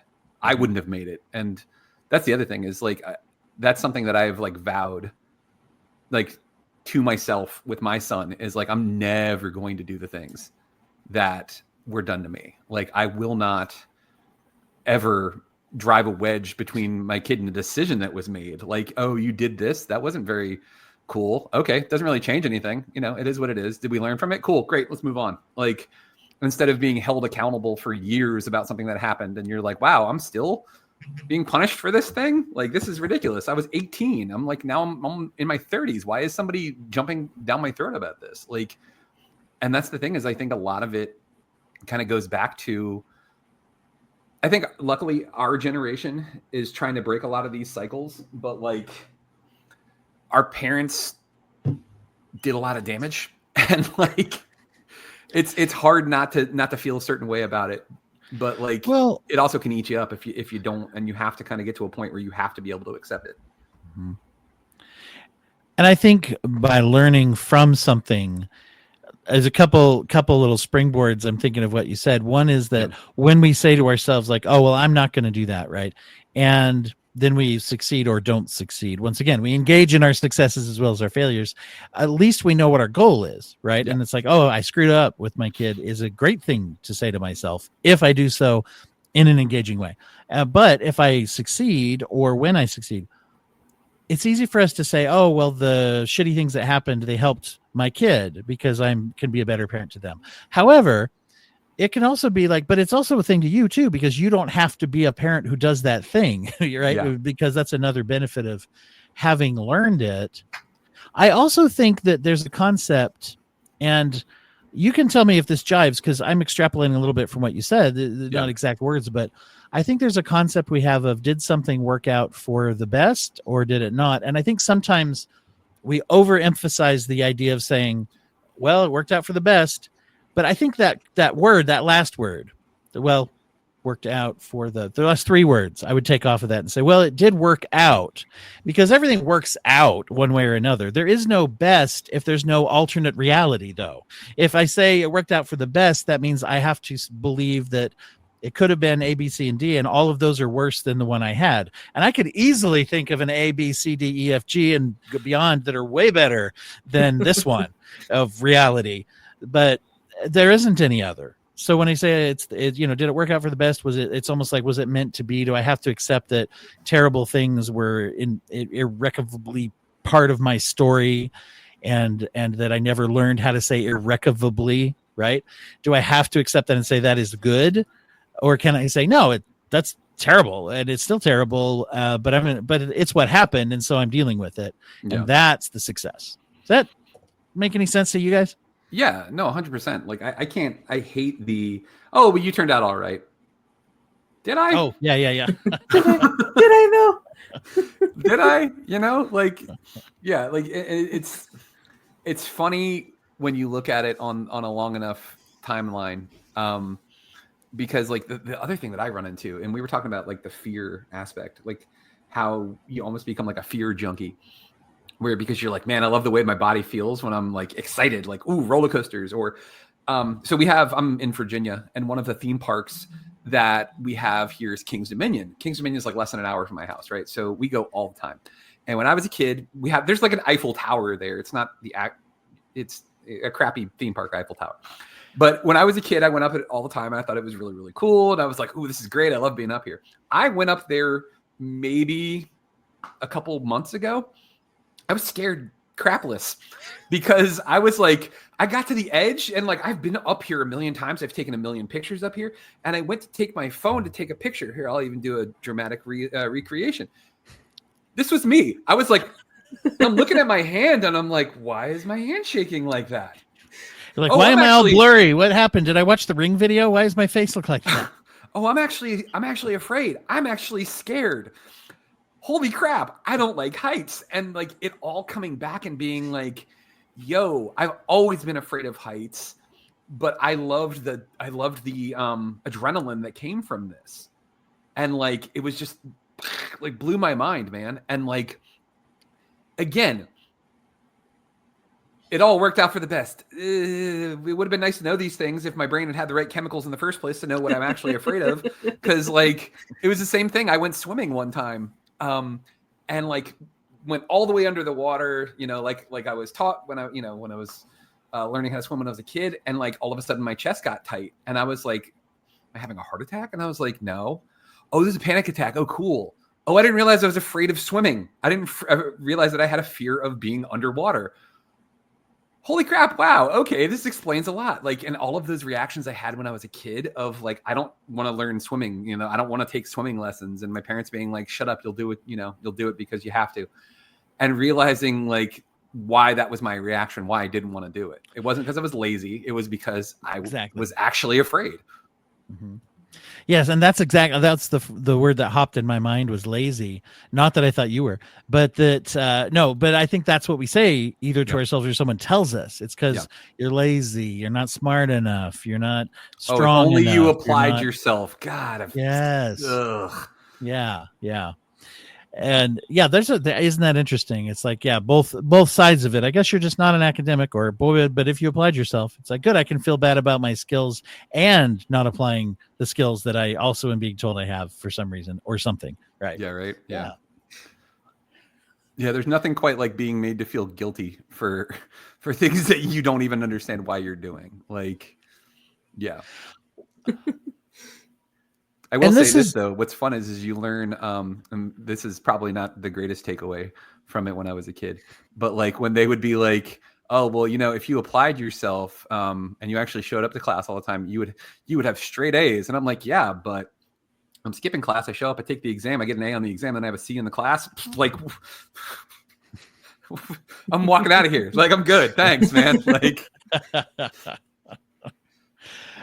I wouldn't have made it. And that's the other thing is like, that's something that I've like vowed like to myself with my son is like, I'm never going to do the things that were done to me. Like I will not ever drive a wedge between my kid and a decision that was made. Like, oh, you did this. That wasn't very cool. Okay. Doesn't really change anything. You know, it is what it is. Did we learn from it? Cool. Great. Let's move on. Like instead of being held accountable for years about something that happened and you're like, wow, I'm still being punished for this thing. Like, this is ridiculous. I was 18. I'm like, now I'm in my 30s. Why is somebody jumping down my throat about this? Like, and that's the thing is I think a lot of it kind of goes back to, I think luckily our generation is trying to break a lot of these cycles, but like our parents did a lot of damage and like it's hard not to feel a certain way about it. But like, well, it also can eat you up if you don't, and you have to kind of get to a point where you have to be able to accept it. Mm-hmm. And I think by learning from something, there's a couple little springboards. I'm thinking of what you said. One is that when we say to ourselves like, oh, well, I'm not going to do that. Right. And then we succeed or don't succeed. Once again, we engage in our successes as well as our failures. At least we know what our goal is. Right. Yeah. And it's like, oh, I screwed up with my kid is a great thing to say to myself if I do so in an engaging way. But if I succeed or when I succeed, it's easy for us to say, oh, well, the shitty things that happened, they helped my kid because I can be a better parent to them. However, it can also be like, but it's also a thing to you too, because you don't have to be a parent who does that thing, right? Yeah. Because that's another benefit of having learned it. I also think that there's a concept, and you can tell me if this jives, because I'm extrapolating a little bit from what you said, not exact words, but I think there's a concept we have of did something work out for the best or did it not? And I think sometimes we overemphasize the idea of saying, well, it worked out for the best. But I think that last word, well, worked out for the last three words, I would take off of that and say, well, it did work out, because everything works out one way or another. There is no best if there's no alternate reality, though. If I say it worked out for the best, that means I have to believe that it could have been A, B, C, and D, and all of those are worse than the one I had. And I could easily think of an A, B, C, D, E, F, G, and beyond that are way better than this one of reality. But there isn't any other. So when I say did it work out for the best? It's almost like, was it meant to be? Do I have to accept that terrible things were irrecoverably part of my story and that I never learned how to say irrecoverably, right? Do I have to accept that and say that is good? Or can I say, no, that's terrible and it's still terrible, but it's what happened, and so I'm dealing with it. Yeah. And that's the success. Does that make any sense to you guys? Yeah, no, 100%. Like I hate but you turned out all right. Did I? Oh, yeah. Did I know? Did I? You know, like, yeah, like it's funny when you look at it on a long enough timeline. Because like the other thing that I run into, and we were talking about like the fear aspect, like how you almost become like a fear junkie, where because you're like, man, I love the way my body feels when I'm like excited, like, ooh, roller coasters. Or so I'm in Virginia, and one of the theme parks that we have here is King's Dominion. King's Dominion is like less than an hour from my house, right? So we go all the time. And when I was a kid, there's like an Eiffel Tower there. It's not it's a crappy theme park Eiffel Tower. But when I was a kid, I went up it all the time. And I thought it was really, really cool. And I was like, ooh, this is great. I love being up here. I went up there maybe a couple months ago. I was scared crapless because I was like, I got to the edge and like, I've been up here a million times. I've taken a million pictures up here, and I went to take my phone to take a picture. Here, I'll even do a dramatic recreation. This was me. I was like, I'm looking at my hand and I'm like, why is my hand shaking like that? You're like, why am I all blurry? What happened? Did I watch the Ring video? Why does my face look like that? I'm actually afraid. I'm actually scared. Holy crap. I don't like heights. And like it all coming back and being like, yo, I've always been afraid of heights, but I loved the adrenaline that came from this. And like, it was just like blew my mind, man. And like, again, it all worked out for the best. It would have been nice to know these things if my brain had the right chemicals in the first place to know what I'm actually afraid of. Because like, it was the same thing. I went swimming one time, and like went all the way under the water, like I was taught when I was learning how to swim when I was a kid. And like, all of a sudden my chest got tight and I was like, am I having a heart attack? And I was like, no. Oh, this is a panic attack. Oh, cool. Oh, I didn't realize I was afraid of swimming. I didn't realize that I had a fear of being underwater. Holy crap. Wow. Okay. This explains a lot. Like, and all of those reactions I had when I was a kid of like, I don't want to learn swimming. I don't want to take swimming lessons, and my parents being like, shut up. You'll do it. You'll do it because you have to. And realizing like why that was my reaction, why I didn't want to do it. It wasn't because I was lazy. It was because I was actually afraid. Mm-hmm. Yes, and that's the word that hopped in my mind was lazy. Not that I thought you were, but that no, but I think that's what we say either to ourselves or someone tells us. It's because you're lazy, you're not smart enough, you're not strong only enough. You applied yourself. God. Yes. Ugh. Yeah. And isn't that interesting? It's like, both sides of it. I guess you're just not an academic but if you applied yourself, it's like, good, I can feel bad about my skills and not applying the skills that I also am being told I have for some reason or something. Right. Yeah. Right. Yeah. There's nothing quite like being made to feel guilty for things that you don't even understand why you're doing. Like, yeah. I will say this though. What's fun is you learn, and this is probably not the greatest takeaway from it when I was a kid, but like when they would be like, oh, well, if you applied yourself, and you actually showed up to class all the time, you would have straight A's. And I'm like, yeah, but I'm skipping class. I show up, I take the exam, I get an A on the exam, and I have a C in the class. Like, I'm walking out of here. Like, I'm good. Thanks, man. Like,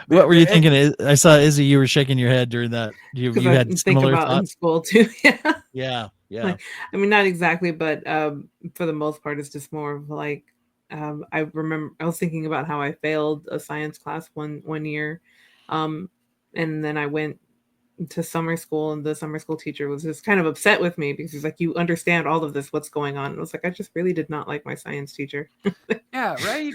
what were you thinking? I saw Izzie, you were shaking your head during that. You had similar thoughts in school too. Yeah. Like, I mean, not exactly, but for the most part, it's just more of like, I remember I was thinking about how I failed a science class one year, and then I went to summer school, and the summer school teacher was just kind of upset with me because he's like, you understand all of this, what's going on? And I was like, I just really did not like my science teacher. Yeah, right.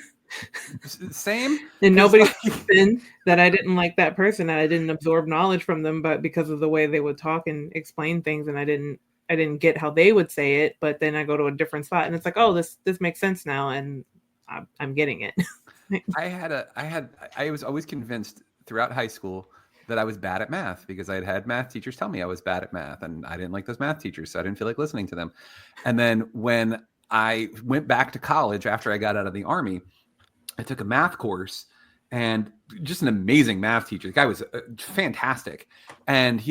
Same. And nobody's been that I didn't like that person, and I didn't absorb knowledge from them, but because of the way they would talk and explain things, and I didn't get how they would say it, but then I go to a different spot and it's like, oh, this makes sense now, and I'm getting it. I was always convinced throughout high school that I was bad at math because I had had math teachers tell me I was bad at math, and I didn't like those math teachers, so I didn't feel like listening to them. And then when I went back to college after I got out of the Army, I took a math course, and just an amazing math teacher. The guy was fantastic. And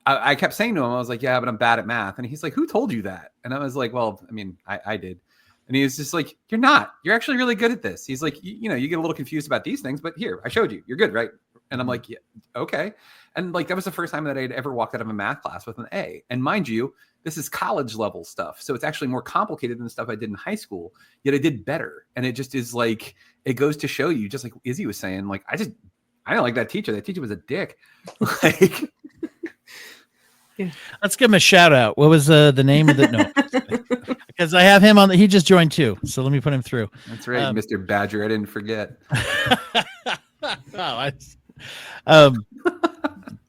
I kept saying to him, I was like, yeah, but I'm bad at math. And he's like, who told you that? And I was like, well, I mean, I did. And he was just like, you're not. You're actually really good at this. He's like, you get a little confused about these things, but here, I showed you. You're good, right? And I'm like, yeah, okay. And like, that was the first time that I'd ever walked out of a math class with an A. And mind you, this is college level stuff. So it's actually more complicated than the stuff I did in high school, yet I did better. And it just is like, it goes to show you, just like Izzie was saying, like, I didn't like that teacher. That teacher was a dick. Like, yeah. Let's give him a shout out. What was the name of the, no, because I have him on he just joined too. So let me put him through. That's right. Mr. Badger. I didn't forget. I'm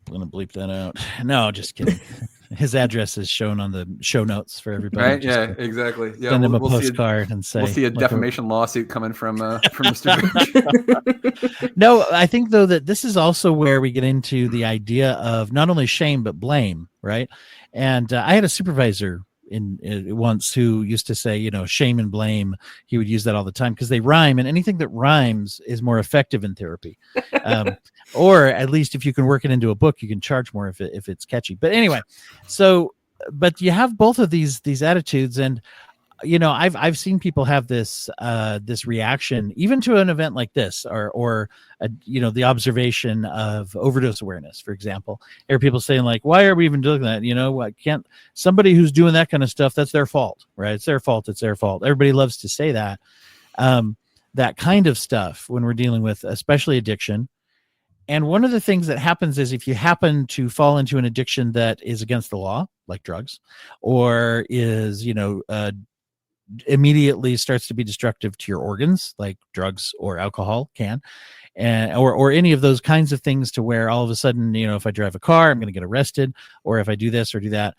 going to bleep that out. No, just kidding. His address is shown on the show notes for everybody. Right? Yeah, exactly. Yeah, send him a postcard and say, we'll see a defamation lawsuit coming from Mr. No, I think though that this is also where we get into the idea of not only shame but blame, right? And I had a supervisor once who used to say, shame and blame. He would use that all the time because they rhyme, and anything that rhymes is more effective in therapy. Or at least if you can work it into a book, you can charge more if it's catchy. But anyway, but you have both of these attitudes, and I've seen people have this reaction even to an event like this, or the observation of overdose awareness, for example. There are people saying like, why are we even doing that? I can't, somebody who's doing that kind of stuff, that's their fault, right? It's their fault. Everybody loves to say that, that kind of stuff when we're dealing with especially addiction. And one of the things that happens is if you happen to fall into an addiction that is against the law, like drugs, or is, immediately starts to be destructive to your organs, like drugs or alcohol can, and or any of those kinds of things, to where all of a sudden, if I drive a car, I'm going to get arrested, or if I do this or do that,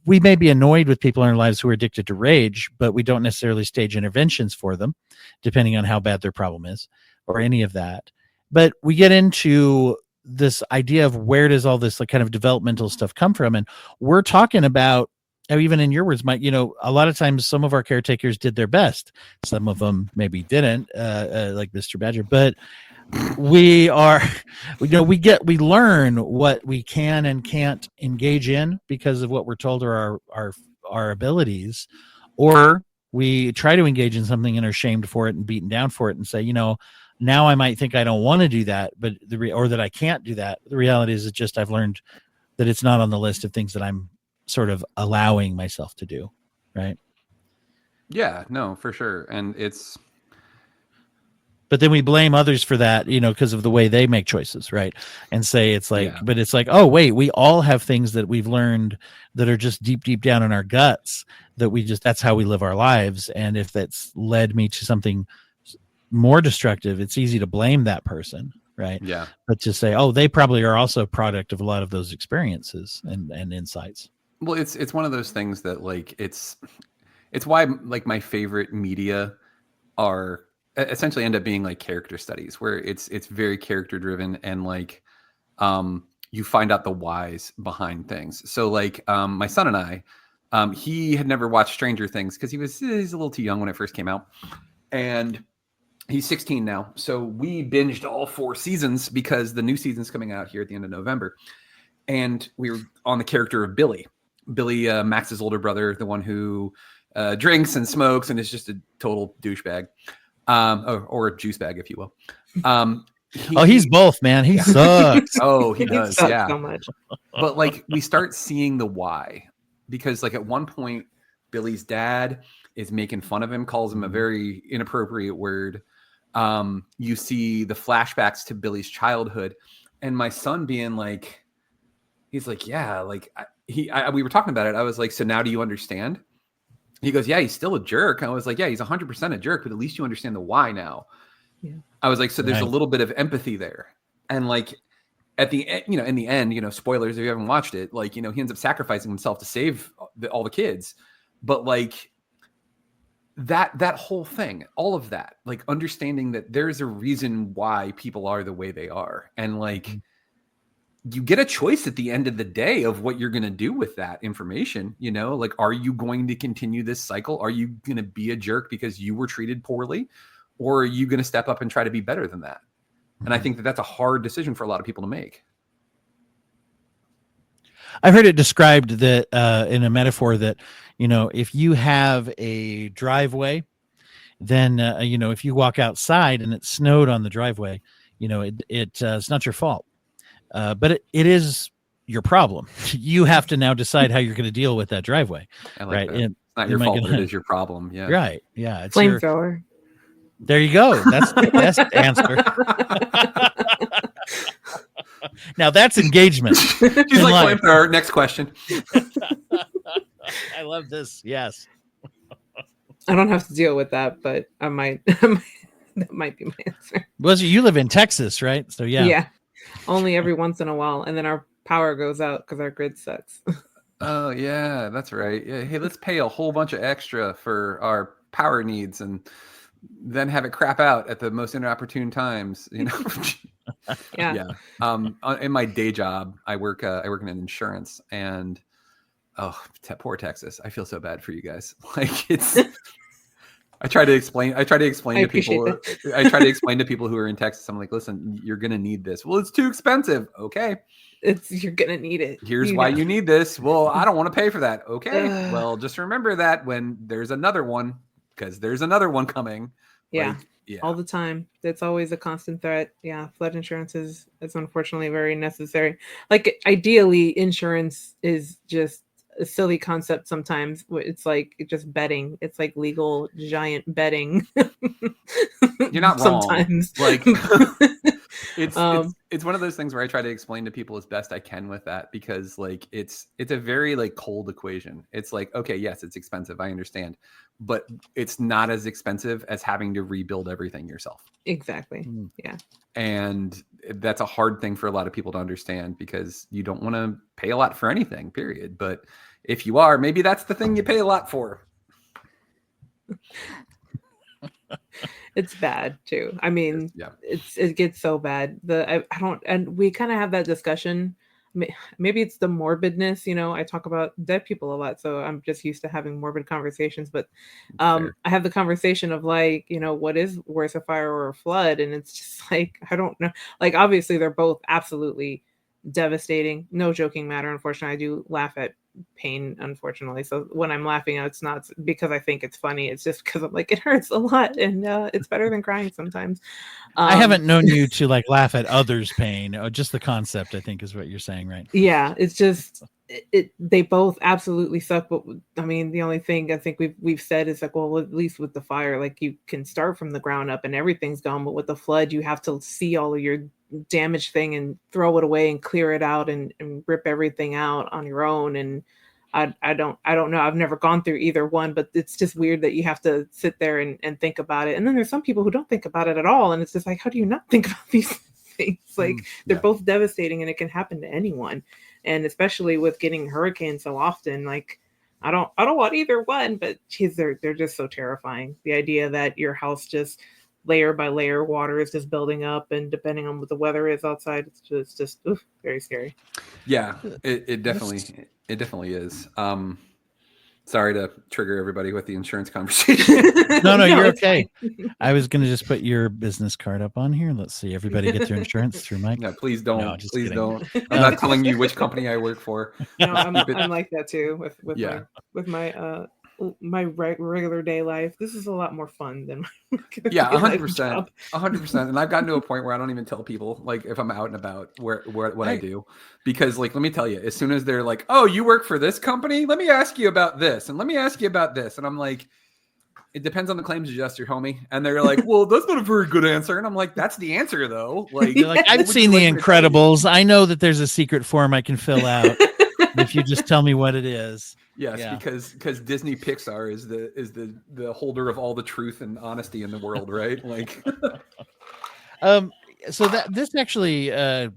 we may be annoyed with people in our lives who are addicted to rage, but we don't necessarily stage interventions for them, depending on how bad their problem is, or any of that. But we get into this idea of where does all this kind of developmental stuff come from, and we're talking about, even in your words, Mike, a lot of times some of our caretakers did their best. Some of them maybe didn't, like Mr. Badger, but we learn what we can and can't engage in because of what we're told are our abilities, or we try to engage in something and are shamed for it and beaten down for it and say, now I might think I don't want to do that, but or that I can't do that. The reality is, it's just I've learned that it's not on the list of things that I'm sort of allowing myself to do, right? Yeah, no, for sure. And but then we blame others for that, because of the way they make choices, right? And say it's like, but it's like, oh wait, we all have things that we've learned that are just deep down in our guts that that's how we live our lives. And if that's led me to something more destructive, it's easy to blame that person, right? Yeah. But to say, oh, they probably are also a product of a lot of those experiences and insights. Well, it's one of those things that, like, it's why, like, my favorite media are essentially end up being like character studies, where it's very character driven, and like you find out the whys behind things. So like my son and I, he had never watched Stranger Things because he's a little too young when it first came out, and he's 16 now. So we binged all 4 seasons because the new season's coming out here at the end of November, and we were on the character of Billy, Max's older brother, the one who drinks and smokes and is just a total douchebag, or a juice bag, if you will. He's both, man. He sucks. Oh, he does. Sucks Yeah. so much. But like, we start seeing the why, because like at one point, Billy's dad is making fun of him, calls him a very inappropriate word. You see the flashbacks to Billy's childhood, and my son being like, he's like, yeah, like we were talking about it. I was like, so now do you understand? He goes, yeah, he's still a jerk. I was like, yeah, he's 100% a jerk, but at least you understand the why now. Yeah. I was like, so there's a little bit of empathy there. And like at the end, in the end, spoilers if you haven't watched it, like, he ends up sacrificing himself to save all the kids. But like that whole thing, all of that, like understanding that there's a reason why people are the way they are. And like, you get a choice at the end of the day of what you're going to do with that information. Like, are you going to continue this cycle? Are you going to be a jerk because you were treated poorly, or are you going to step up and try to be better than that? And I think that that's a hard decision for a lot of people to make. I've heard it described that in a metaphor that, if you have a driveway, then, if you walk outside and it snowed on the driveway, it's not your fault. But it is your problem. You have to now decide how you're going to deal with that driveway. Right. It's not your fault, but it is your problem. Yeah. Right. Yeah. It's flamethrower. There you go. That's the best answer. Now that's engagement. She's like, flamethrower. Next question. I love this. Yes. I don't have to deal with that, but I might. That might be my answer. Was you live in Texas, right? So yeah. Yeah. Only every once in a while, and then our power goes out because our grid sucks. Oh yeah, that's right. Yeah, hey, let's pay a whole bunch of extra for our power needs, and then have it crap out at the most inopportune times. Yeah. In my day job, I work in insurance, and poor Texas. I feel so bad for you guys. Like it's. I try to explain to people. I try to explain to people who are in Texas. I'm like, listen, you're gonna need this. Well, it's too expensive. Okay, you're gonna need it. Here's why you need this. Well, I don't want to pay for that. Okay, well, just remember that when there's another one, because there's another one coming. Yeah, all the time. That's always a constant threat. Yeah, flood insurance is unfortunately very necessary. Like ideally, insurance is just a silly concept sometimes. It's like just betting. It's like legal giant betting. You're not wrong. Sometimes. Like It's one of those things where I try to explain to people as best I can with that, because like it's a very like cold equation. It's like, okay, yes, it's expensive, I understand, but it's not as expensive as having to rebuild everything yourself. Exactly. Yeah. And that's a hard thing for a lot of people to understand, because you don't want to pay a lot for anything, period. But if you are, maybe that's the thing you pay a lot for. It's bad too. I mean, yeah, it gets so bad. I don't, and we kind of have that discussion. Maybe it's the morbidness, I talk about dead people a lot, so I'm just used to having morbid conversations. But I have the conversation of like, what is worse, a fire or a flood? And it's just like, I don't know. Like, obviously they're both absolutely devastating. No joking matter. Unfortunately, I do laugh at pain, unfortunately. So when I'm laughing, it's not because I think it's funny. It's just because I'm like, it hurts a lot, and it's better than crying sometimes. I haven't known you to like laugh at others' pain. Just the concept, I think, is what you're saying, right? Yeah, it's just they both absolutely suck. But I mean, the only thing I think we've said is like, well, at least with the fire, like you can start from the ground up and everything's gone. But with the flood, you have to see all of your damaged thing and throw it away and clear it out and rip everything out on your own. And I don't know. I've never gone through either one, but it's just weird that you have to sit there and think about it. And then there's some people who don't think about it at all. And it's just like, how do you not think about these things? Like they're both devastating, and it can happen to anyone. And especially with getting hurricanes so often, like I don't want either one, but geez, they're just so terrifying. The idea that your house just layer by layer, water is just building up, and depending on what the weather is outside, it's just very scary. Yeah, it definitely is. Sorry to trigger everybody with the insurance conversation. No, you're okay. I was going to just put your business card up on here. Let's see. Everybody get their insurance through Mike. No, please don't. No, please don't. I'm not telling you which company I work for. No, I'm like that too with my regular day life. This is a lot more fun than my 100%. And I've gotten to a point where I don't even tell people, like, if I'm out and about, what I do, because like, let me tell you, as soon as they're like, oh, you work for this company, let me ask you about this, and let me ask you about this, and I'm like, it depends on the claims adjuster, homie. And they're like, well, that's not a very good answer. And I'm like, that's the answer though. Like, I've seen The Incredibles. I know that there's a secret form I can fill out if you just tell me what it is. Yes, because Disney Pixar is the holder of all the truth and honesty in the world, right? Like, so that this actually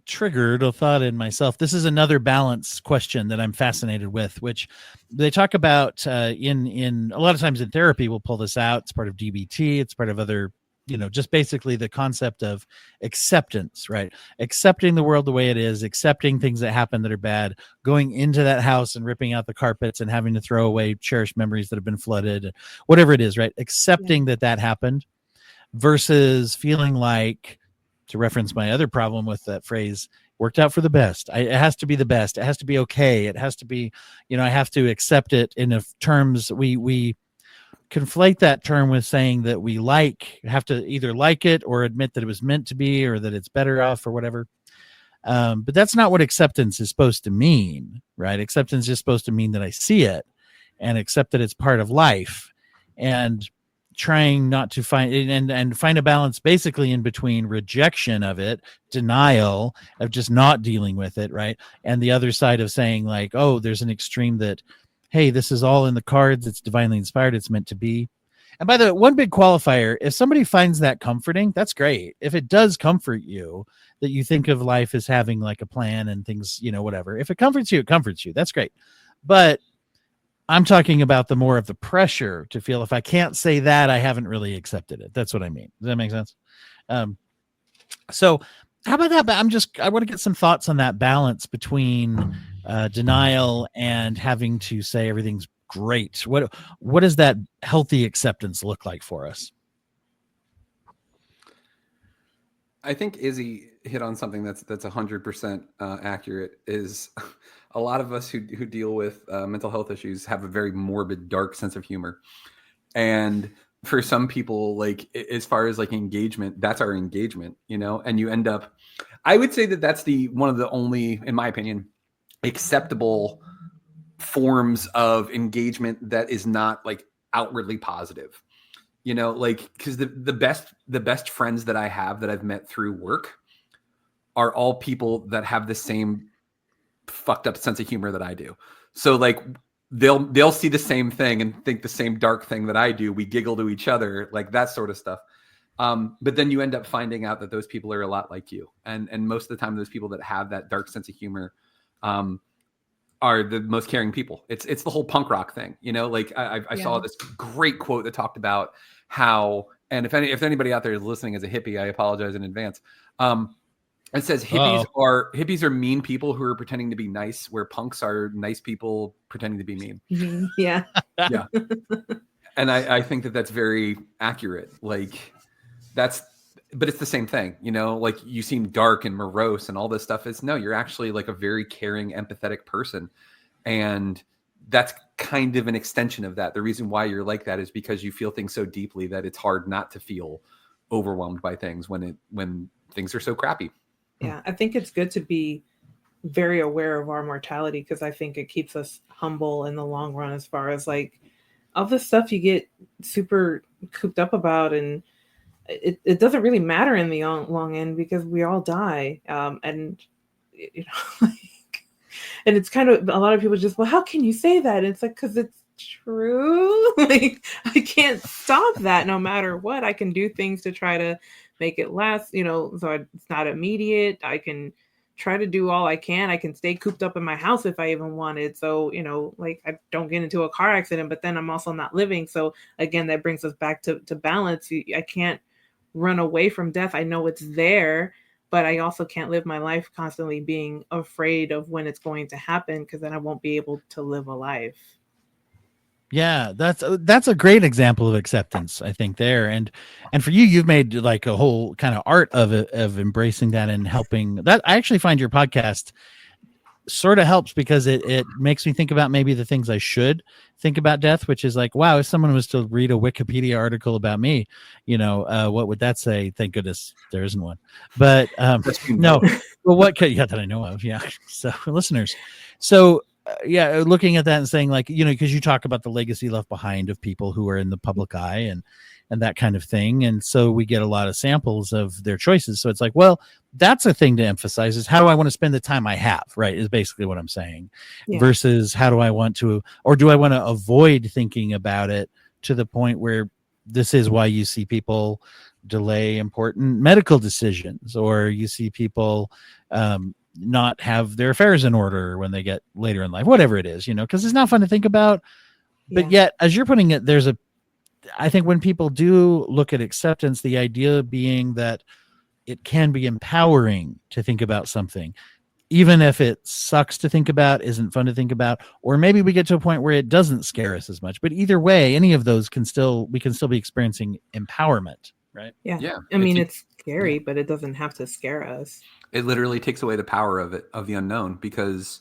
triggered a thought in myself. This is another balance question that I'm fascinated with, which they talk about in a lot of times in therapy. We'll pull this out. It's part of DBT. It's part of other, just basically the concept of acceptance, right? Accepting the world the way it is, accepting things that happen that are bad, going into that house and ripping out the carpets and having to throw away cherished memories that have been flooded, whatever it is, right? Accepting that happened versus feeling like, to reference my other problem with that phrase, worked out for the best. It has to be the best. It has to be okay. It has to be, I have to accept it in terms we conflate that term with saying that we have to either like it or admit that it was meant to be, or that it's better off or whatever. But that's not what acceptance is supposed to mean, right? Acceptance is supposed to mean that I see it and accept that it's part of life, and trying not to find and find a balance basically in between rejection of it, denial of just not dealing with it, right? And the other side of saying like, oh, there's an extreme that, hey, this is all in the cards. It's divinely inspired. It's meant to be. And by the way, one big qualifier, if somebody finds that comforting, that's great. If it does comfort you, that you think of life as having like a plan and things, whatever. If it comforts you, it comforts you. That's great. But I'm talking about the more of the pressure to feel, if I can't say that, I haven't really accepted it. That's what I mean. Does that make sense? So how about that? But I want to get some thoughts on that balance between denial and having to say everything's great. What does that healthy acceptance look like for us? I think Izzie hit on something that's 100% accurate. Is a lot of us who deal with mental health issues have a very morbid, dark sense of humor. And for some people, like, as far as like engagement, that's our engagement, and you end up, I would say that's one of the only, in my opinion, acceptable forms of engagement that is not like outwardly positive, like, because the best friends that I have that I've met through work are all people that have the same fucked up sense of humor that I do. So like they'll see the same thing and think the same dark thing that I do. We giggle to each other, like that sort of stuff. But then you end up finding out that those people are a lot like you. And most of the time, those people that have that dark sense of humor are the most caring people. It's the whole punk rock thing, you know, like I saw this great quote that talked about how, and if anybody out there is listening as a hippie, I apologize in advance. It says hippies are mean people who are pretending to be nice, where punks are nice people pretending to be mean. Mm-hmm. Yeah. Yeah. And I think that that's very accurate. Like but it's the same thing, you know, like you seem dark and morose and all this stuff you're actually like a very caring, empathetic person. And that's kind of an extension of that. The reason why you're like that is because you feel things so deeply that it's hard not to feel overwhelmed by things when things are so crappy. Yeah, I think it's good to be very aware of our mortality, because I think it keeps us humble in the long run, as far as like all the stuff you get super cooped up about, and it doesn't really matter in the long end, because we all die. And you know, like, and it's kind of, a lot of people just, well, how can you say that? And it's like, because it's true. Like, I can't stop that no matter what. I can do things to try to make it last, you know, so it's not immediate. I can try to do all I can. I can stay cooped up in my house if I even wanted. So, you know, like I don't get into a car accident, but then I'm also not living. So again, that brings us back to balance. I can't run away from death. I know it's there, but I also can't live my life constantly being afraid of when it's going to happen, because then I won't be able to live a life. Yeah, that's a great example of acceptance, I think, there. And for you, you've made like a whole kind of art of it, of embracing that and helping that. I actually find your podcast sort of helps, because it makes me think about maybe the things I should think about death, which is like, wow, if someone was to read a Wikipedia article about me, you know, what would that say? Thank goodness there isn't one. But no, well, what could, that I know of. Yeah. So listeners, so yeah, looking at that and saying, like, you know, because you talk about the legacy left behind of people who are in the public eye and that kind of thing. And so we get a lot of samples of their choices. So it's like, well, that's a thing to emphasize, is how do I want to spend the time I have, right? Is basically what I'm saying, versus how do I want to, or do I want to avoid thinking about it to the point where this is why you see people delay important medical decisions, or you see people, not have their affairs in order when they get later in life, whatever it is, you know, because it's not fun to think about. But yet, as you're putting it, I think when people do look at acceptance, the idea being that it can be empowering to think about something, even if it sucks to think about, isn't fun to think about, or maybe we get to a point where it doesn't scare us as much. But either way, any of those we can still be experiencing empowerment, right? Yeah. I mean, it's scary, but it doesn't have to scare us. It literally takes away the power of the unknown, because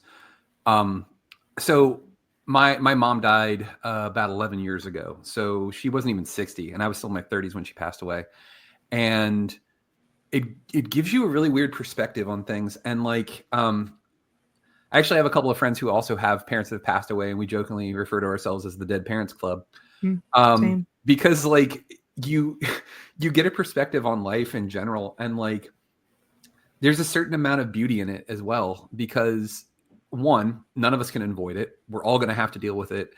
so my mom died about 11 years ago. So she wasn't even 60, and I was still in my 30s when she passed away. And it gives you a really weird perspective on things. And like, I actually have a couple of friends who also have parents that have passed away, and we jokingly refer to ourselves as the Dead Parents Club. Same. Because like you get a perspective on life in general, and like, there's a certain amount of beauty in it as well, because one, none of us can avoid it. We're all going to have to deal with it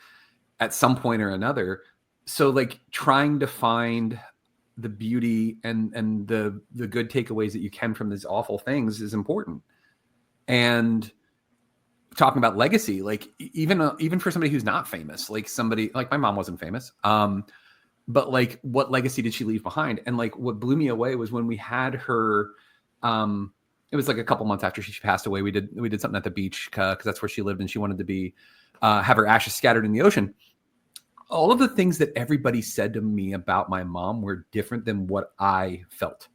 at some point or another. So like, trying to find the beauty and the good takeaways that you can from these awful things is important. And talking about legacy, like even for somebody who's not famous, like somebody like my mom wasn't famous. But like, what legacy did she leave behind? And like, what blew me away was when we had her, it was like a couple months after she passed away. We did something at the beach, because that's where she lived, and she wanted to be, have her ashes scattered in the ocean. All of the things that everybody said to me about my mom were different than what I felt.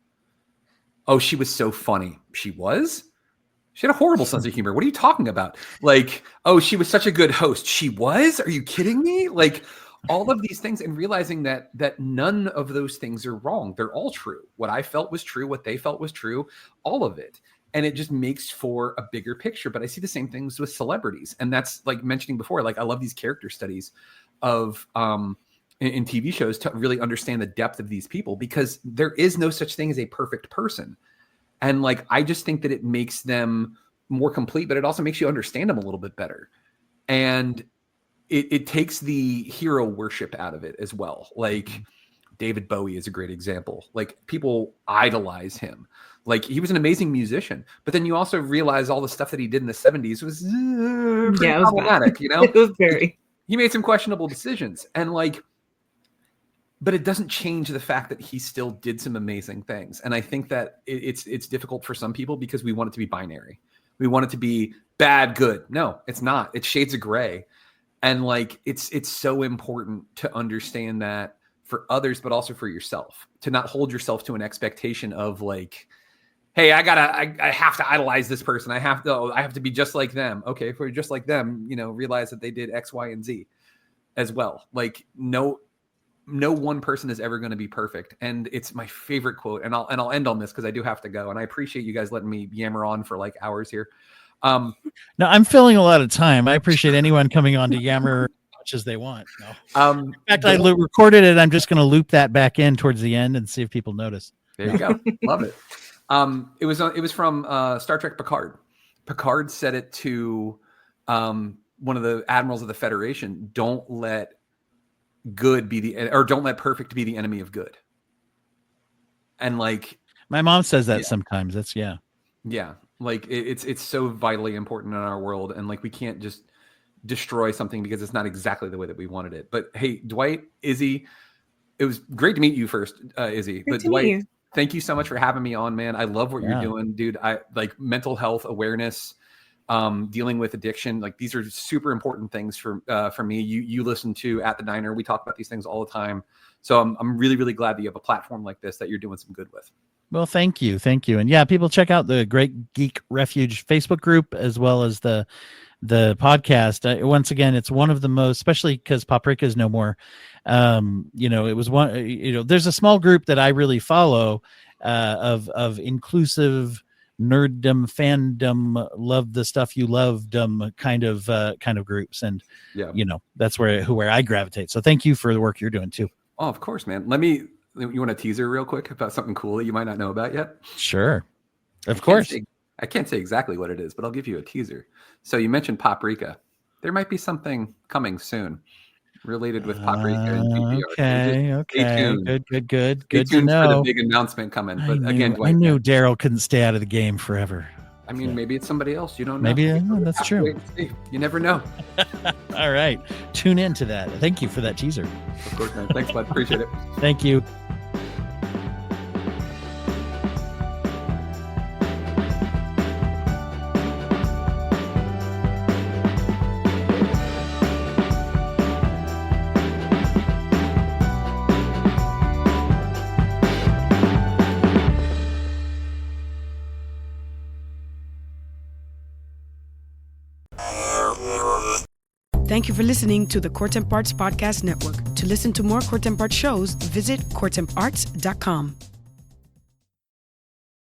Oh, she was so funny. She had a horrible sense of humor. What are you talking about? Like, oh, she was such a good host. She was? Are you kidding me? Like, all of these things, and realizing that none of those things are wrong. They're all true. What I felt was true. What they felt was true. All of it. And it just makes for a bigger picture. But I see the same things with celebrities. And that's like mentioning before, like, I love these character studies of in TV shows to really understand the depth of these people, because there is no such thing as a perfect person. And like, I just think that it makes them more complete, but it also makes you understand them a little bit better. And it takes the hero worship out of it as well. Like David Bowie is a great example. Like people idolize him. Like he was an amazing musician, but then you also realize all the stuff that he did in the 70s was pretty problematic, you know? It was very. He made some questionable decisions, and like, but it doesn't change the fact that he still did some amazing things. And I think that it's difficult for some people because we want it to be binary. We want it to be bad, good. No, it's not. It's shades of gray. And like, it's so important to understand that for others, but also for yourself, to not hold yourself to an expectation of like, hey, I have to idolize this person. I have to be just like them. Okay. If we're just like them, realize that they did X, Y, and Z as well. Like no one person is ever going to be perfect. And it's my favorite quote. And I'll end on this because I do have to go. And I appreciate you guys letting me yammer on for like hours here. No, I'm filling a lot of time. I appreciate anyone coming on to yammer as much as they want. No. In fact, I recorded it. I'm just going to loop that back in towards the end and see if people notice. There you go. Love it. It was from Star Trek Picard. Picard said it to one of the admirals of the Federation. Don't let good be don't let perfect be the enemy of good. And like my mom says that sometimes. That's yeah. Like it's so vitally important in our world, and like we can't just destroy something because it's not exactly the way that we wanted it. But hey, Dwight, Izzie, it was great to meet you first, Izzie. But Dwight, thank you so much for having me on, man. I love what you're doing, dude. I like mental health awareness, dealing with addiction. Like these are super important things for me. You listen to At the Diner. We talk about these things all the time. So I'm really, really glad that you have a platform like this that you're doing some good with. Well, thank you. And yeah, people check out the Great Geek Refuge Facebook group as well as the podcast. Once again, it's one of the most, especially because Paprika is no more. It was one. There's a small group that I really follow of inclusive nerddom, fandom, love the stuff you loved kind of groups, and that's where I gravitate. So thank you for the work you're doing too. Oh, of course, man. You want a teaser real quick about something cool that you might not know about yet? Sure. Of course. I can't say exactly what it is, but I'll give you a teaser. So you mentioned Paprika. There might be something coming soon related with Paprika and GPR. Okay. Stay tuned. Good. Stay tuned to know. For the big announcement coming. But I knew Daryl couldn't stay out of the game forever. I mean, maybe it's somebody else. You don't know. Maybe that's true. You never know. All right. Tune into that. Thank you for that teaser. Of course, man. Thanks, bud. Appreciate it. Thank you. Thank you for listening to the Court Arts Podcast Network. To listen to more Court Arts shows, visit courtamparts.com.